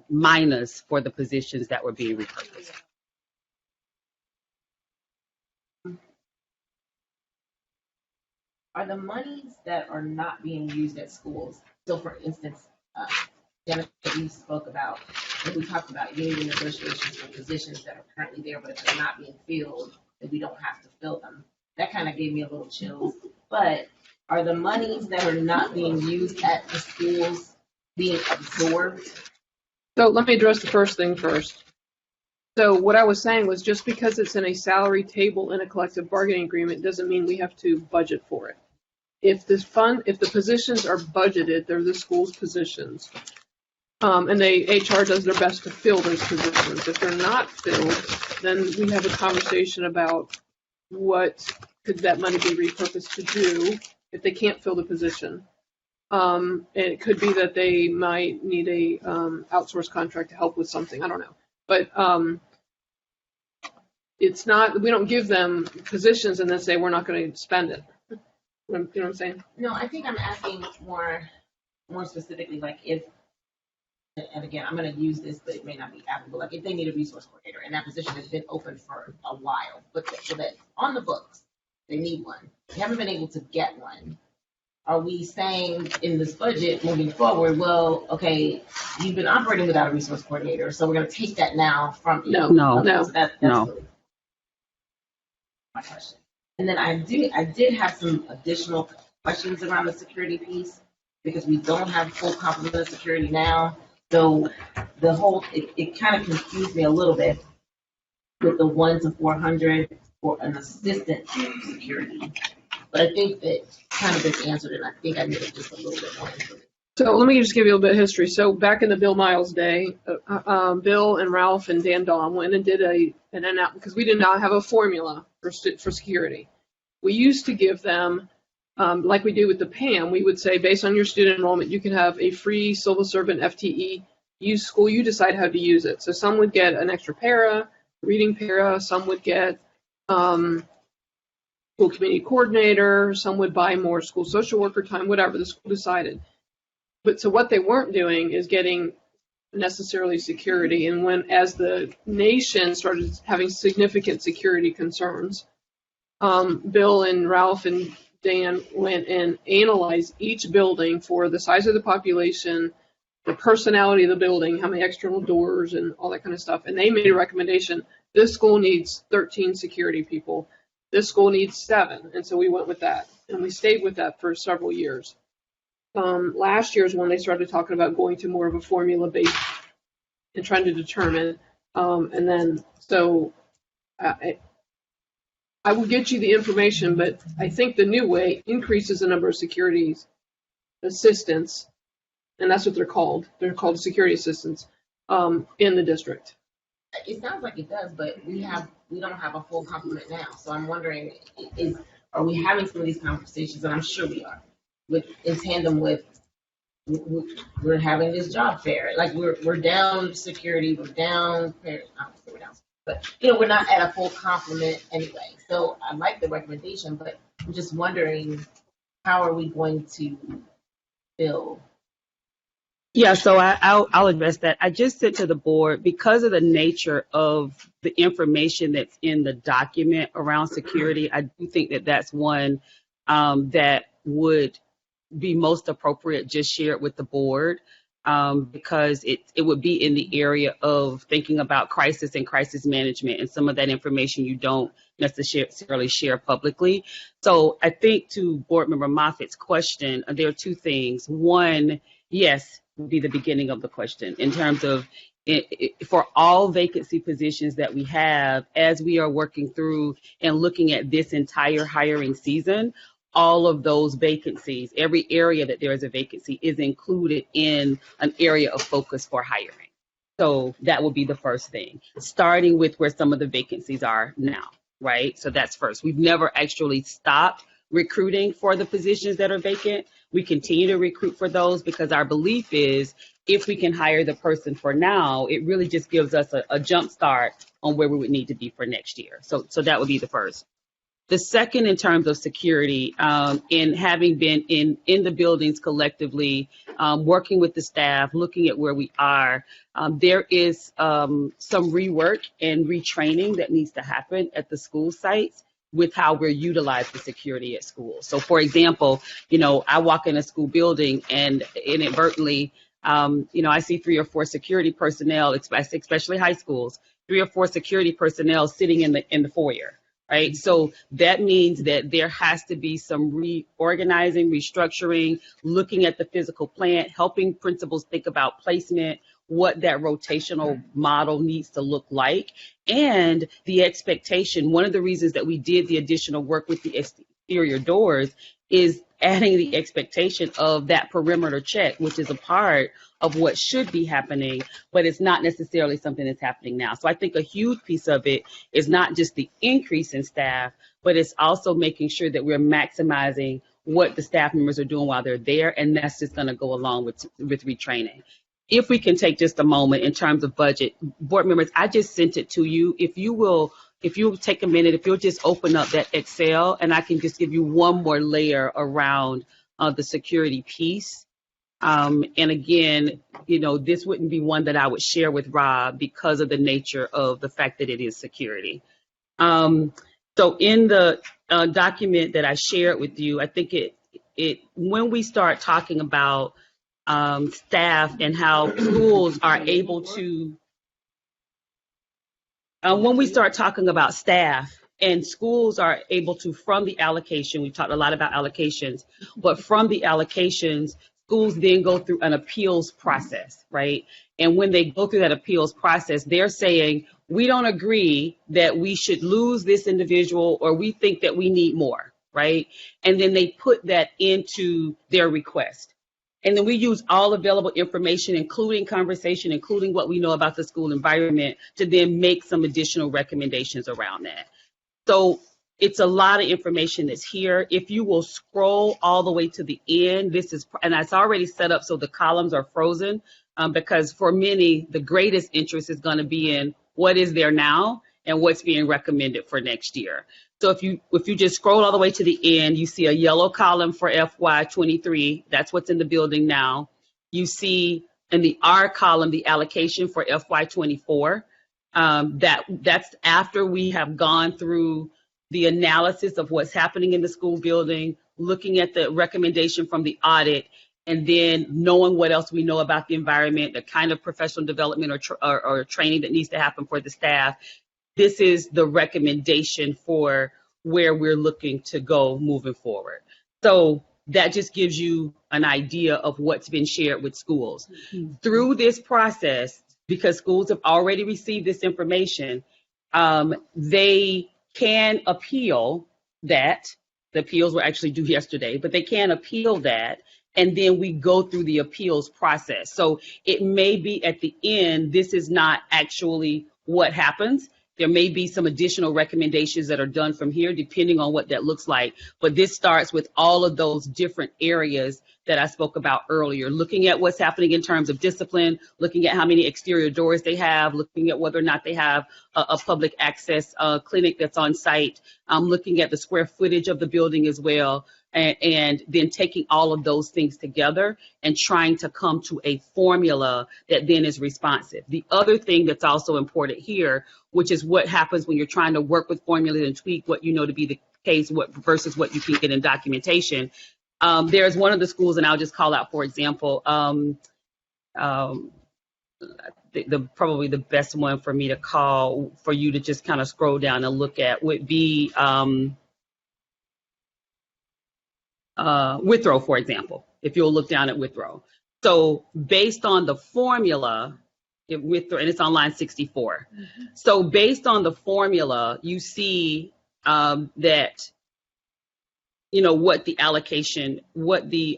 minus for the positions that were being repurposed. Are the monies that are not being used at schools, so for instance, Jennifer, you spoke about, when we talked about union negotiations for positions that are currently there, but if they're not being filled, then we don't have to fill them. That kind of gave me a little chills. But are the monies that are not being used at the schools being absorbed So let me address the first thing first. So what I was saying was just because it's in a salary table in a collective bargaining agreement doesn't mean we have to budget for it. If the positions are budgeted, they're the school's positions. And HR does their best to fill those positions. If they're not filled, then we have a conversation about what could that money be repurposed to do if they can't fill the position. And it could be that they might need a outsourced contract to help with something. I don't know. But it's not, we don't give them positions and then say we're not going to spend it. You know what I'm saying? No, I think I'm asking more specifically, like if, and again, I'm going to use this, but it may not be applicable. Like if they need a resource coordinator and that position has been open for a while, but so that on the books, they need one. They haven't been able to get one. Are we saying in this budget moving forward, well, okay, you've been operating without a resource coordinator, so we're going to take that now from you? No. So that's really my question. And then I did have some additional questions around the security piece because we don't have full complement of security now. So the whole, it kind of confused me a little bit with the 1 to 400 for an assistant security. But I think that kind of been answered, and I think I needed just a little bit more information. So let me just give you a little bit of history. So back in the Bill Miles day, Bill and Ralph and Dan Dahm went and did an app because we did not have a formula for security. We used to give them, like we do with the PAM, we would say based on your student enrollment, you can have a free civil servant FTE. Use school, you decide how to use it. So some would get an extra para, reading para, some would get school community coordinator, some would buy more school social worker time, whatever the school decided. But so what they weren't doing is getting necessarily security. And as the nation started having significant security concerns, Bill and Ralph and Dan went and analyzed each building for the size of the population, the personality of the building, how many external doors and all that kind of stuff. And they made a recommendation. This school needs 13 security people. This school needs 7. And so we went with that. And we stayed with that for several years. Last year is when they started talking about going to more of a formula based and trying to determine. And then, so I will get you the information, but I think the new way increases the number of security assistants, and that's what they're called. They're called security assistants in the district. It sounds like it does, but we don't have a full complement now. So I'm wondering, are we having some of these conversations? And I'm sure we are. In tandem with we're having this job fair, like we're down security, we're down, but we're not at a full complement anyway. So I like the recommendation, but I'm just wondering how are we going to fill? Yeah, so I'll address that. I just said to the board, because of the nature of the information that's in the document around security, I do think that that's one that would be most appropriate just share it with the board because it would be in the area of thinking about crisis and crisis management, and some of that information you don't necessarily share publicly. So I think to Board Member Moffitt's question, there are two things. One, yes, would be the beginning of the question in terms of for all vacancy positions that we have, as we are working through and looking at this entire hiring season, all of those vacancies, every area that there is a vacancy is included in an area of focus for hiring. So that will be the first thing, starting with where some of the vacancies are now, right? So that's first. We've never actually stopped recruiting for the positions that are vacant. We continue to recruit for those because our belief is if we can hire the person for now, it really just gives us a jump start on where we would need to be for next year. So that would be the first. The second, in terms of security, in having been in the buildings collectively, working with the staff, looking at where we are, there is some rework and retraining that needs to happen at the school sites with how we're utilizing security at schools. So, for example, I walk in a school building and inadvertently, I see 3 or 4 security personnel, especially high schools, 3 or 4 security personnel sitting in the foyer. Right. So that means that there has to be some reorganizing, restructuring, looking at the physical plant, helping principals think about placement, what that rotational model needs to look like, and the expectation. One of the reasons that we did the additional work with the exterior doors is adding the expectation of that perimeter check, which is a part of what should be happening, but it's not necessarily something that's happening now. So I think a huge piece of it is not just the increase in staff, but it's also making sure that we're maximizing what the staff members are doing while they're there, and that's just going to go along with retraining. If we can take just a moment in terms of budget, board members, I just sent it to you. If you'll take a minute, if you'll just open up that Excel, and I can just give you one more layer around the security piece. And again, this wouldn't be one that I would share with Rob because of the nature of the fact that it is security. So in the document that I shared with you, I think when we start talking about staff and how schools are able to, when we start talking about staff and schools are able to, from the allocation, we talked a lot about allocations, but from the allocations, schools then go through an appeals process, right? And when they go through that appeals process, they're saying, we don't agree that we should lose this individual, or we think that we need more, right? And then they put that into their request. And then we use all available information, including conversation, including what we know about the school environment, to then make some additional recommendations around that. So it's a lot of information that's here. If you will scroll all the way to the end, and it's already set up so the columns are frozen, because for many, the greatest interest is going to be in what is there now and what's being recommended for next year. So if you just scroll all the way to the end, you see a yellow column for FY23. That's what's in the building now. You see in the R column the allocation for FY24. That's after we have gone through the analysis of what's happening in the school building, looking at the recommendation from the audit, and then knowing what else we know about the environment, the kind of professional development or training that needs to happen for the staff. This is the recommendation for where we're looking to go moving forward. So that just gives you an idea of what's been shared with schools. Mm-hmm. Through this process, because schools have already received this information, they can appeal that. The appeals were actually due yesterday, but they can appeal that. And then we go through the appeals process. So it may be at the end, this is not actually what happens. There may be some additional recommendations that are done from here, depending on what that looks like. But this starts with all of those different areas that I spoke about earlier, looking at what's happening in terms of discipline, looking at how many exterior doors they have, looking at whether or not they have a public access clinic that's on site, looking at the square footage of the building as well, and then taking all of those things together and trying to come to a formula that then is responsive. The other thing that's also important here, which is what happens when you're trying to work with formulas and tweak what you know to be the case versus what you can get in documentation. There's one of the schools, and I'll just call out, for example, probably the best one for me to call for you to just kind of scroll down and look at would be Withrow, for example, if you'll look down at Withrow. So based on the formula, Withrow, and it's on line 64. Mm-hmm. So based on the formula, you see that, what the allocation, what the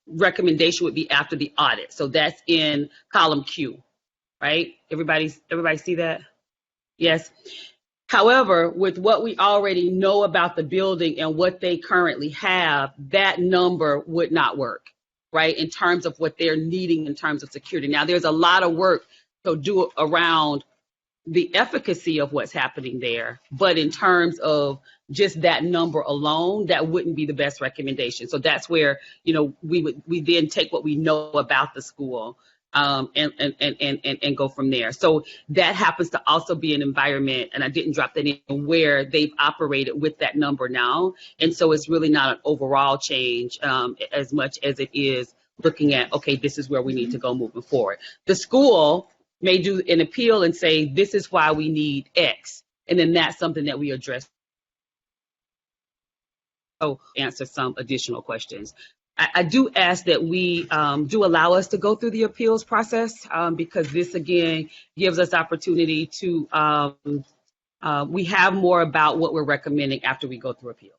recommendation would be after the audit. So that's in column Q, right? Everybody see that? Yes. However, with what we already know about the building and what they currently have, that number would not work, right, in terms of what they're needing in terms of security. Now, there's a lot of work to do around the efficacy of what's happening there, but in terms of just that number alone, that wouldn't be the best recommendation. So that's where, we then take what we know about the school and go from there. So that happens to also be an environment, and I didn't drop that in, where they've operated with that number now. And so it's really not an overall change as much as it is looking at, okay, this is where we need to go moving forward. The school may do an appeal and say, this is why we need X. And then that's something that we address. So answer some additional questions. I do ask that we do allow us to go through the appeals process because this, again, gives us opportunity to, we have more about what we're recommending after we go through appeal.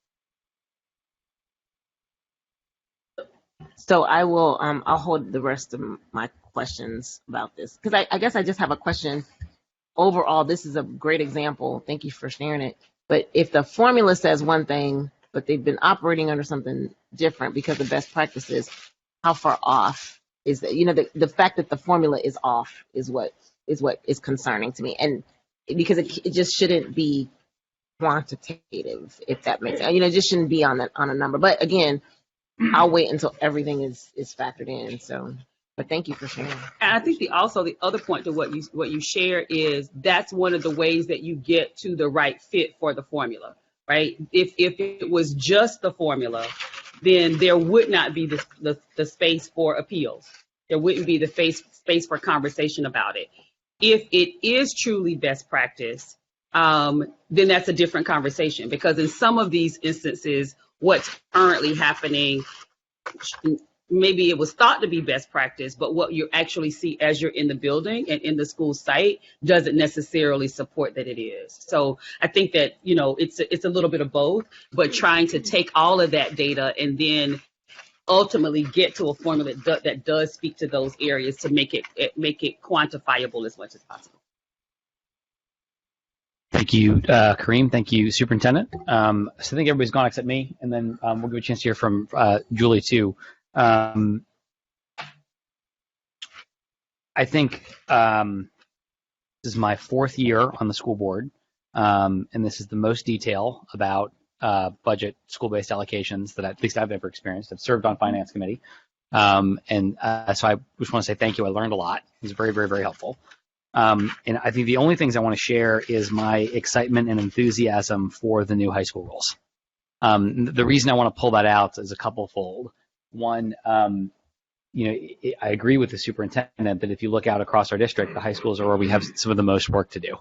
So I will, I'll hold the rest of my questions about this because I guess I just have a question. Overall, this is a great example. Thank you for sharing it. But if the formula says one thing, but they've been operating under something different because of best practices, how far off is that? You know, the fact that the formula is off is what is concerning to me. And because it just shouldn't be quantitative, if that makes sense. You know, it just shouldn't be on a number. But again, I'll wait until everything is factored in. So, but thank you for sharing. And I think the other point to what you share is that's one of the ways that you get to the right fit for the formula, right? If it was just the formula, then there would not be the space for appeals. There wouldn't be the space for conversation about it. If it is truly best practice, then that's a different conversation because in some of these instances, what's currently happening, maybe it was thought to be best practice, but what you actually see as you're in the building and in the school site doesn't necessarily support that it is. So I think that, you know, it's a little bit of both, but trying to take all of that data and then ultimately get to a formula that does speak to those areas to make it quantifiable as much as possible. Thank you, Kareem. Thank you, Superintendent. So I think everybody's gone except me, and then we'll give a chance to hear from Julie too. I think this is my 4th year on the school board, and this is the most detail about budget school-based allocations that at least I've ever experienced. I've served on finance committee, so I just want to say thank you. I learned a lot. It was very, very, very helpful. And I think the only things I want to share is my excitement and enthusiasm for the new high school rules. The reason I want to pull that out is a couple-fold. One, you know, I agree with the superintendent that if you look out across our district, the high schools are where we have some of the most work to do.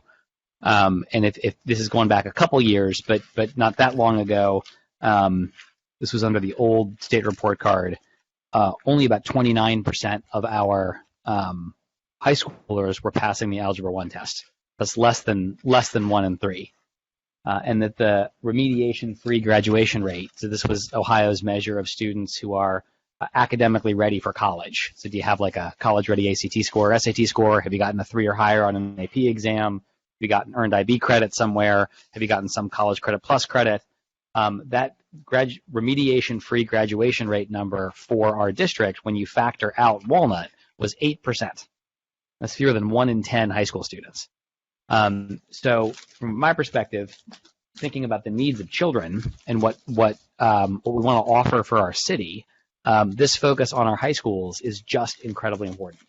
And if this is going back a couple years, but not that long ago, this was under the old state report card. Only about 29% of our high schoolers were passing the Algebra 1 test. That's less than 1 in 3. And that the remediation-free graduation rate, so this was Ohio's measure of students who are academically ready for college. So do you have like a college-ready ACT score, SAT score? Have you gotten a 3 or higher on an AP exam? Have you gotten earned IB credit somewhere? Have you gotten some college credit plus credit? That remediation-free graduation rate number for our district, when you factor out Walnut, was 8%. That's fewer than 1 in 10 high school students. So from my perspective, thinking about the needs of children and what we want to offer for our city, this focus on our high schools is just incredibly important.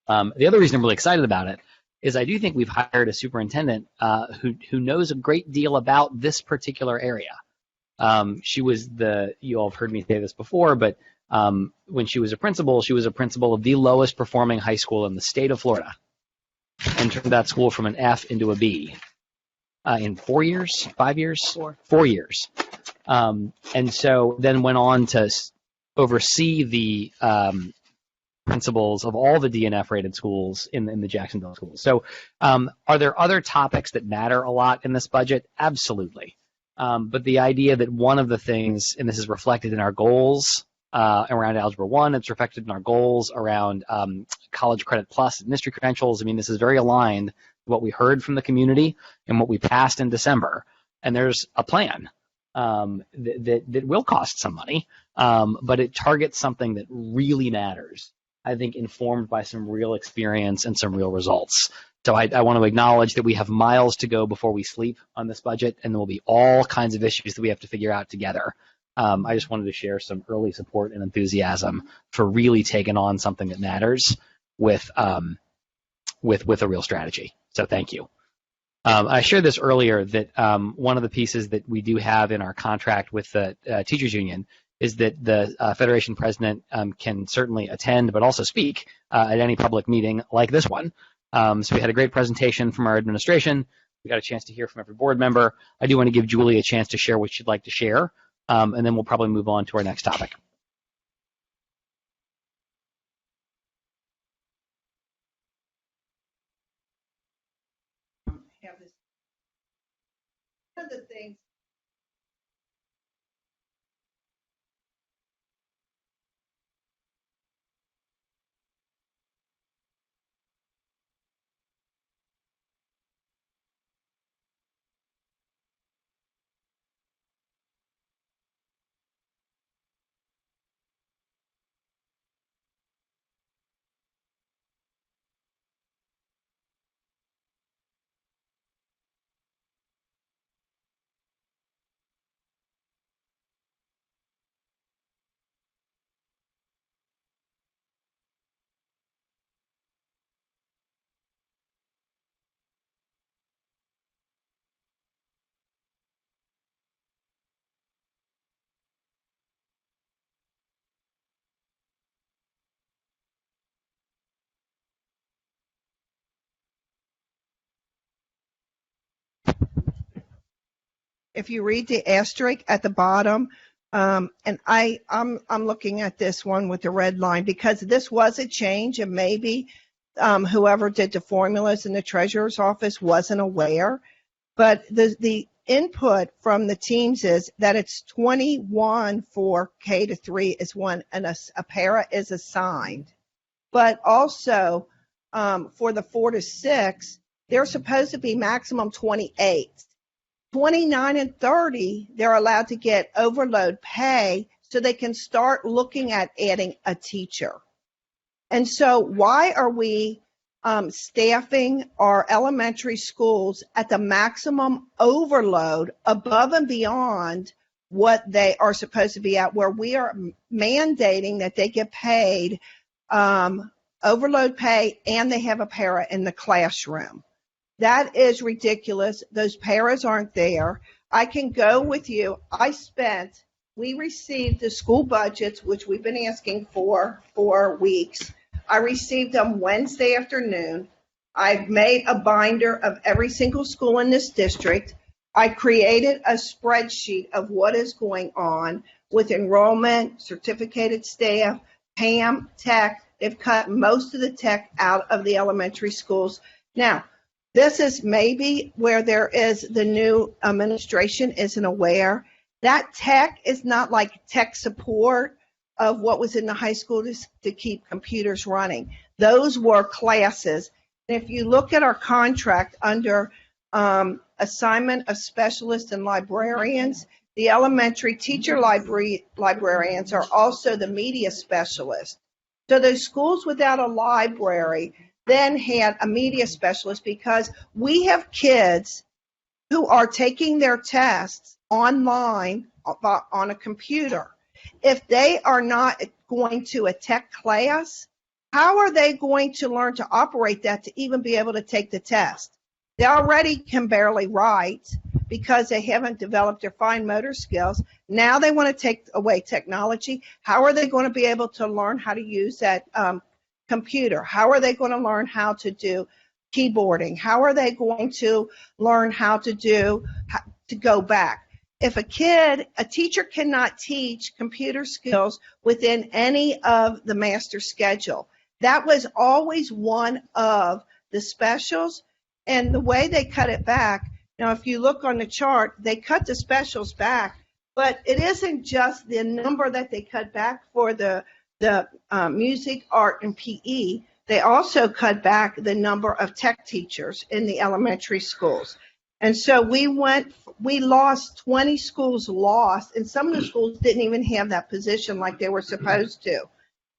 The other reason I'm really excited about it is I do think we've hired a superintendent who knows a great deal about this particular area. You all have heard me say this before, but when she was a principal of the lowest performing high school in the state of Florida and turned that school from an F into a B in 4 years, 5 years? 4 years. And so then went on to oversee the principals of all the DNF rated schools in the Jacksonville schools. So are there other topics that matter a lot in this budget? Absolutely. But the idea that one of the things, and this is reflected in our goals around Algebra 1, it's reflected in our goals around College Credit Plus and mystery credentials. I mean, this is very aligned with what we heard from the community and what we passed in December. And there's a plan that will cost some money, but it targets something that really matters, I think, informed by some real experience and some real results. So I want to acknowledge that we have miles to go before we sleep on this budget, and there will be all kinds of issues that we have to figure out together. I just wanted to share some early support and enthusiasm for really taking on something that matters with a real strategy. So thank you. I shared this earlier that one of the pieces that we do have in our contract with the teachers union is that the Federation president can certainly attend but also speak at any public meeting like this one. So we had a great presentation from our administration. We got a chance to hear from every board member. I do want to give Julie a chance to share what she'd like to share, and then we'll probably move on to our next topic. have this. One of the things. If you read the asterisk at the bottom, and I'm looking at this one with the red line because this was a change, and maybe whoever did the formulas in the treasurer's office wasn't aware. But the input from the teams is that it's 21 for K to 3 is one, and a para is assigned. But also for the 4 to 6, they're supposed to be maximum 28. 29 and 30, they're allowed to get overload pay so they can start looking at adding a teacher. And so why are we staffing our elementary schools at the maximum overload above and beyond what they are supposed to be at, where we are mandating that they get paid overload pay and they have a para in the classroom? That is ridiculous. Those paras aren't there. I can go with you. We received the school budgets, which we've been asking for weeks. I received them Wednesday afternoon. I've made a binder of every single school in this district. I created a spreadsheet of what is going on with enrollment, certificated staff, PAM, tech. They've cut most of the tech out of the elementary schools. Now, this is maybe where there is the new administration isn't aware. That tech is not like tech support of what was in the high school to keep computers running. Those were classes. And if you look at our contract under assignment of specialists and librarians, the elementary teacher librarians are also the media specialists. So those schools without a library then had a media specialist, because we have kids who are taking their tests online on a computer. If they are not going to a tech class, how are they going to learn to operate that to even be able to take the test? They already can barely write because they haven't developed their fine motor skills. Now they want to take away technology. How are they going to be able to learn how to use that computer? How are they going to learn how to do keyboarding? How are they going to learn how to go back? If a teacher cannot teach computer skills within any of the master schedule. That was always one of the specials, and the way they cut it back. Now, if you look on the chart, they cut the specials back, but it isn't just the number that they cut back for the music, art, and PE. They also cut back the number of tech teachers in the elementary schools. And so we lost 20 schools and some of the schools didn't even have that position like they were supposed to.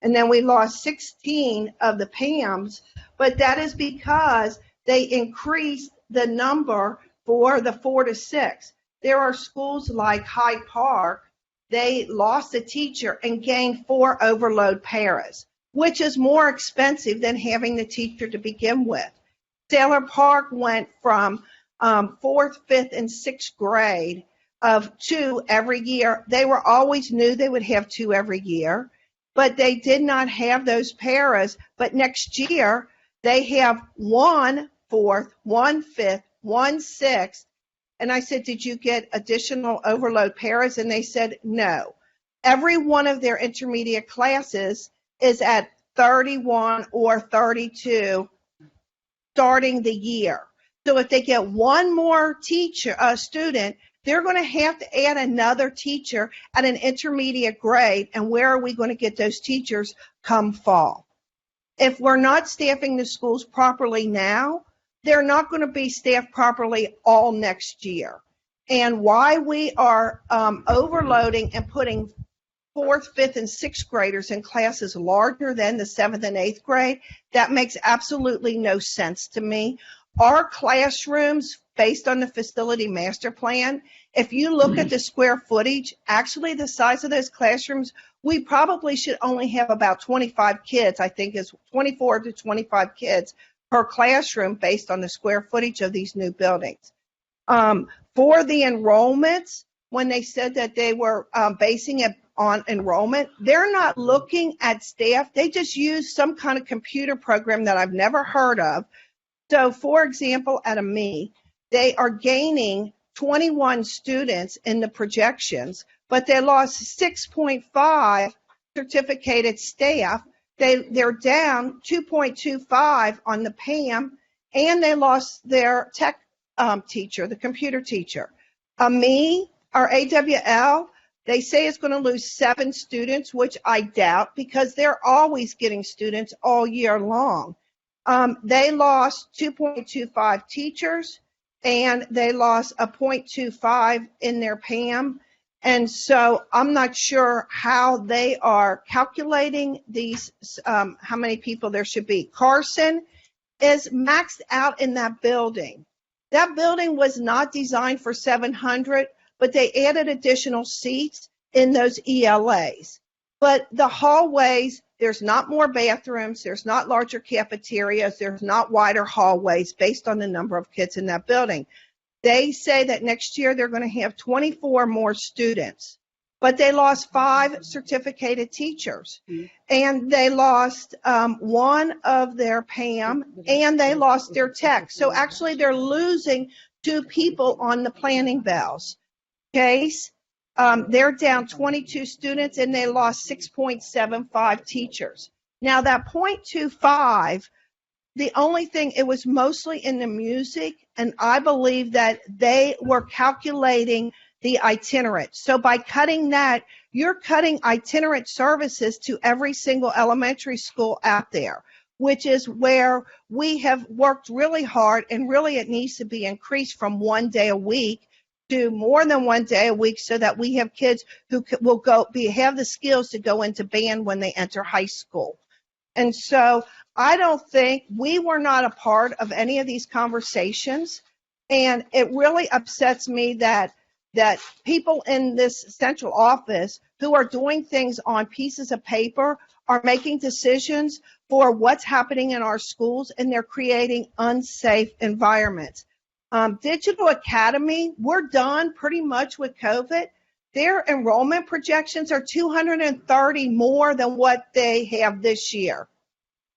And then we lost 16 of the PAMs, but that is because they increased the number for the 4 to 6. There are schools like Hyde Park. They lost a teacher and gained 4 overload paras, which is more expensive than having the teacher to begin with. Sailor Park went from 4th, 5th, and 6th grade of 2 every year. They were always knew they would have 2 every year, but they did not have those paras. But next year, they have 1 4th, 1 5th, 1 6th. And I said, did you get additional overload paras? And they said, no. Every one of their intermediate classes is at 31 or 32 starting the year. So if they get one more student, they're going to have to add another teacher at an intermediate grade. And where are we going to get those teachers come fall? If we're not staffing the schools properly now, they're not going to be staffed properly all next year. And why we are overloading and putting 4th, 5th, and 6th graders in classes larger than the 7th and 8th grade, that makes absolutely no sense to me. Our classrooms, based on the facility master plan, if you look at the square footage, actually the size of those classrooms, we probably should only have about 25 kids. I think it's 24 to 25 kids per classroom based on the square footage of these new buildings. For the enrollments, when they said that they were basing it on enrollment, they're not looking at staff. They just use some kind of computer program that I've never heard of. So, for example, at AME, they are gaining 21 students in the projections, but they lost 6.5 certificated staff. They're down 2.25 on the PAM, and they lost their tech teacher, the computer teacher. AME, or AWL, they say it's going to lose 7 students, which I doubt because they're always getting students all year long. They lost 2.25 teachers, and they lost a 0.25 in their PAM. And so I'm not sure how they are calculating these, how many people there should be. Carson is maxed out in that building. That building was not designed for 700, but they added additional seats in those ELAs. But the hallways, there's not more bathrooms, there's not larger cafeterias, there's not wider hallways based on the number of kids in that building. They say that next year they're going to have 24 more students, but they lost 5 certificated teachers, and they lost one of their PAM, and they lost their tech. So actually they're losing 2 people on the planning bells. Case, they're down 22 students, and they lost 6.75 teachers. Now that 0.25, the only thing, it was mostly in the music, and I believe that they were calculating the itinerant. So by cutting that, you're cutting itinerant services to every single elementary school out there, which is where we have worked really hard, and really it needs to be increased from 1 day a week to more than 1 day a week, so that we have kids who will have the skills to go into band when they enter high school. And so I don't think, we were not a part of any of these conversations, and it really upsets me that people in this central office who are doing things on pieces of paper are making decisions for what's happening in our schools, and they're creating unsafe environments. Digital Academy, we're done pretty much with COVID. Their enrollment projections are 230 more than what they have this year.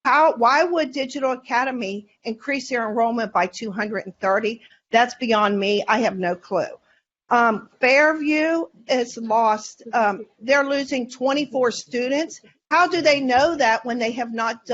Why would Digital Academy increase their enrollment by 230? That's beyond me. I have no clue. Fairview is lost. They're losing 24 students. How do they know that when they have not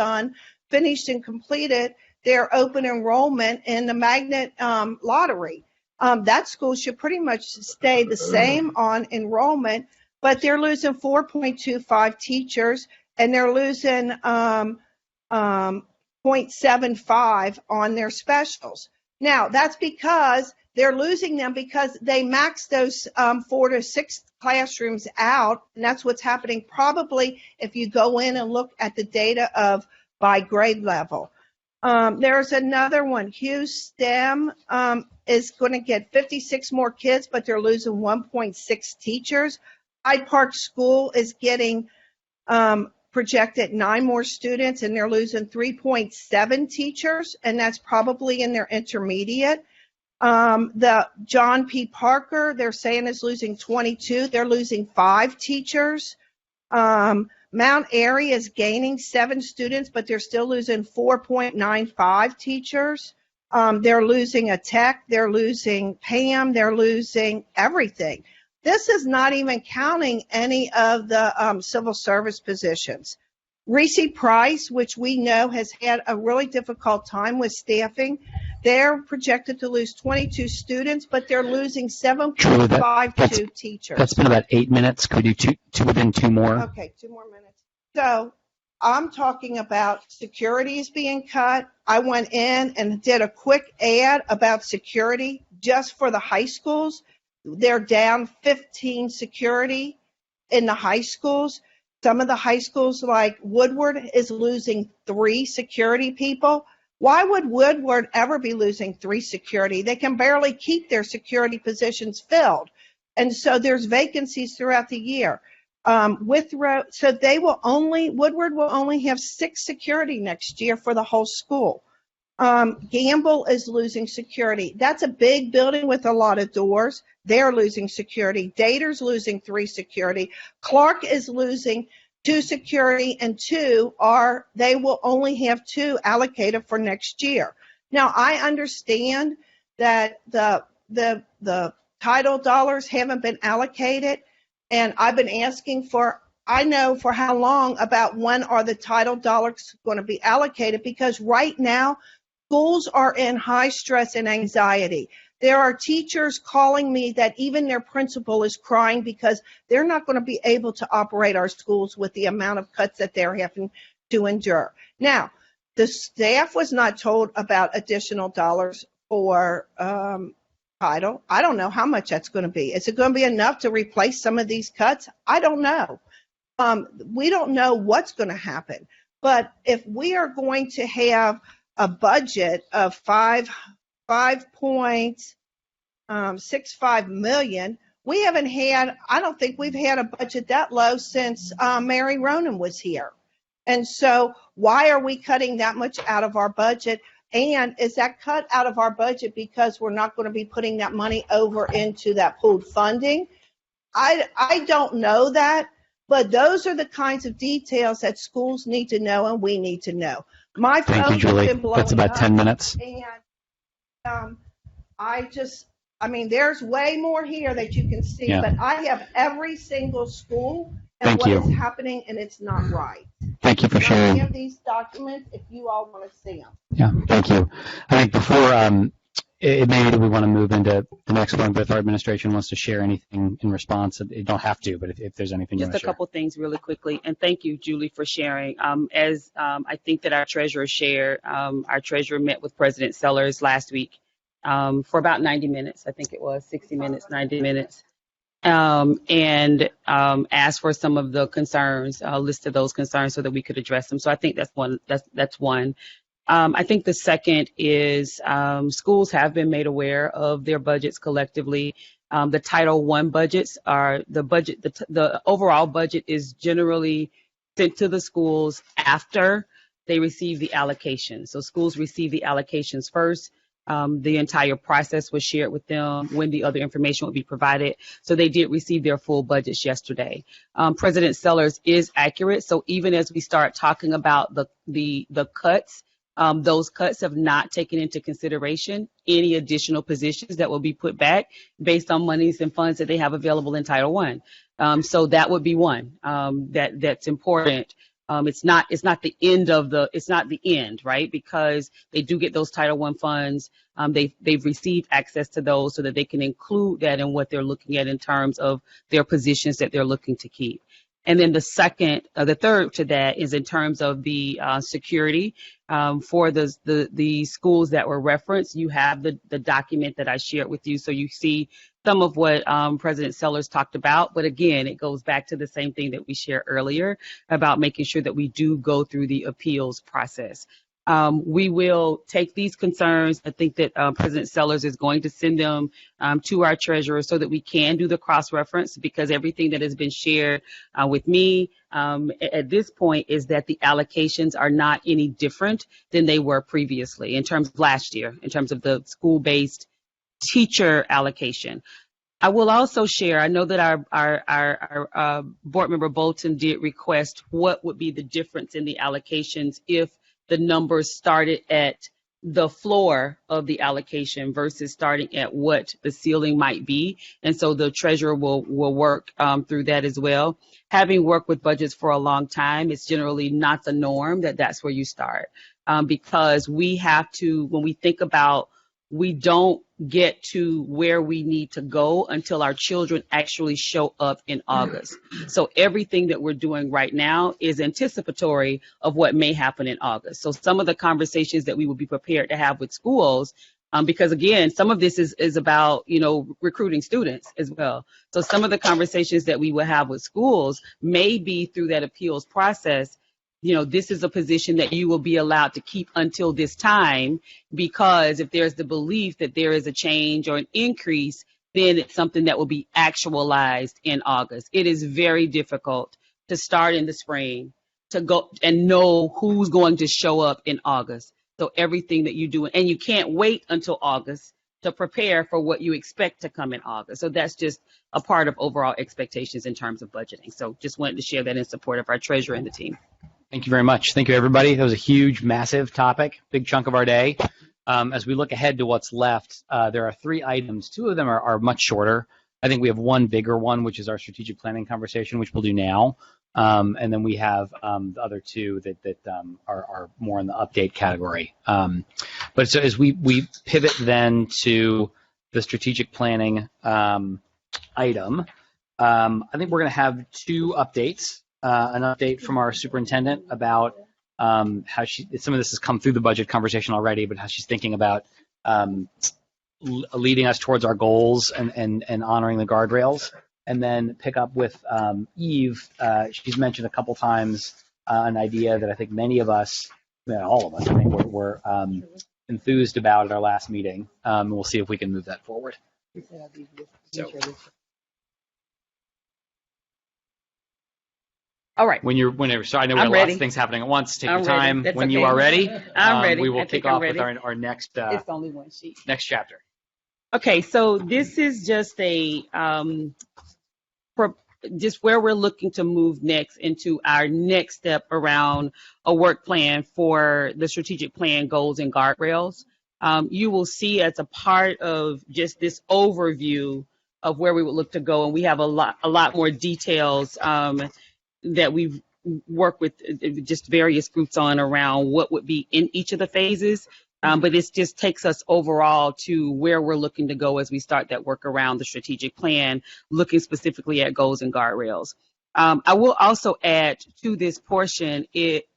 finished and completed their open enrollment in the magnet lottery? That school should pretty much stay the same on enrollment, but they're losing 4.25 teachers, and they're losing 0.75 on their specials. Now, that's because they're losing them because they maxed those 4 to 6 classrooms out, and that's what's happening probably if you go in and look at the data by grade level. There's another one. Hughes STEM is going to get 56 more kids, but they're losing 1.6 teachers. Hyde Park School is getting projected 9 more students, and they're losing 3.7 teachers, and that's probably in their intermediate. The John P. Parker, they're saying, is losing 22. They're losing 5 teachers. Mount Airy is gaining 7 students, but they're still losing 4.95 teachers. They're losing a tech. They're losing PAM. They're losing everything. This is not even counting any of the civil service positions. Reese Price, which we know has had a really difficult time with staffing, They're projected to lose 22 students, but they're losing Julie, 7.52 teachers. that's been about 8 minutes. Could we do two more? Okay, 2 more minutes. So I'm talking about security is being cut. I went in and did a quick ad about security just for the high schools. They're down 15 security in the high schools. Some of the high schools like Woodward is losing 3 security people. Why would Woodward ever be losing 3 security? They can barely keep their security positions filled. And so there's vacancies throughout the year. So they will Woodward will only have 6 security next year for the whole school. Gamble is losing security. That's a big building with a lot of doors. They're losing security. Dater's losing 3 security. Clark is losing 2 security, and they will only have 2 allocated for next year. Now, I understand that the title dollars haven't been allocated, and I've been asking I know for how long about when are the title dollars going to be allocated, because right now schools are in high stress and anxiety. There are teachers calling me that even their principal is crying because they're not going to be able to operate our schools with the amount of cuts that they're having to endure. Now, the staff was not told about additional dollars for title. I don't know how much that's going to be. Is it going to be enough to replace some of these cuts? I don't know. We don't know what's going to happen. But if we are going to have a budget of $5.65 million, I don't think we've had a budget that low since Mary Ronan was here. And so why are we cutting that much out of our budget? And is that cut out of our budget because we're not going to be putting that money over into that pooled funding? I don't know that, but those are the kinds of details that schools need to know and we need to know. Thank you, Julie. That's about 10 minutes. And there's way more here that you can see, but I have every single school and what is happening, and it's not right. Thank you for sharing. I have these documents if you all want to see them. Yeah, thank you. I think before it may be that we want to move into the next one, but if our administration wants to share anything in response, you don't have to, but if there's anything you want to share. Just a couple things really quickly, and thank you, Julie, for sharing. As I think that our treasurer shared, our treasurer met with President Sellers last week for about 90 minutes. I think it was 60 minutes, 90 minutes. And asked for some of the concerns, listed those concerns so that we could address them. So I think that's one. That's one. I think the second is schools have been made aware of their budgets collectively. The Title I budgets are the budget. The overall budget is generally sent to the schools after they receive the allocation. So schools receive the allocations first. The entire process was shared with them when the other information would be provided. So they did receive their full budgets yesterday. President Sellers is accurate. So even as we start talking about the cuts, those cuts have not taken into consideration any additional positions that will be put back based on monies and funds that they have available in Title I. So that would be one that's important. It's not the end, right? Because they do get those Title I funds. They've received access to those so that they can include that in what they're looking at in terms of their positions that they're looking to keep. And then the third to that is in terms of the security for the schools that were referenced. You have the document that I shared with you, so you see some of what President Sellers talked about. But again, it goes back to the same thing that we shared earlier about making sure that we do go through the appeals process. We will take these concerns. I think that President Sellers is going to send them to our treasurer so that we can do the cross-reference, because everything that has been shared with me at this point is that the allocations are not any different than they were previously in terms of last year, in terms of the school-based teacher allocation. I will also share, I know that our board member Bolton did request what would be the difference in the allocations if the numbers started at the floor of the allocation versus starting at what the ceiling might be. And so the treasurer will work through that as well. Having worked with budgets for a long time, it's generally not the norm that that's where you start, because we have to, when we think about, we don't get to where we need to go until our children actually show up in August. So everything that we're doing right now is anticipatory of what may happen in August. So some of the conversations that we will be prepared to have with schools, because again, some of this is about, recruiting students as well. So some of the conversations that we will have with schools may be through that appeals process. This is a position that you will be allowed to keep until this time, because if there's the belief that there is a change or an increase, then it's something that will be actualized in August. It is very difficult to start in the spring to go and know who's going to show up in August. So everything that you do, and you can't wait until August to prepare for what you expect to come in August. So that's just a part of overall expectations in terms of budgeting. So just wanted to share that in support of our treasurer and the team. Thank you very much. Thank you, everybody. That was a huge, massive topic, big chunk of our day. As we look ahead to what's left, there are 3 items. 2 of them are much shorter. I think we have one bigger one, which is our strategic planning conversation, which we'll do now. And then we have the other 2 that are more in the update category. But so as we pivot then to the strategic planning item, I think we're going to have 2 updates. An update from our superintendent about how some of this has come through the budget conversation already, but how she's thinking about leading us towards our goals and honoring the guardrails. And then pick up with Eve. She's mentioned a couple times an idea that I think many of us, all of us, I think were enthused about at our last meeting. And we'll see if we can move that forward. So. All right. Whenever. So I know we have lots of things happening at once. Take your time. When you are ready, I'm ready. We will kick off with our next. It's only one sheet. Next chapter. Okay, so this is just just where we're looking to move next into our next step around a work plan for the strategic plan goals and guardrails. You will see as a part of just this overview of where we would look to go, and we have a lot more details that we've worked with just various groups on around what would be in each of the phases. But this just takes us overall to where we're looking to go as we start that work around the strategic plan, looking specifically at goals and guardrails. I will also add to this portion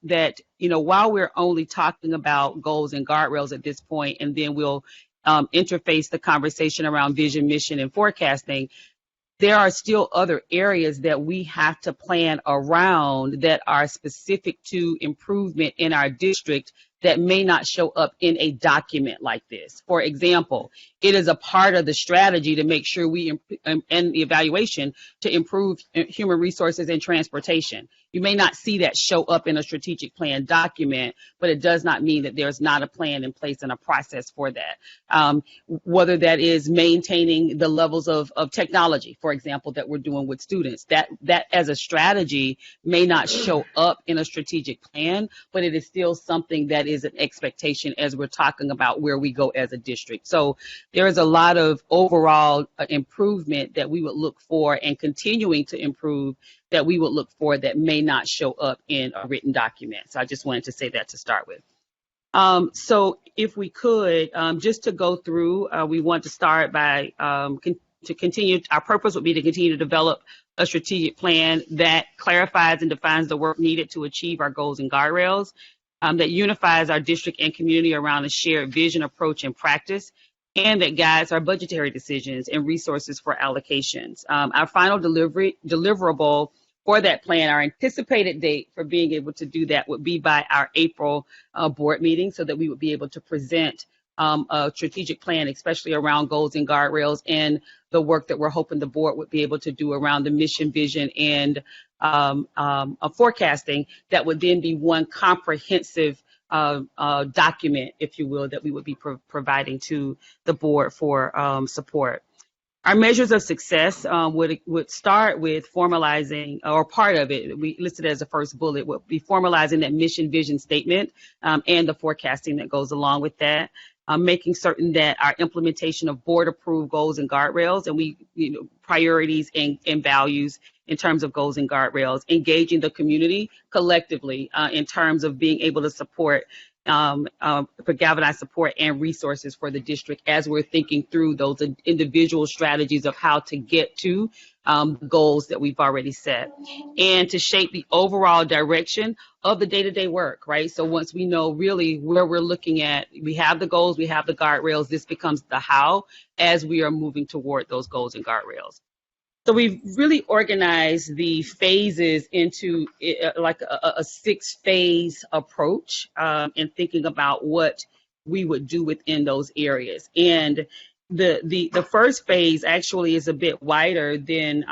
that, while we're only talking about goals and guardrails at this point, and then we'll interface the conversation around vision, mission, and forecasting, there are still other areas that we have to plan around that are specific to improvement in our district that may not show up in a document like this. For example, it is a part of the strategy to make sure and the evaluation to improve human resources and transportation. You may not see that show up in a strategic plan document, but it does not mean that there's not a plan in place and a process for that. Whether that is maintaining the levels of technology, for example, that we're doing with students, that as a strategy may not show up in a strategic plan, but it is still something that is an expectation as we're talking about where we go as a district. So there is a lot of overall improvement that we would look for, and continuing to improve that we would look for that may not show up in a written document. So I just wanted to say that to start with. So if we could, just to go through, we want to start by to continue. Our purpose would be to continue to develop a strategic plan that clarifies and defines the work needed to achieve our goals and guardrails, that unifies our district and community around a shared vision, approach, and practice, and that guides our budgetary decisions and resources for allocations. Our final deliverable for that plan, our anticipated date for being able to do that would be by our April board meeting, so that we would be able to present a strategic plan, especially around goals and guardrails, and the work that we're hoping the board would be able to do around the mission, vision, and forecasting. That would then be one comprehensive document, if you will, that we would be providing to the board for support. Our measures of success would start with formalizing, or part of it, we listed as the first bullet, would be formalizing that mission vision statement and the forecasting that goes along with that. Making certain that our implementation of board approved goals and guardrails, and priorities and values in terms of goals and guardrails, engaging the community collectively in terms of being able to support, for galvanized support and resources for the district as we're thinking through those individual strategies of how to get to the goals that we've already set, and to shape the overall direction of the day-to-day work, right? So once we know really where we're looking at, we have the goals, we have the guardrails, this becomes the how as we are moving toward those goals and guardrails. So we've really organized the phases into like a 6-phase approach in thinking about what we would do within those areas. And the first phase actually is a bit wider than,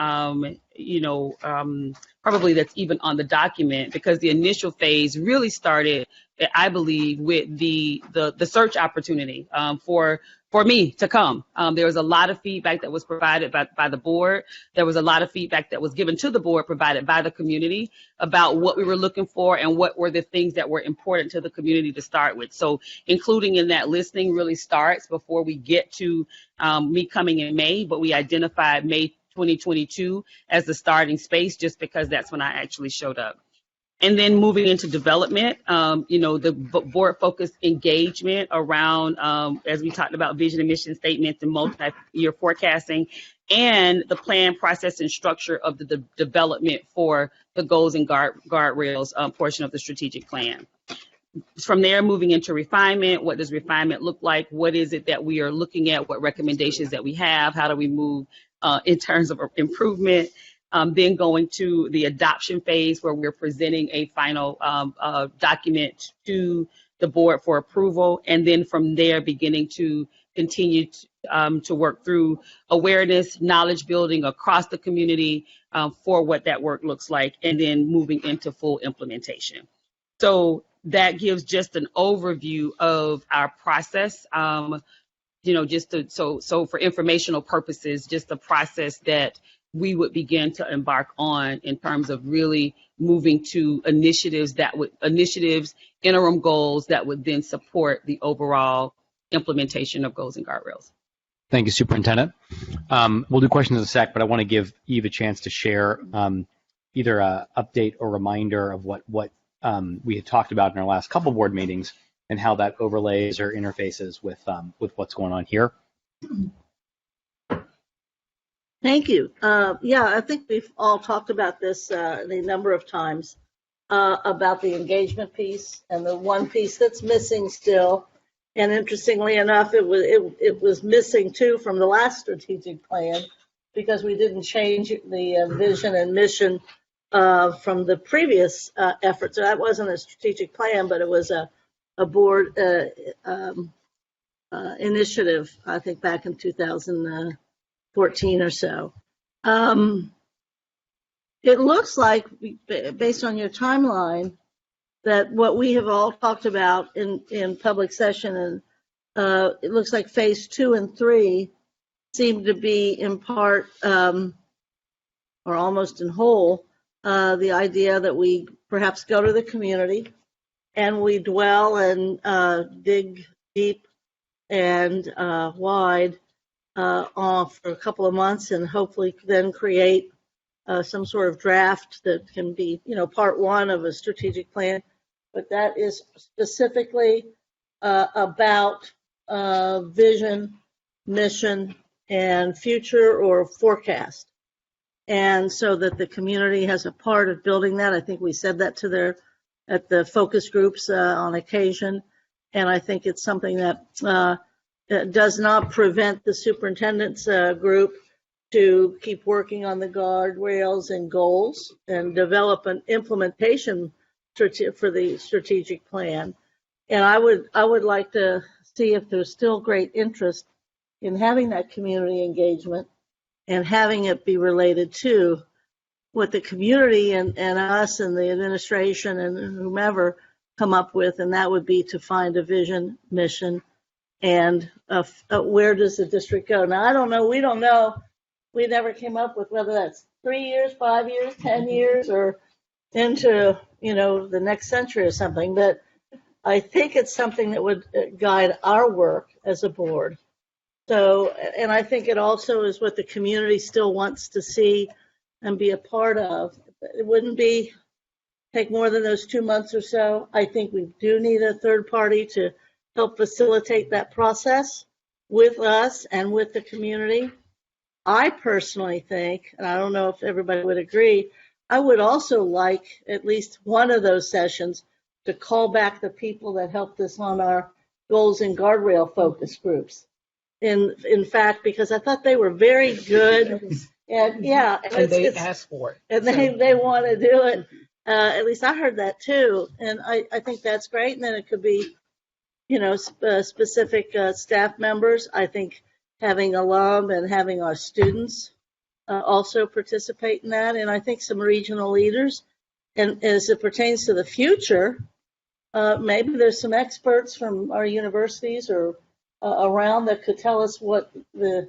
probably that's even on the document, because the initial phase really started, I believe, with the search opportunity for me to come. There was a lot of feedback that was provided by the board. There was a lot of feedback that was given to the board, provided by the community, about what we were looking for and what were the things that were important to the community to start with. So including in that listening really starts before we get to me coming in May, but we identified May 2022 as the starting space just because that's when I actually showed up. And then moving into development, the board focused engagement around, as we talked about, vision and mission statements and multi-year forecasting, and the plan, process, and structure of the development for the goals and guardrails portion of the strategic plan. From there, moving into refinement. What does refinement look like? What is it that we are looking at? What recommendations that we have? How do we move in terms of improvement? Then going to the adoption phase, where we're presenting a final document to the board for approval. And then from there, beginning to continue to work through awareness, knowledge building across the community for what that work looks like, and then moving into full implementation. So that gives just an overview of our process. So for informational purposes, just the process that we would begin to embark on in terms of really moving to initiatives, interim goals that would then support the overall implementation of goals and guardrails. Thank you, Superintendent. We'll do questions in a sec, but I want to give Eve a chance to share either an update or reminder of what we had talked about in our last couple board meetings and how that overlays or interfaces with what's going on here. Thank you. I think we've all talked about this a number of times about the engagement piece, and the one piece that's missing still. And interestingly enough, it was missing too from the last strategic plan, because we didn't change the vision and mission from the previous effort. So that wasn't a strategic plan, but it was a board initiative, I think, back in 2014 or so. It looks like, based on your timeline, that what we have all talked about in public session, and it looks like phase 2 and 3 seem to be in part or almost in whole the idea that we perhaps go to the community and we dwell and dig deep and wide for a couple of months, and hopefully then create some sort of draft that can be, part 1 of a strategic plan. But that is specifically about vision, mission, and future or forecast. And so that the community has a part of building that. I think we said that at the focus groups on occasion. And I think it's something that does not prevent the superintendent's group to keep working on the guardrails and goals and develop an implementation for the strategic plan. And I would like to see if there's still great interest in having that community engagement and having it be related to what the community and us and the administration and whomever come up with, and that would be to find a vision, mission, and where does the district go? Now, I don't know. We don't know. We never came up with whether that's 3 years, 5 years, 10 years, or into, the next century or something. But I think it's something that would guide our work as a board. So, and I think it also is what the community still wants to see and be a part of. It wouldn't take more than those 2 months or so. I think we do need a third party to help facilitate that process with us and with the community. I personally think, and I don't know if everybody would agree, I would also like at least one of those sessions to call back the people that helped us on our goals and guardrail focus groups. In fact, because I thought they were very good, and yeah, And they asked for it. and they want to do it. At least I heard that too, and I think that's great. And then it could be, specific staff members. I think having alum and having our students also participate in that, and I think some regional leaders. And as it pertains to the future, maybe there's some experts from our universities or around that could tell us what the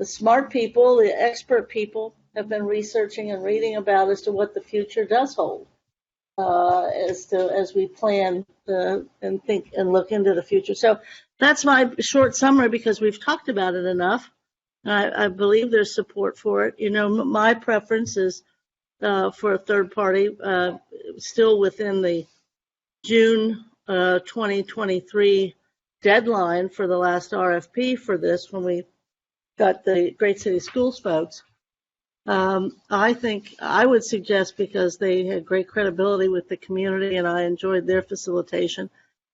smart people, the expert people have been researching and reading about as to what the future does hold, as we plan and think and look into the future. So that's my short summary, because we've talked about it enough. I believe there's support for it. My preference is for a third party, still within the June 2023 deadline for the last RFP for this, when we got the Great City Schools folks. I think I would suggest, because they had great credibility with the community and I enjoyed their facilitation.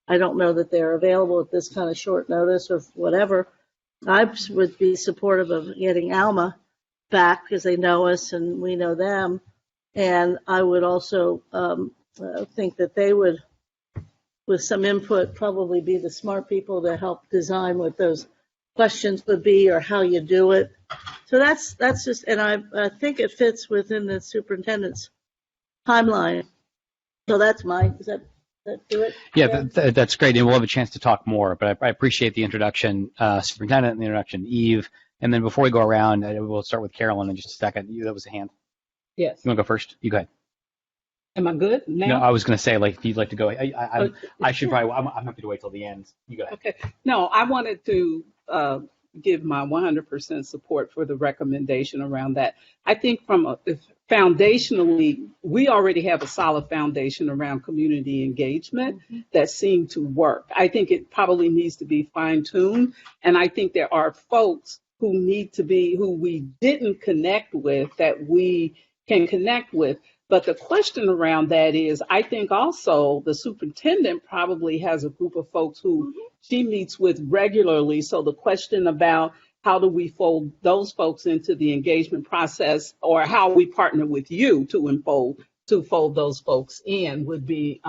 I don't know that they're available at this kind of short notice or whatever. I would be supportive of getting Alma back, because they know us and we know them. And I would also think that they would, with some input, probably be the smart people to help design what those questions would be or how you do it. So that's just, and I think it fits within the superintendent's timeline. So that's does that do it? Yeah, that's great. And we'll have a chance to talk more, but I appreciate the introduction, Superintendent, and the introduction, Eve. And then before we go around, we'll start with Carolyn in just a second. That was a hand. Yes. You want to go first? You go ahead. Am I good now? No, I was going to say, if you'd like to go, I should probably, I'm happy to wait till the end. You go ahead. Okay. No, I wanted to give my 100% support for the recommendation around that. I think foundationally, we already have a solid foundation around community engagement that seemed to work. I think it probably needs to be fine-tuned, and I think there are folks who we didn't connect with that we can connect with. But the question around that is, I think also the superintendent probably has a group of folks who she meets with regularly. So the question about how do we fold those folks into the engagement process, or how we partner with you to fold those folks in, would be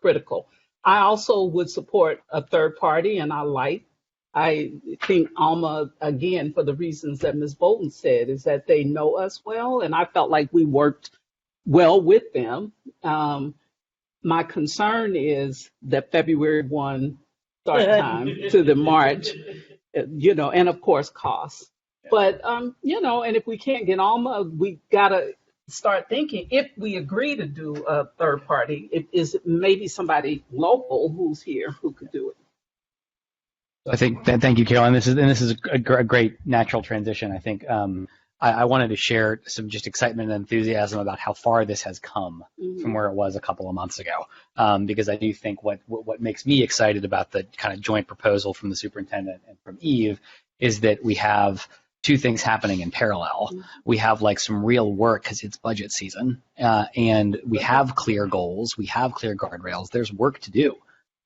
critical. I also would support a third party, and I think Alma, again, for the reasons that Ms. Bolton said, is that they know us well, and I felt like we worked well with them. My concern is that February 1 start time to the March, and of course costs. But, and if we can't get Alma, we got to start thinking, if we agree to do a third party, is maybe somebody local who's here who could do it. Thank you, Carolyn. This is a great natural transition. I think I wanted to share some just excitement and enthusiasm about how far this has come from where it was a couple of months ago, because I do think what makes me excited about the kind of joint proposal from the superintendent and from Eve is that we have two things happening in parallel. We have some real work, because it's budget season, and we have clear goals, we have clear guardrails. There's work to do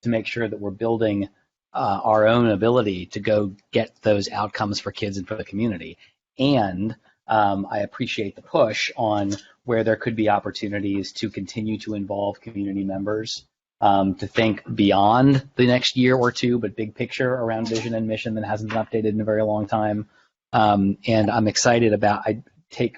to make sure that we're building our own ability to go get those outcomes for kids and for the community. And I appreciate the push on where there could be opportunities to continue to involve community members, to think beyond the next year or two, but big picture around vision and mission that hasn't been updated in a very long time. And I'm excited I take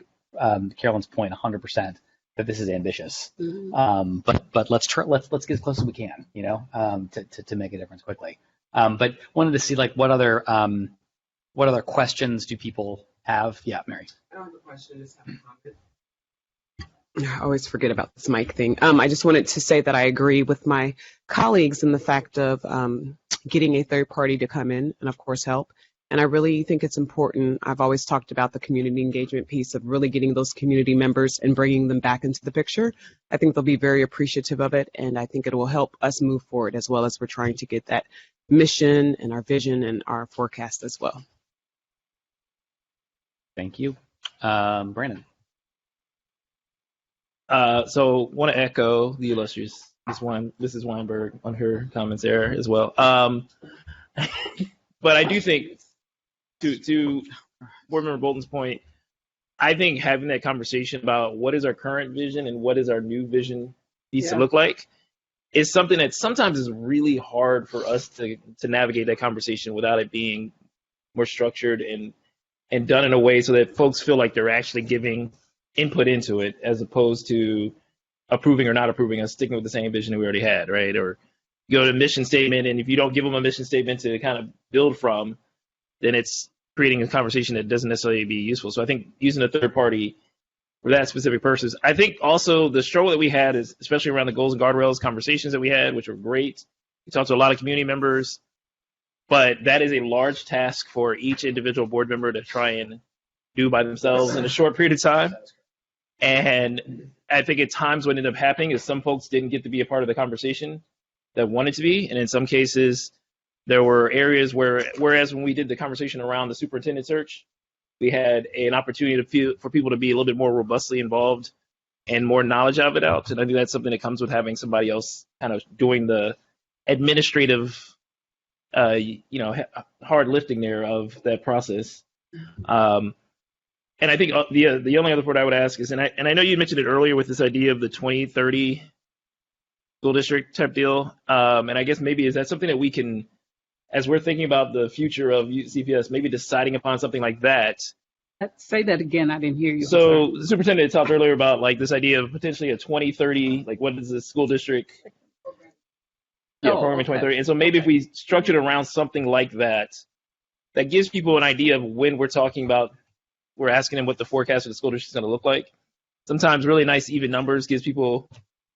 Carolyn's point 100% that this is ambitious. But let's get as close as we can, to make a difference quickly. But wanted to see like what other questions do people have? Yeah, Mary. I don't have a question, just have a comment. I always forget about this mic thing. I just wanted to say that I agree with my colleagues in the fact of getting a third party to come in and, of course, help. And I really think it's important. I've always talked about the community engagement piece of really getting those community members and bringing them back into the picture. I think they'll be very appreciative of it, and I think it will help us move forward as well as we're trying to get that mission and our vision and our forecast as well. Thank you. Brandon. So want to echo the illustrious Mrs. Weinberg on her comments there as well. But I do think, to Board Member Bolton's point, I think having that conversation about what is our current vision and what is our new vision needs to look like is something that sometimes is really hard for us to navigate that conversation without it being more structured and done in a way so that folks feel like they're actually giving input into it as opposed to approving or not approving and sticking with the same vision that we already had, right? Or you go to a mission statement, and if you don't give them a mission statement to kind of build from, then it's creating a conversation that doesn't necessarily be useful. So I think using a third party for that specific purpose. I think also the struggle that we had is, especially around the goals and guardrails conversations that we had, which were great. We talked to a lot of community members, but that is a large task for each individual board member to try and do by themselves in a short period of time. And I think at times what ended up happening is some folks didn't get to be a part of the conversation that wanted to be. And in some cases, there were areas whereas when we did the conversation around the superintendent search, we had an opportunity for people to be a little bit more robustly involved and more knowledge of it out. And I think that's something that comes with having somebody else kind of doing the administrative, hard lifting there of that process. And I think the only other part I would ask is, and I know you mentioned it earlier with this idea of the 2030 school district type deal. And I guess maybe is that something that we can, as we're thinking about the future of CPS, maybe deciding upon something like that. Say that again. I didn't hear you. So the superintendent talked earlier about like this idea of potentially a 2030, like what is the school district? Program in 2030. And so maybe if we structured around something like that, that gives people an idea of when we're talking about, we're asking them what the forecast of the school district is going to look like. Sometimes really nice even numbers gives people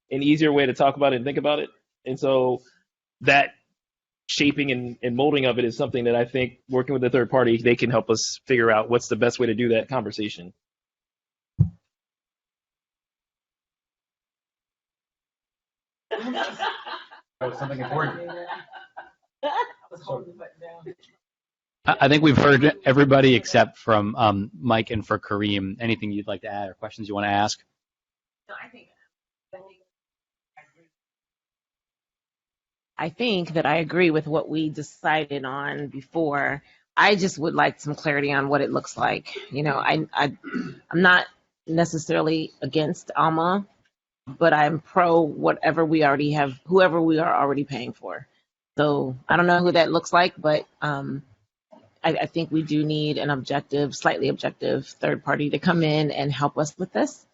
an easier way to talk about it and think about it. And so that shaping and molding of it is something that I think working with a third party, they can help us figure out what's the best way to do that conversation. Something important. I think we've heard everybody except from Mike and for Kareem. Anything you'd like to add or questions you want to ask? No, I think that I agree with what we decided on before. I just would like some clarity on what it looks like. I'm not necessarily against Alma, but I'm pro whatever we already have, whoever we are already paying for. So I don't know who that looks like, but I think we do need an slightly objective third party to come in and help us with this.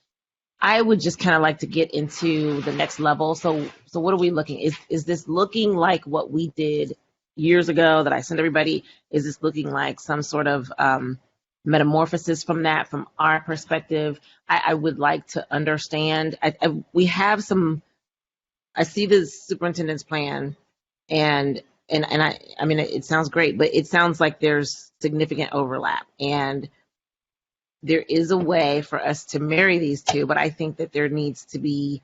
I would just kind of like to get into the next level. So what are we looking? Is this looking like what we did years ago that I sent everybody? Is this looking like some sort of metamorphosis from our perspective? I would like to understand. We have some. I see the superintendent's plan, and I mean it sounds great, but it sounds like there's significant overlap, and there is a way for us to marry these two, but I think that there needs to be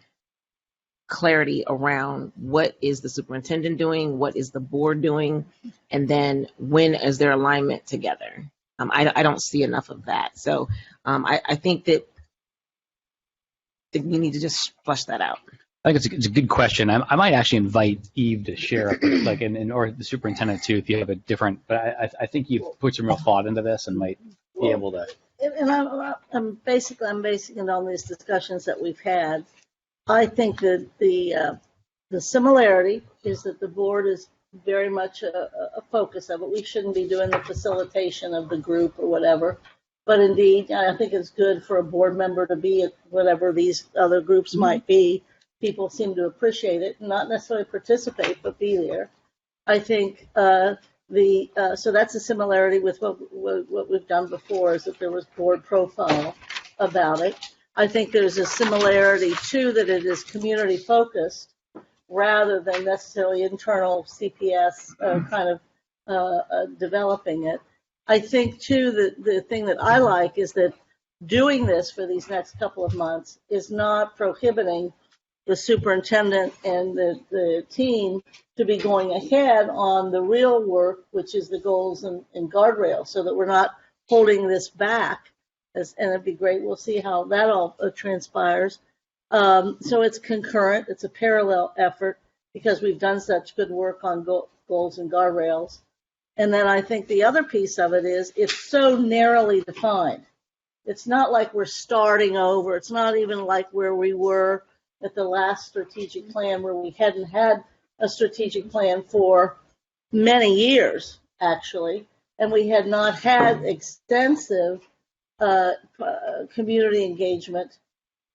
clarity around what is the superintendent doing, what is the board doing, and then when is their alignment together. I don't see enough of that. So I think that we need to just flush that out. I think it's a good question. I might actually invite Eve to share, like, or the superintendent too, if you have a different. But I think you've put some real thought into this and might be able to. And I'm basing it on these discussions that we've had. I think that the similarity is that the board is very much a focus of it. We shouldn't be doing the facilitation of the group or whatever. But indeed, I think it's good for a board member to be at whatever these other groups might be. People seem to appreciate it, not necessarily participate, but be there. I think so that's a similarity with what we've done before, is that there was board profile about it. I think there's a similarity too, that it is community focused rather than necessarily internal CPS kind of developing it. I think too that the thing that I like is that doing this for these next couple of months is not prohibiting the superintendent and the team to be going ahead on the real work, which is the goals and guardrails, so that we're not holding this back. And it'd be great. We'll see how that all transpires. So it's concurrent. It's a parallel effort because we've done such good work on goals and guardrails. And then I think the other piece of it is it's so narrowly defined. It's not like we're starting over. It's not even like where we were at the last strategic plan, where we hadn't had a strategic plan for many years, actually, and we had not had extensive community engagement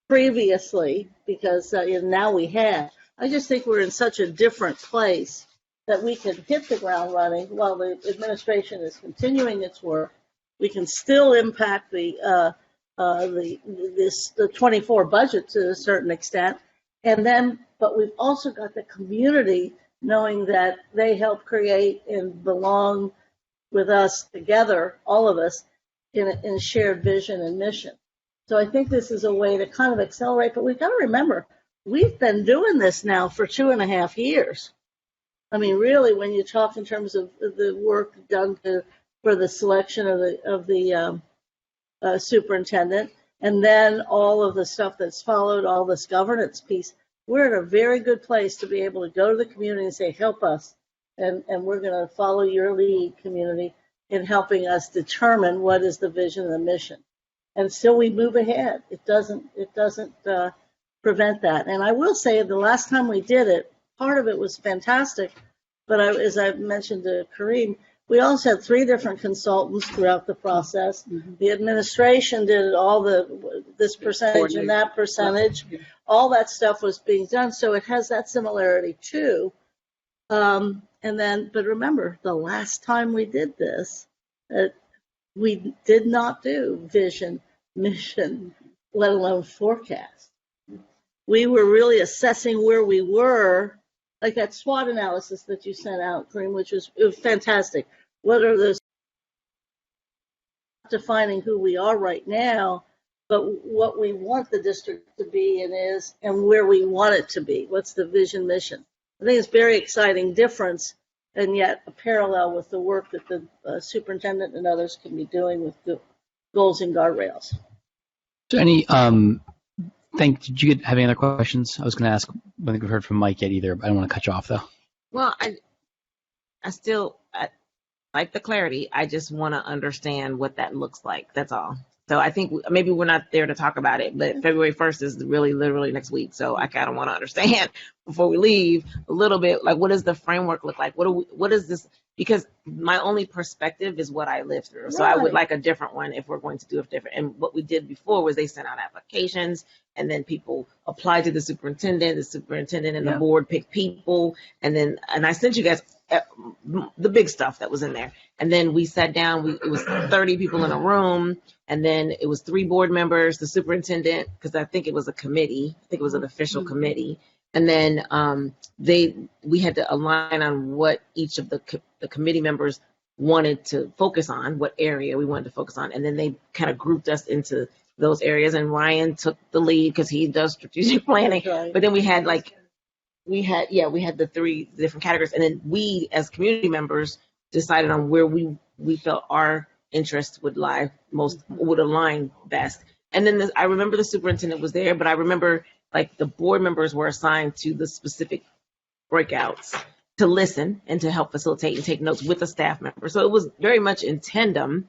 previously, because now we have. I just think we're in such a different place that we can hit the ground running while the administration is continuing its work. We can still impact the 24 budget to a certain extent, but we've also got the community knowing that they help create and belong with us together, all of us, in shared vision and mission. So I think this is a way to kind of accelerate, but we've got to remember, we've been doing this now for 2.5 years. I mean, really, when you talk in terms of the work done for the selection of the superintendent, and then all of the stuff that's followed, all this governance piece, we're in a very good place to be able to go to the community and say, help us, and we're going to follow your lead, community, in helping us determine what is the vision and the mission. And still we move ahead. It doesn't prevent that. And I will say, the last time we did it, part of it was fantastic, but as I mentioned to Kareem, we also had 3 different consultants throughout the process. Mm-hmm. The administration did all this percentage and that percentage. All that stuff was being done, so it has that similarity too. But remember, the last time we did this, we did not do vision, mission, let alone forecast. We were really assessing where we were, like that SWOT analysis that you sent out, Kareem, which was fantastic. What are those, defining who we are right now, but what we want the district to be and where we want it to be. What's the vision, mission? I think it's a very exciting difference, and yet a parallel with the work that the superintendent and others can be doing with the goals and guardrails. So did you have any other questions? I was going to ask, I don't think we've heard from Mike yet either, but I don't want to cut you off though. Well, I still like the clarity. I just want to understand what that looks like. That's all. So I think maybe we're not there to talk about it, but February 1st is really literally next week. So I kind of want to understand before we leave a little bit, like, what does the framework look like? What is this? Because my only perspective is what I lived through. So I would like a different one if we're going to do it different. And what we did before was they sent out applications, and then people applied to the superintendent and the board picked people. And I sent you guys the big stuff that was in there. And then we sat down, it was 30 people in a room. And then it was 3 board members, the superintendent, because I think it was a committee. I think it was an official committee. And then we had to align on what each of the committee members wanted to focus on, what area we wanted to focus on. And then they kind of grouped us into those areas. And Ryan took the lead because he does strategic planning. Right. But then we had the 3 different categories. And then we, as community members, decided on where we felt our interests would align best. And then I remember the superintendent was there, but I remember like the board members were assigned to the specific breakouts to listen and to help facilitate and take notes with a staff member. So it was very much in tandem,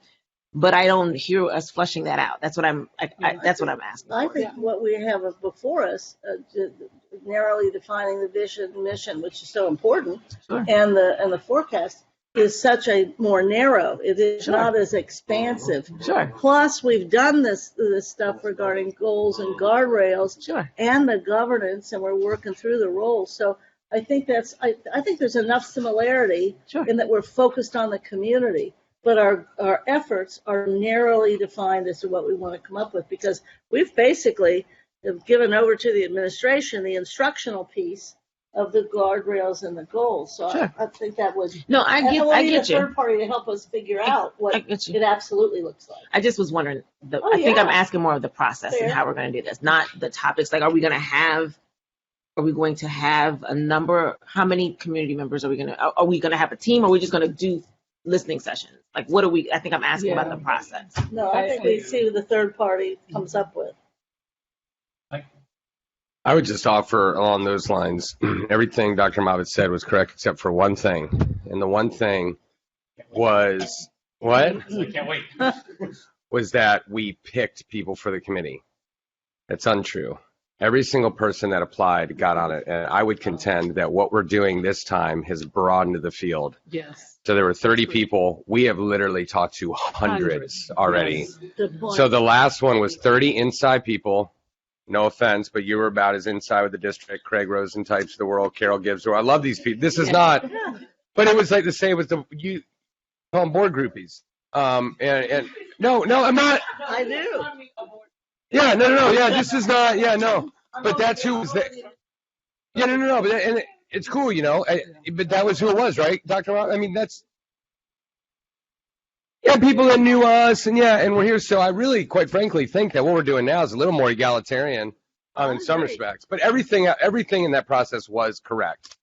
but I don't hear us fleshing that out. That's what I'm asking. I think what we have before us, narrowly defining the vision, mission, which is so important, sure, and the forecast is such a more narrow. It is not as expansive. Sure. Plus, we've done this stuff regarding goals and guardrails, and the governance, and we're working through the roles. So I think I think there's enough similarity in that we're focused on the community, but our efforts are narrowly defined as to what we want to come up with, because we've basically given over to the administration the instructional piece of the guardrails and the goals. So I think that would. No, I and we'll need get a you. third party to help us figure out what get you. it absolutely looks like. I just was wondering, I think I'm asking more of the process Fair. and how we're going to do this, not the topics. Like, are we going to have a number? How many community members are we going to have a team? Or are we just going to do listening sessions? Like, what are we, I think I'm asking about the process. No, I think we see what the third party comes up with. I would just offer along those lines, everything Dr. Moffitt said was correct except for one thing. And the one thing was, what? I can't wait. Was that we picked people for the committee. That's untrue. Every single person that applied got on it. And I would contend that what we're doing this time has broadened the field. Yes. So there were 30 people. We have literally talked to hundreds already. Yes. Good point. So the last one was 30 inside people. No offense, but you were about as inside with the district, Craig Rosen types of the world, Carol Gibbs. I love these people. This is not, but it was like the same with you call them board groupies. And no, I'm not. I do. Yeah, no. Yeah, this is not. Yeah, no. But that's who was there. Yeah, no. But and it's cool, you know. But that was who it was, right, Dr. Rob? I mean, that's. Yeah, people that knew us, and we're here. So I really, quite frankly, think that what we're doing now is a little more egalitarian in some respects. But everything in that process was correct.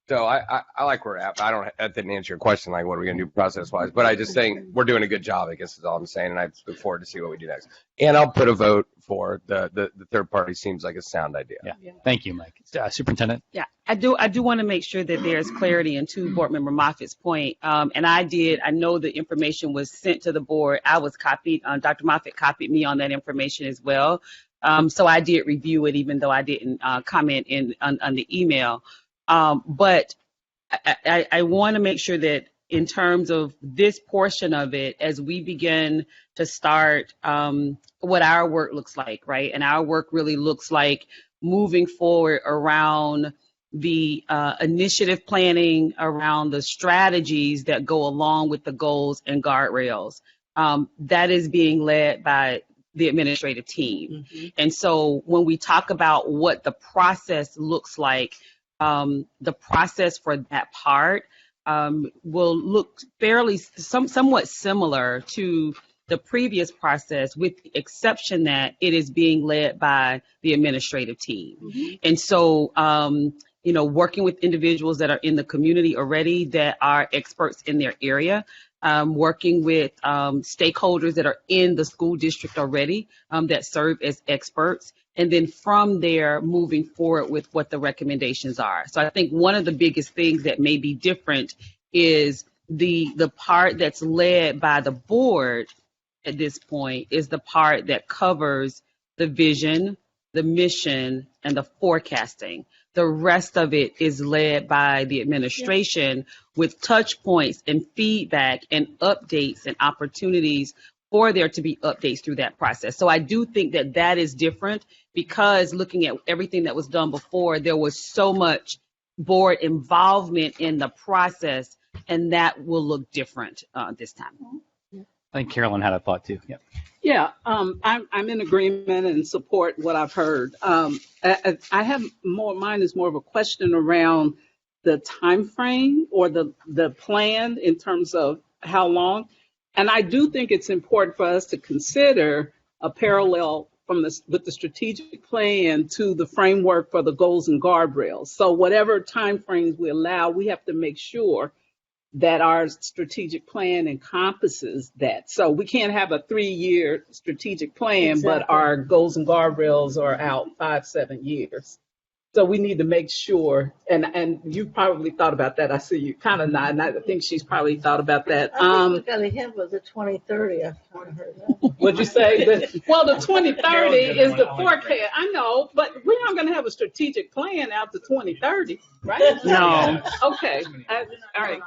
So I like where we're at. That didn't answer your question, like what are we going to do process-wise. But I just think we're doing a good job, I guess is all I'm saying. And I look forward to see what we do next. And I'll put a vote for the third party. Seems like a sound idea. Yeah. Thank you, Mike. Superintendent? Yeah, I do want to make sure that there's clarity in to Board Member Moffitt's point. And I know the information was sent to the board. I was copied. Dr. Moffitt copied me on that information as well. So I did review it, even though I didn't comment on the email. But I want to make sure that in terms of this portion of it, as we begin to start what our work looks like, right? And our work really looks like moving forward around the initiative planning, around the strategies that go along with the goals and guardrails. That is being led by the administrative team. Mm-hmm. And so when we talk about what the process looks like, the process for that part will look somewhat similar to the previous process, with the exception that it is being led by the administrative team. Mm-hmm. And so, working with individuals that are in the community already that are experts in their area, working with stakeholders that are in the school district already that serve as experts. And then from there, moving forward with what the recommendations are. So I think one of the biggest things that may be different is the part that's led by the board at this point is the part that covers the vision, the mission, and the forecasting. The rest of it is led by the administration with touch points and feedback and updates and opportunities for there to be updates through that process. So I do think that is different, because looking at everything that was done before, there was so much board involvement in the process, and that will look different this time. I think Carolyn had a thought too. Yeah. Yeah, I'm in agreement and support what I've heard. I have mine is more of a question around the time frame or the plan in terms of how long. And I do think it's important for us to consider a parallel with the strategic plan to the framework for the goals and guardrails. So whatever time frames we allow, we have to make sure that our strategic plan encompasses that. So we can't have a 3-year strategic plan, but our goals and guardrails are out 5-7 years. So we need to make sure, and you probably thought about that. I see you kind of nodding. I think she's probably thought about that. I think we got a hint with the 2030. I've kind of heard that. What'd you say? Well, the 2030 is the forecast. I know, but we're not going to have a strategic plan out to 2030, right? No. Okay. All right.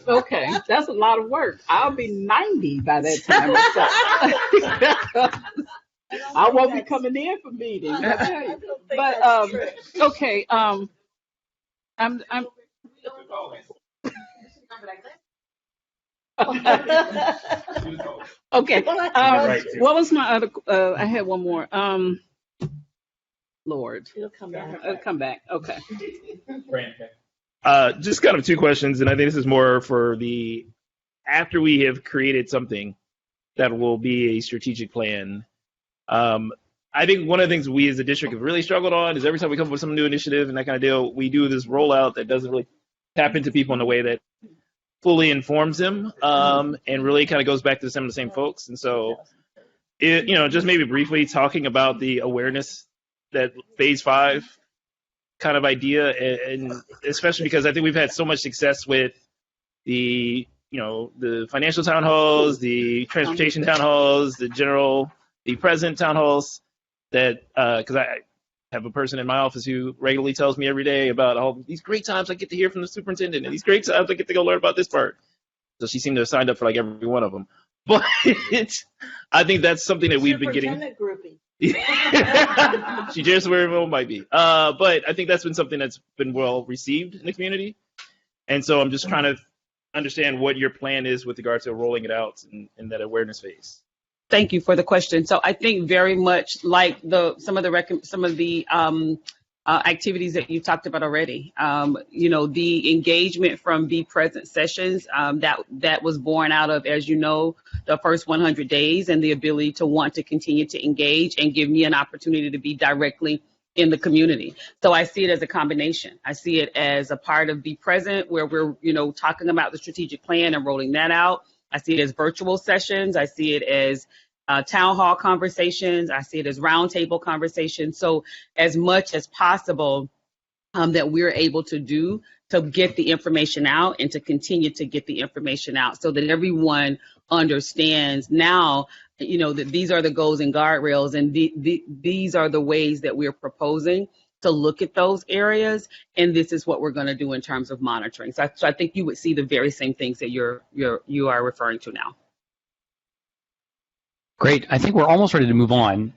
Okay. That's a lot of work. I'll be 90 by that time. I won't be coming in for meetings. But okay. I'm okay. What was my other? I had one more. Lord, It'll come back. it'll come back. Okay. Just kind of two questions, and I think this is more for the after we have created something that will be a strategic plan. I think one of the things we as a district have really struggled on is every time we come up with some new initiative and that kind of deal, we do this rollout that doesn't really tap into people in a way that fully informs them, and really kind of goes back to some of the same folks. And so, just maybe briefly talking about the awareness that phase 5 kind of idea, and especially because I think we've had so much success with the financial town halls, the transportation town halls, the present town halls, that because I have a person in my office who regularly tells me every day about all these great times I get to hear from the superintendent and these great times I get to go learn about this part. So she seemed to have signed up for like every one of them. But I think that's something that we've been getting. Groupie. She just where everyone might be. But I think that's been something that's been well received in the community. And so I'm just trying to understand what your plan is with regard to rolling it out in that awareness phase. Thank you for the question. So I think very much like some of the activities that you talked about already. The engagement from Be Present sessions that was born out of, as you know, the first 100 days and the ability to want to continue to engage and give me an opportunity to be directly in the community. So I see it as a combination. I see it as a part of Be Present, where we're talking about the strategic plan and rolling that out. I see it as virtual sessions. I see it as town hall conversations. I see it as roundtable conversations. So as much as possible that we're able to do to get the information out and to continue to get the information out so that everyone understands now, that these are the goals and guardrails, and these are the ways that we're proposing to look at those areas, and this is what we're going to do in terms of monitoring. So I think you would see the very same things that you are referring to now. Great. I think we're almost ready to move on.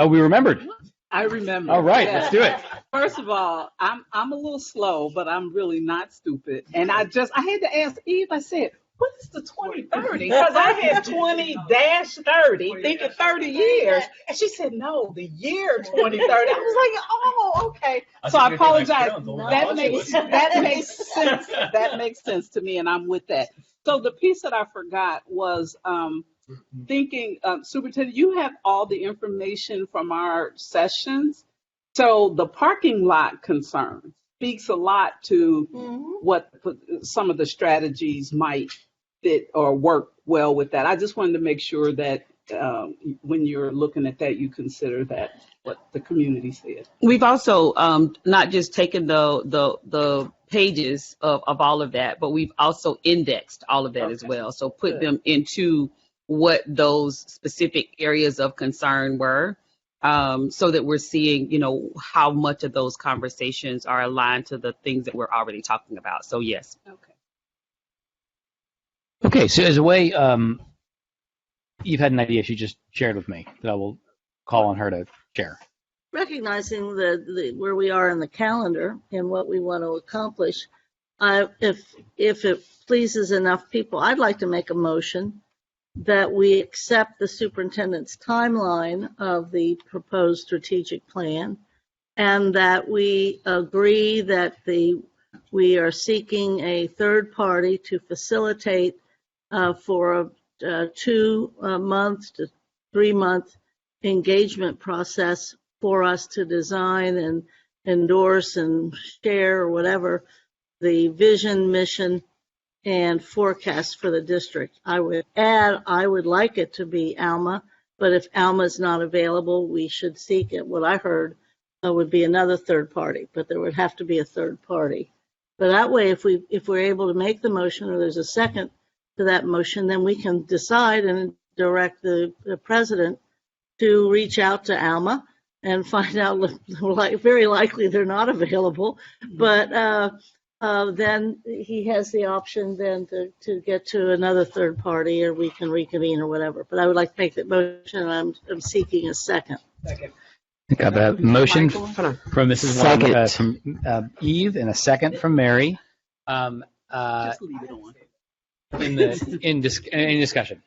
We remembered. I remember. All right, let's do it. First of all, I'm a little slow, but I'm really not stupid. And I had to ask Eve, I said, what is the 2030? Because I had 20-30, thinking 30 years. And she said, no, the year 2030. I was like, oh, okay. So I apologize. That makes sense. That makes sense to me, and I'm with that. So the piece that I forgot was thinking, Superintendent, you have all the information from our sessions. So the parking lot concern speaks a lot to what some of the strategies might fit or work well with that. I just wanted to make sure that when you're looking at that, you consider that what the community said. We've also not just taken the pages of all of that, but we've also indexed all of that as well. So put them into what those specific areas of concern were, so that we're seeing, how much of those conversations are aligned to the things that we're already talking about. So yes. Okay, so as a way, you've had an idea she just shared with me that I will call on her to share. Recognizing where we are in the calendar and what we want to accomplish, if it pleases enough people, I'd like to make a motion that we accept the superintendent's timeline of the proposed strategic plan, and that we agree that we are seeking a third party to facilitate for a 2 month to 3 month engagement process for us to design and endorse and share or whatever the vision, mission, and forecast for the district. I would add, I would like it to be Alma, but if Alma is not available, we should seek it. What I heard would be another third party, but there would have to be a third party. But that way, if we're able to make the motion or there's a second to that motion, then we can decide and direct the president to reach out to Alma and find out, very likely they're not available, but then he has the option then to get to another third party, or we can reconvene or whatever. But I would like to make that motion, and I'm seeking a second. I got a motion Hold on. from Mrs. Wong, from Eve, and a second from Mary. Just leave it on. In discussion.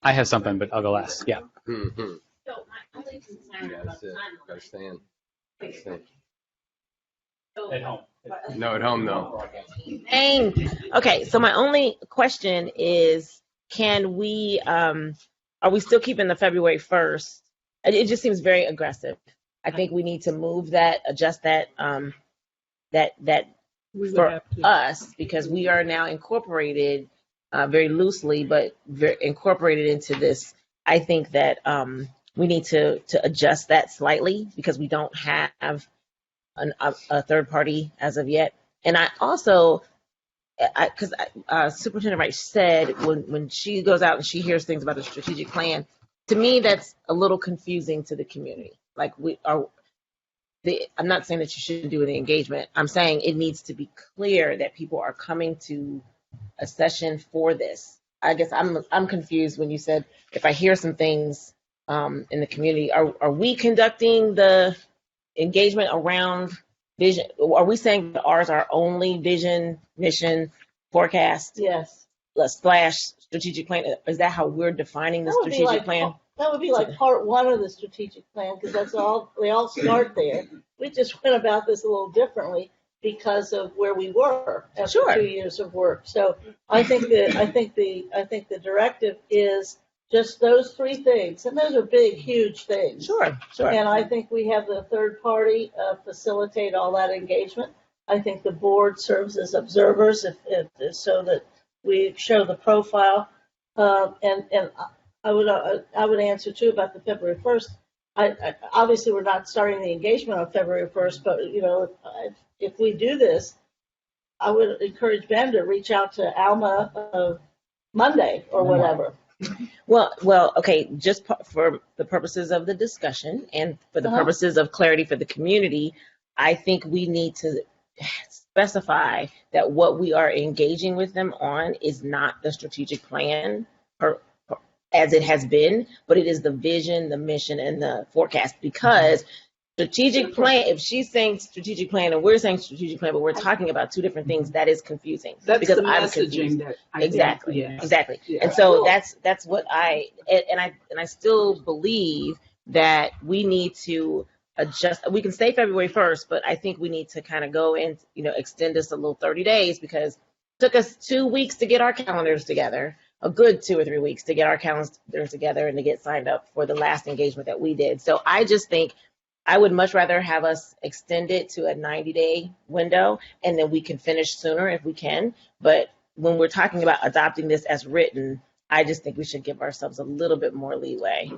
I have something, but I'll go last. Yeah. Mm-hmm. So my only concern Yeah, that's it. Gotta stand. Stand. At home. No, at home though. Dang. Okay, so my only question is, can we, are we still keeping the February 1st? It just seems very aggressive. I think we need to move that, adjust that, that We would for have to. us, because we are now incorporated very loosely, but incorporated into this. I think that we need to adjust that slightly because we don't have a third party as of yet. And I also, because Superintendent Wright said when she goes out and she hears things about the strategic plan, to me that's a little confusing to the community. Like I'm not saying that you shouldn't do the engagement. I'm saying it needs to be clear that people are coming to a session for this. I guess I'm confused when you said if I hear some things in the community, are we conducting the engagement around vision? Are we saying that ours are only vision, mission, forecast, Yes. slash strategic plan? Is that how we're defining the strategic plan? That would be like part one of the strategic plan, because that's all, they all start there. We just went about this a little differently because of where we were after Sure. 2 years of work. So I think the directive is just those three things, and those are big, huge things. Sure. And I think we have the third party facilitate all that engagement. I think the board serves as observers so that we show the profile. And I would answer too about the February 1st. I obviously we're not starting the engagement on February 1st, but if we do this, I would encourage Ben to reach out to Alma Monday or whatever. Well, okay, just for the purposes of the discussion and for the purposes of clarity for the community, I think we need to specify that what we are engaging with them on is not the strategic plan as it has been, but it is the vision, the mission, and the forecast. Because strategic plan, if she's saying strategic plan and we're saying strategic plan, but we're talking about two different things, that is confusing. That's because the I'm messaging confused. that I Exactly. think, yes. Exactly. Yeah. And so that's what I still believe that we need to adjust. We can stay February 1st, but I think we need to kind of go and extend this a little 30 days because it took us 2 weeks to get our calendars together. A good 2 or 3 weeks to get our calendars together and to get signed up for the last engagement that we did. So I just think I would much rather have us extend it to a 90-day window, and then we can finish sooner if we can. But when we're talking about adopting this as written, I just think we should give ourselves a little bit more leeway.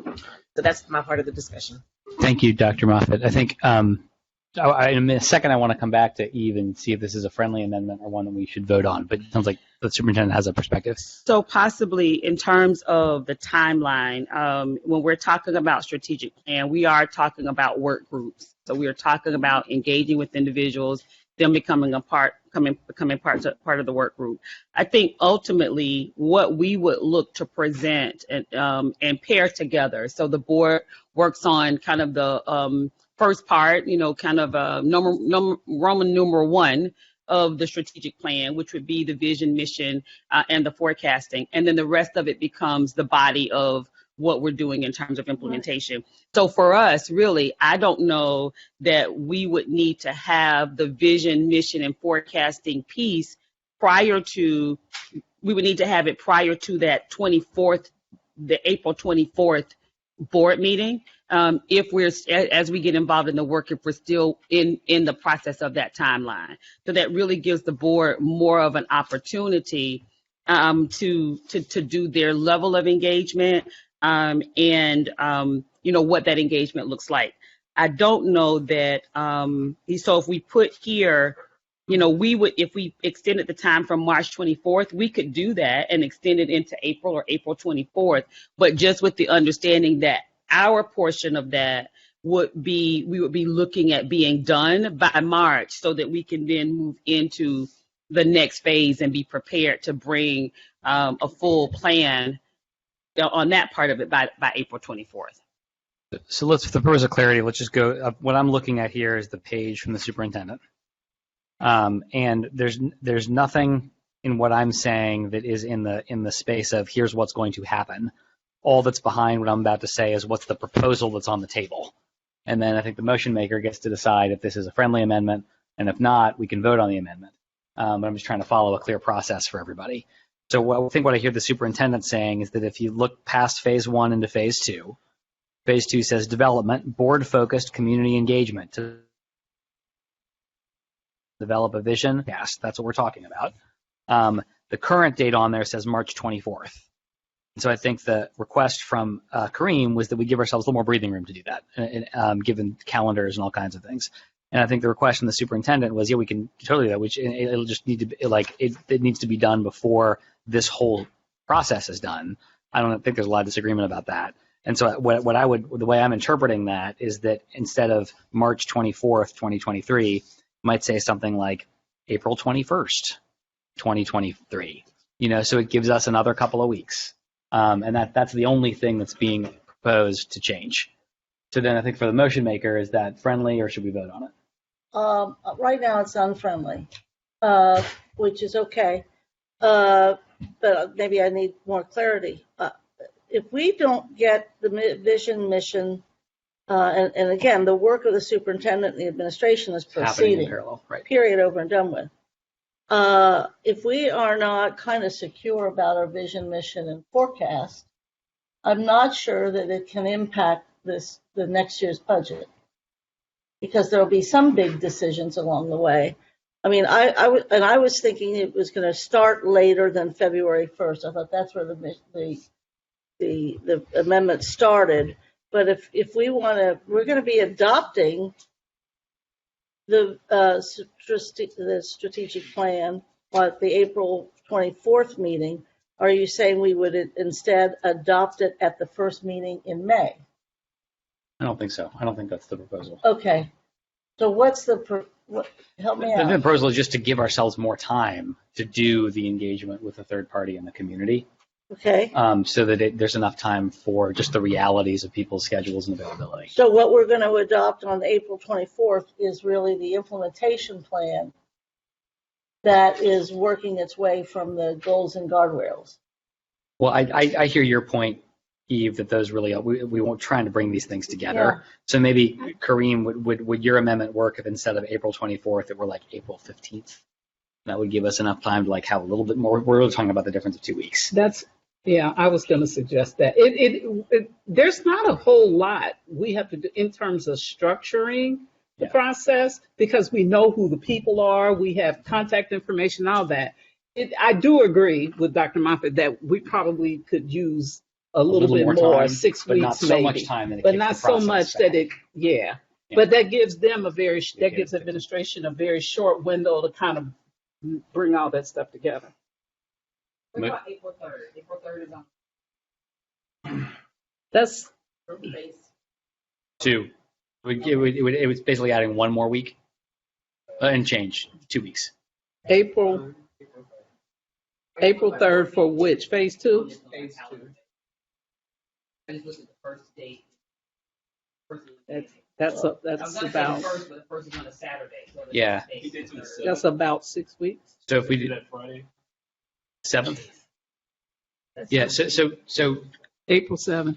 So that's my part of the discussion. Thank you, Dr. Moffitt. I think in a second I want to come back to Eve and see if this is a friendly amendment or one that we should vote on. But it sounds like the superintendent has a perspective. So possibly in terms of the timeline, when we're talking about strategic plan, we are talking about work groups. So we are talking about engaging with individuals, them becoming part of the work group. I think ultimately what we would look to present and pair together. So the board works on kind of the first part, kind of Roman numeral 1 of the strategic plan, which would be the vision, mission, and the forecasting. And then the rest of it becomes the body of what we're doing in terms of implementation. So for us, really, I don't know that we would need to have the vision, mission, and forecasting piece we would need to have it prior to that the April 24th board meeting. If as we get involved in the work, if we're still in the process of that timeline. So that really gives the board more of an opportunity to do their level of engagement and what that engagement looks like. I don't know that, so if we put here, we would, if we extended the time from March 24th, we could do that and extend it into April or April 24th, but just with the understanding that our portion of that we would be looking at being done by March so that we can then move into the next phase and be prepared to bring a full plan on that part of it by April 24th. So let's, for the purpose of clarity, let's just go. What I'm looking at here is the page from the superintendent, and there's nothing in what I'm saying that is in the space of here's what's going to happen. All that's behind what I'm about to say is what's the proposal that's on the table, and then I think the motion maker gets to decide if this is a friendly amendment, and if not, we can vote on the amendment. But I'm just trying to follow a clear process for everybody. So I think what I hear the superintendent saying is that if you look past phase 1 into phase 2. Phase 2 says development, board-focused community engagement to develop a vision. Yes, that's what we're talking about. The current date on there says March 24th. And so I think the request from Kareem was that we give ourselves a little more breathing room to do that, given calendars and all kinds of things. And I think the request from the superintendent was, yeah, we can totally do that, which it'll just need to be, it needs to be done before this whole process is done. I don't think there's a lot of disagreement about that. And so the way I'm interpreting that is that instead of March 24th, 2023, might say something like April 21st, 2023. So it gives us another couple of weeks. And that's the only thing that's being proposed to change. So then I think for the motion maker, is that friendly or should we vote on it? Right now it's unfriendly, which is okay. But maybe I need more clarity. If we don't get the vision, mission, and again, the work of the superintendent and the administration is proceeding, parallel, right? Period, over and done with. If we are not kind of secure about our vision, mission, and forecast, I'm not sure that it can impact the next year's budget, because there will be some big decisions along the way. I mean, I was thinking it was going to start later than February 1st. I thought that's where the amendment started. But if we want to, we're going to be adopting the strategic plan at the April 24th meeting. Are you saying we would instead adopt it at the first meeting in May? I don't think so. I don't think that's the proposal. Okay. So what's help me out. The proposal is just to give ourselves more time to do the engagement with the third party in the community. Okay. So that there's enough time for just the realities of people's schedules and availability. So what we're going to adopt on April 24th is really the implementation plan that is working its way from the goals and guardrails. Well, I hear your point, Eve, that those really we won't trying to bring these things together. Yeah. So maybe Kareem, would your amendment work if instead of April 24th it were like April 15th? That would give us enough time to have a little bit more. We're really talking about the difference of 2 weeks. Yeah, I was going to suggest that. There's not a whole lot we have to do in terms of structuring the process, because we know who the people are, we have contact information, all that. I do agree with Dr. Moffitt that we probably could use a little bit more, time, 6 but weeks not so maybe. much time that it but kicks not the so process much back. that it, yeah. But that gives them that gives administration a very short window to kind of bring all that stuff together. What about April 3rd? April 3rd is on. That's Base. 2. It was basically adding 1 more week and change 2 weeks. April 3rd for which? Phase 2? Phase 2. I just looked at the first date. That's about First, but the first is on a Saturday. So Yeah. that's about 6 weeks. So if we do that Friday. 7th, yeah. So April 7th.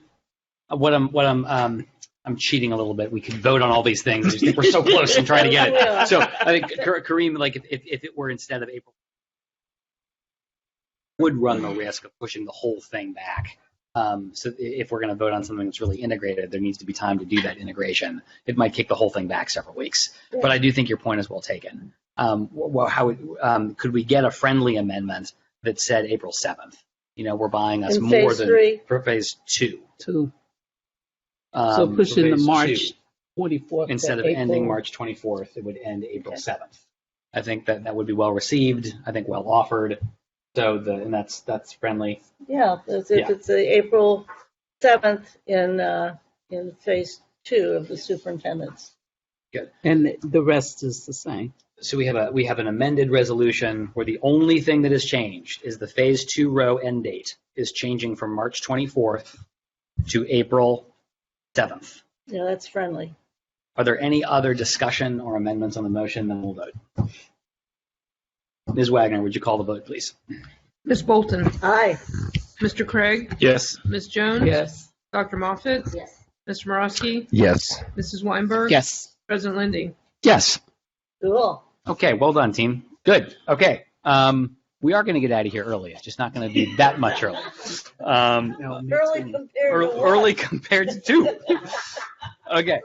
what I'm cheating a little bit. We could vote on all these things. I just think we're so close. I'm trying to get it. So I think Kareem, if it were instead of April, would run the risk of pushing the whole thing back. So if we're going to vote on something that's really integrated, there needs to be time to do that integration. It might kick the whole thing back several weeks. Yeah. But I do think your point is well taken. Could we get a friendly amendment that said April 7th? We're buying us In more phase than 3? for phase 2. 2. So For pushing the phase March 2. 24th. Instead of ending March 24th, it would end April 7th. I think that would be well received. I think well offered. So and that's friendly. Yeah, it's the April 7th in phase 2 of the superintendent's. Good. And the rest is the same. So we have an amended resolution where the only thing that has changed is the phase 2 row end date is changing from March 24th to April 7th. Yeah, that's friendly. Are there any other discussion or amendments on the motion? Then we'll vote. Ms. Wagner, would you call the vote, please? Ms. Bolton? Aye. Mr. Craig? Yes. Ms. Jones? Yes. Dr. Moffitt? Yes. Mr. Morosky? Yes. Mrs. Weinberg? Yes. President Lindy? Yes. Cool. Okay, well done, team. Good. Okay. We are going to get out of here early. It's just not going to be that much early. Early compared to what? Early compared to 2. Okay.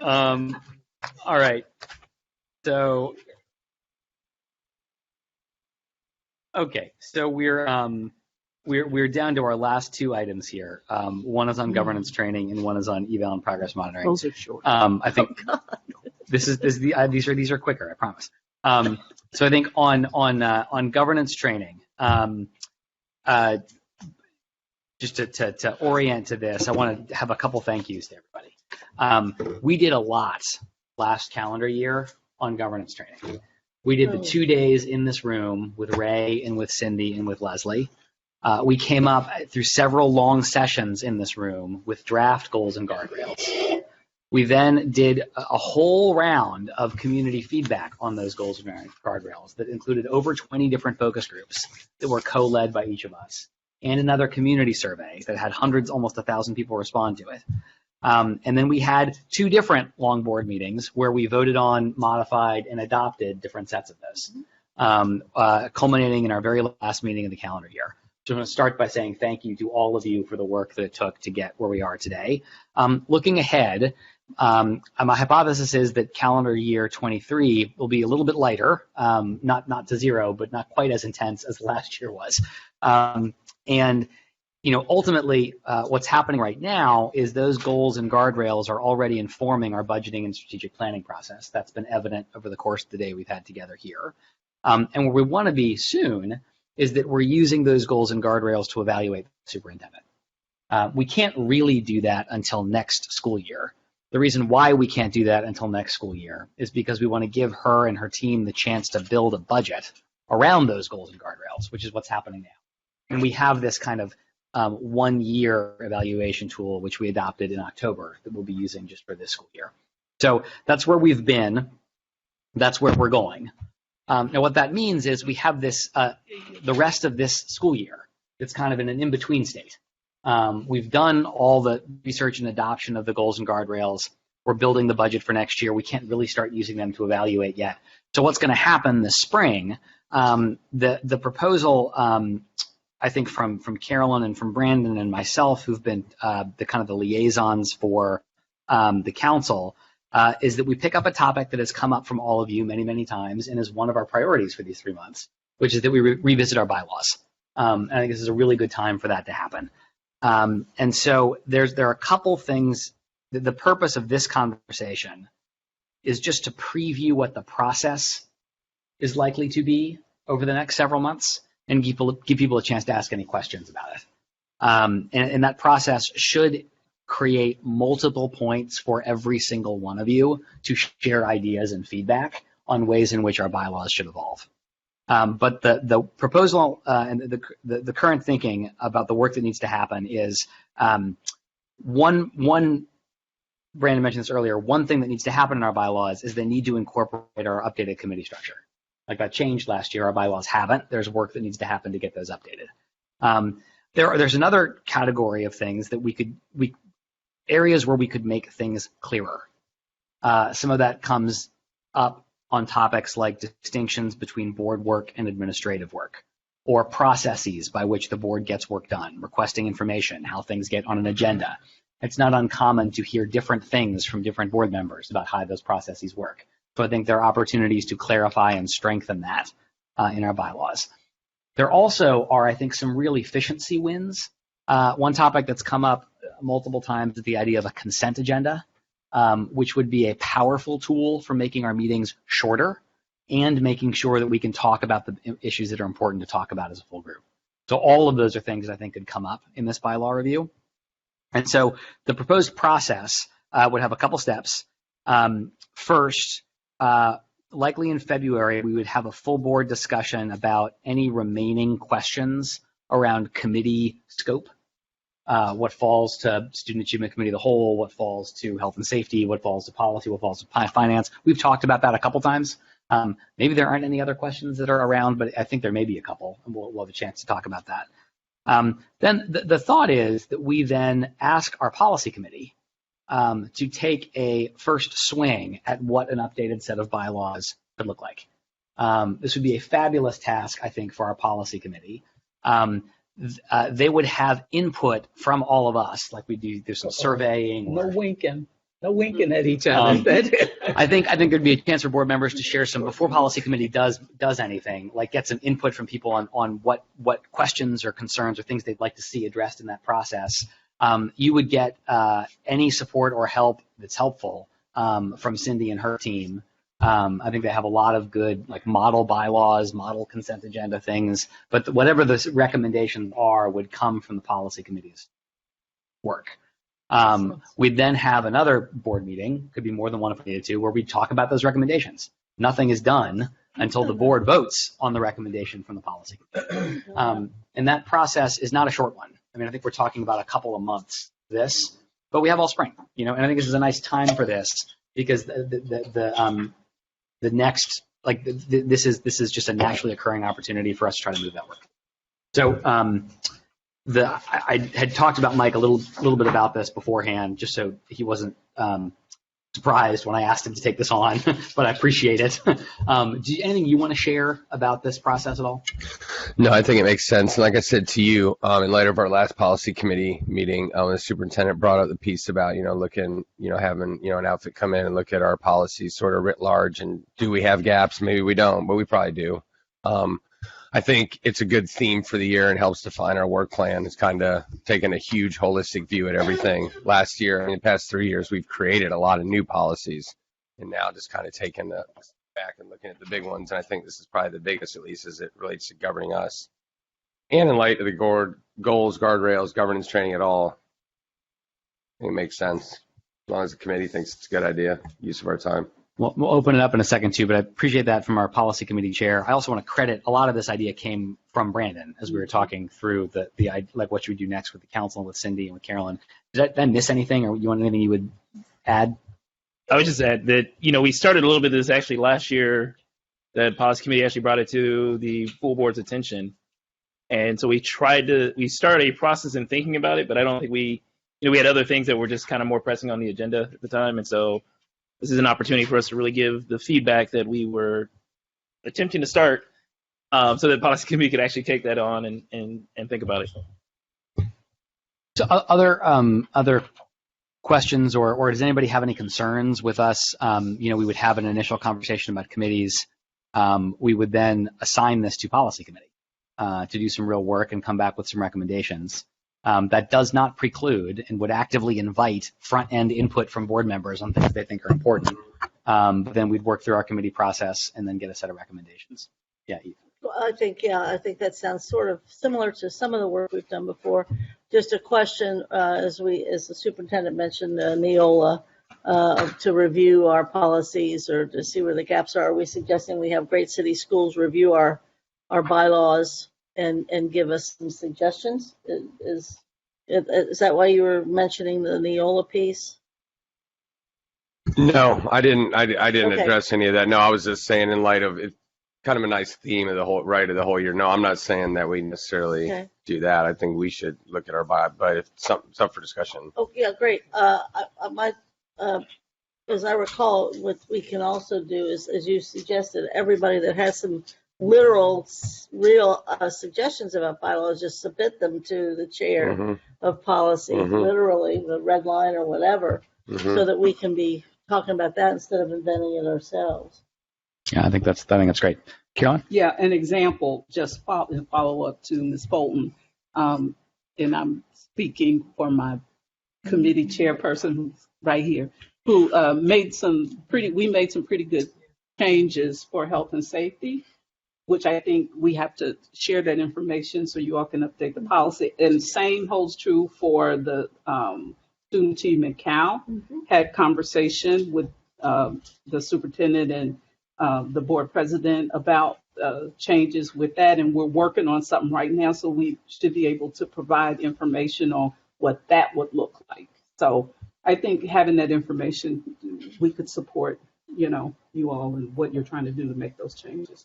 All right. So, okay. So we're down to our last 2 items here. One is on governance training, and one is on eval and progress monitoring. Those are short. I think these are quicker. I promise. So I think on governance training, just to orient to this, I want to have a couple thank yous to everybody. We did a lot last calendar year on governance training. We did the 2 days in this room with Ray and with Cindy and with Leslie. We came up through several long sessions in this room with draft goals and guardrails. We then did a whole round of community feedback on those goals and guardrails that included over 20 different focus groups that were co-led by each of us, and another community survey that had hundreds, almost 1,000 people respond to it. And then we had 2 different long board meetings where we voted on, modified, and adopted different sets of those, culminating in our very last meeting of the calendar year. So I'm going to start by saying thank you to all of you for the work that it took to get where we are today. Looking ahead, my hypothesis is that calendar year 23 will be a little bit lighter, not to 0, but not quite as intense as last year was. And ultimately, what's happening right now is those goals and guardrails are already informing our budgeting and strategic planning process. That's been evident over the course of the day we've had together here. And where we want to be soon is that we're using those goals and guardrails to evaluate the superintendent. We can't really do that until next school year. The reason why we can't do that until next school year is because we want to give her and her team the chance to build a budget around those goals and guardrails, which is what's happening now. And we have this kind of 1-year evaluation tool, which we adopted in October, that we'll be using just for this school year. So that's where we've been. That's where we're going. Now, what that means is we have this, the rest of this school year, it's kind of in an in-between state. We've done all the research and adoption of the goals and guardrails. We're building the budget for next year. We can't really start using them to evaluate yet. So what's going to happen this spring, the proposal, I think from Carolyn and from Brandon and myself, who've been the liaisons for the council, is that we pick up a topic that has come up from all of you many, many times and is one of our priorities for these 3 months, which is that we revisit our bylaws. And I think this is a really good time for that to happen. And so there are a couple things. The purpose of this conversation is just to preview what the process is likely to be over the next several months and give people a chance to ask any questions about it. And that process should create multiple points for every single one of you to share ideas and feedback on ways in which our bylaws should evolve. But the proposal and the current thinking about the work that needs to happen is one. Brandon mentioned this earlier. One thing that needs to happen in our bylaws is they need to incorporate our updated committee structure. Like that changed last year. Our bylaws haven't. There's work that needs to happen to get those updated. There's another category of things that areas where we could make things clearer. Some of that comes up on topics like distinctions between board work and administrative work, or processes by which the board gets work done, requesting information, how things get on an agenda. It's not uncommon to hear different things from different board members about how those processes work. So I think there are opportunities to clarify and strengthen that in our bylaws. There also are, I think, some real efficiency wins. One topic that's come up multiple times is the idea of a consent agenda, which would be a powerful tool for making our meetings shorter and making sure that we can talk about the issues that are important to talk about as a full group. So all of those are things I think could come up in this bylaw review. And so the proposed process would have a couple steps. First, likely in February, we would have a full board discussion about any remaining questions around committee scope. what falls to Student Achievement Committee of the whole, what falls to health and safety, what falls to policy, what falls to finance. We've talked about that a couple times. Maybe there aren't any other questions that are around, but I think there may be a couple, and we'll have a chance to talk about that. Then the thought is that we then ask our policy committee to take a first swing at what an updated set of bylaws could look like. This would be a fabulous task, I think, for our policy committee. They would have input from all of us, like we do. There's some surveying. No winking at each other. I think there'd be a chance for board members to share some before policy committee does anything, like get some input from people on what questions or concerns or things they'd like to see addressed in that process. You would get any support or help that's helpful from Cindy and her team. I think they have a lot of good like model bylaws, model consent agenda things, but whatever the recommendations are would come from the policy committee's work. We'd then have another board meeting, could be more than one if we needed to, where we talk about those recommendations. Nothing is done until the board votes on the recommendation from the policy committee. And that process is not a short one. I mean, I think we're talking about a couple of months this, but we have all spring, and I think this is a nice time for this because the next, like this is just a naturally occurring opportunity for us to try to move that work. So I had talked about Mike a little bit about this beforehand, just so he wasn't surprised when I asked him to take this on, but I appreciate it. Anything you want to share about this process at all? No, I think it makes sense. And like I said to you, in light of our last policy committee meeting, the superintendent brought up the piece about, looking, having, an outfit come in and look at our policies sort of writ large. And do we have gaps? Maybe we don't, but we probably do. I think it's a good theme for the year and helps define our work plan. It's kind of taking a huge holistic view at everything. Last year, in the past 3 years, we've created a lot of new policies, and now just kind of taking the back and looking at the big ones. And I think this is probably the biggest, at least as it relates to governing us. And in light of the goals, guardrails, governance training at all, I think it makes sense. As long as the committee thinks it's a good idea, use of our time. We'll open it up in a second too, but I appreciate that from our policy committee chair. I also want to credit a lot of this idea came from Brandon as we were talking through the like what should we do next with the council, with Cindy and with Carolyn. Did I miss anything, or you want anything you would add? I would just add that we started a little bit of this actually last year. The policy committee actually brought it to the full board's attention, and so we started a process in thinking about it, but I don't think we had other things that were just kind of more pressing on the agenda at the time, and so. This is an opportunity for us to really give the feedback that we were attempting to start so that policy committee could actually take that on and think about it. So other questions or does anybody have any concerns with us? We would have an initial conversation about committees. We would then assign this to policy committee to do some real work and come back with some recommendations. That does not preclude and would actively invite front-end input from board members on things they think are important. But then we'd work through our committee process and then get a set of recommendations. Yeah. Well, I think that sounds sort of similar to some of the work we've done before. Just a question, as the superintendent mentioned, Neola, to review our policies or to see where the gaps are. Are we suggesting we have Great City Schools review our bylaws and give us some suggestions? Is that why you were mentioning the Neola piece? No, I didn't. I didn't Okay. address any of that. No, I was just saying in light of it, kind of a nice theme of the whole year. No, I'm not saying that we necessarily do that. I think we should look at our bio, but it's up for discussion. Oh, yeah, great. As I recall, what we can also do is, as you suggested, everybody that has some real suggestions about bylaws, just submit them to the chair of policy, literally the red line or whatever, so that we can be talking about that instead of inventing it ourselves. Yeah, I think that's great. Carolyn? Yeah, an example, just follow up to Ms. Bolton, and I'm speaking for my committee chairperson who's right here, who made some pretty good changes for health and safety, which I think we have to share that information so you all can update the policy. And same holds true for the Student Achievement Cal. Had conversation with the superintendent and the board president about changes with that, and we're working on something right now, so we should be able to provide information on what that would look like. So I think having that information, we could support, you all and what you're trying to do to make those changes.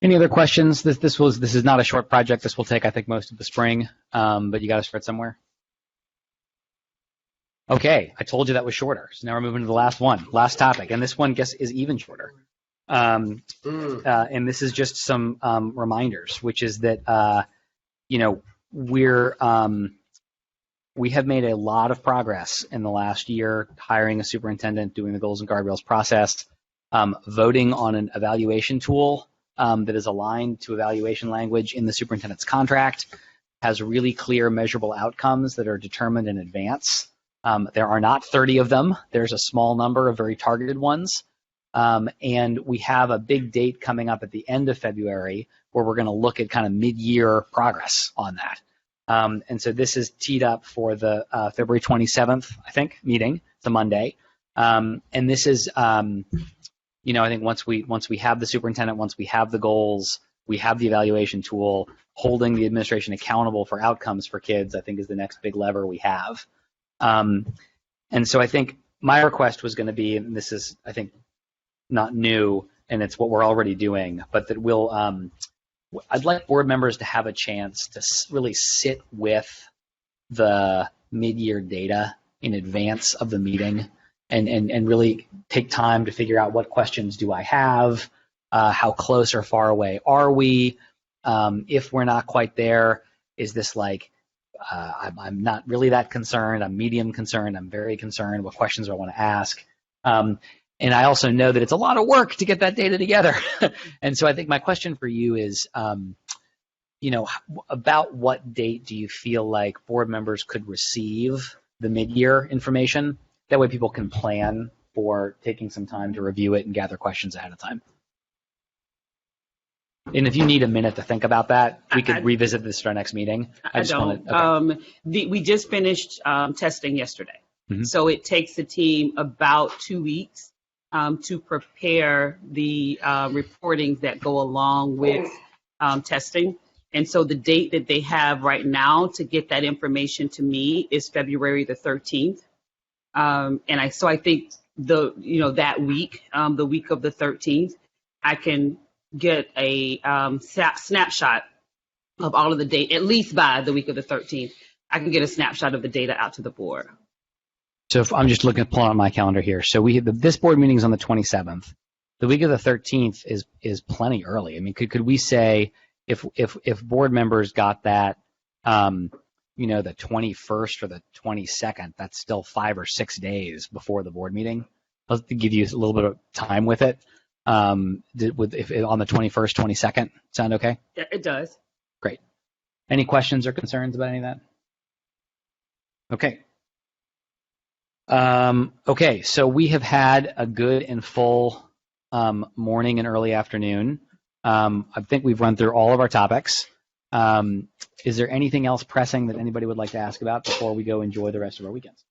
Any other questions? This is not a short project. This will take, I think, most of the spring, but you got to start somewhere. Okay, I told you that was shorter. So now we're moving to the last topic, and this one, guess, is even shorter. And this is just some reminders, which is that we have made a lot of progress in the last year, hiring a superintendent, doing the goals and guardrails process, voting on an evaluation tool that is aligned to evaluation language in the superintendent's contract, has really clear measurable outcomes that are determined in advance. There are not 30 of them. There's a small number of very targeted ones. And we have a big date coming up at the end of February where we're going to look at kind of mid-year progress on that. And so this is teed up for the February 27th, I think, meeting. It's a Monday. And this is, I think once we have the superintendent, once we have the goals, we have the evaluation tool, holding the administration accountable for outcomes for kids, I think is the next big lever we have. And so I think my request was going to be, and this is, I think, not new, and it's what we're already doing, but that we'll, I'd like board members to have a chance to really sit with the mid-year data in advance of the meeting and really take time to figure out what questions do I have, how close or far away are we, if we're not quite there, is this like, I'm not really that concerned, I'm medium concerned, I'm very concerned, what questions do I want to ask? And I also know that it's a lot of work to get that data together. And so I think my question for you is, about what date do you feel like board members could receive the mid-year information? That way people can plan for taking some time to review it and gather questions ahead of time. And if you need a minute to think about that, we could revisit this at our next meeting. I don't. We just finished testing yesterday. Mm-hmm. So it takes the team about 2 weeks to prepare the reportings that go along with testing. And so the date that they have right now to get that information to me is February the 13th. I think that week, the week of the 13th, I can get a snapshot of all of the data, at least by the week of the 13th. I can get a snapshot of the data out to the board. So if I'm just looking at pulling on my calendar here. So we have this board meeting is on the 27th. The week of the 13th is plenty early. I mean, could we say if board members got that, the 21st or the 22nd, that's still 5 or 6 days before the board meeting. Let's give you a little bit of time with it. If on the 21st, 22nd, sound okay? It does. Great. Any questions or concerns about any of that? Okay. Okay, so we have had a good and full morning and early afternoon. I think we've run through all of our topics. Is there anything else pressing that anybody would like to ask about before we go enjoy the rest of our weekends?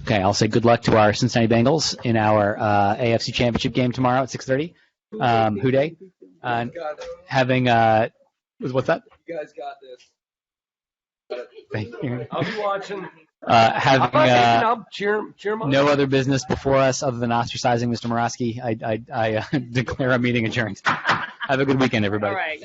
Okay, I'll say good luck to our Cincinnati Bengals in our AFC Championship game tomorrow at 6:30. Who Dey? Having what's that? You guys got this. Thank you. I'll be watching. Having cheer him no other business before us other than ostracizing Mr. Morosky, I declare our meeting adjourned. Have a good weekend, everybody. All right.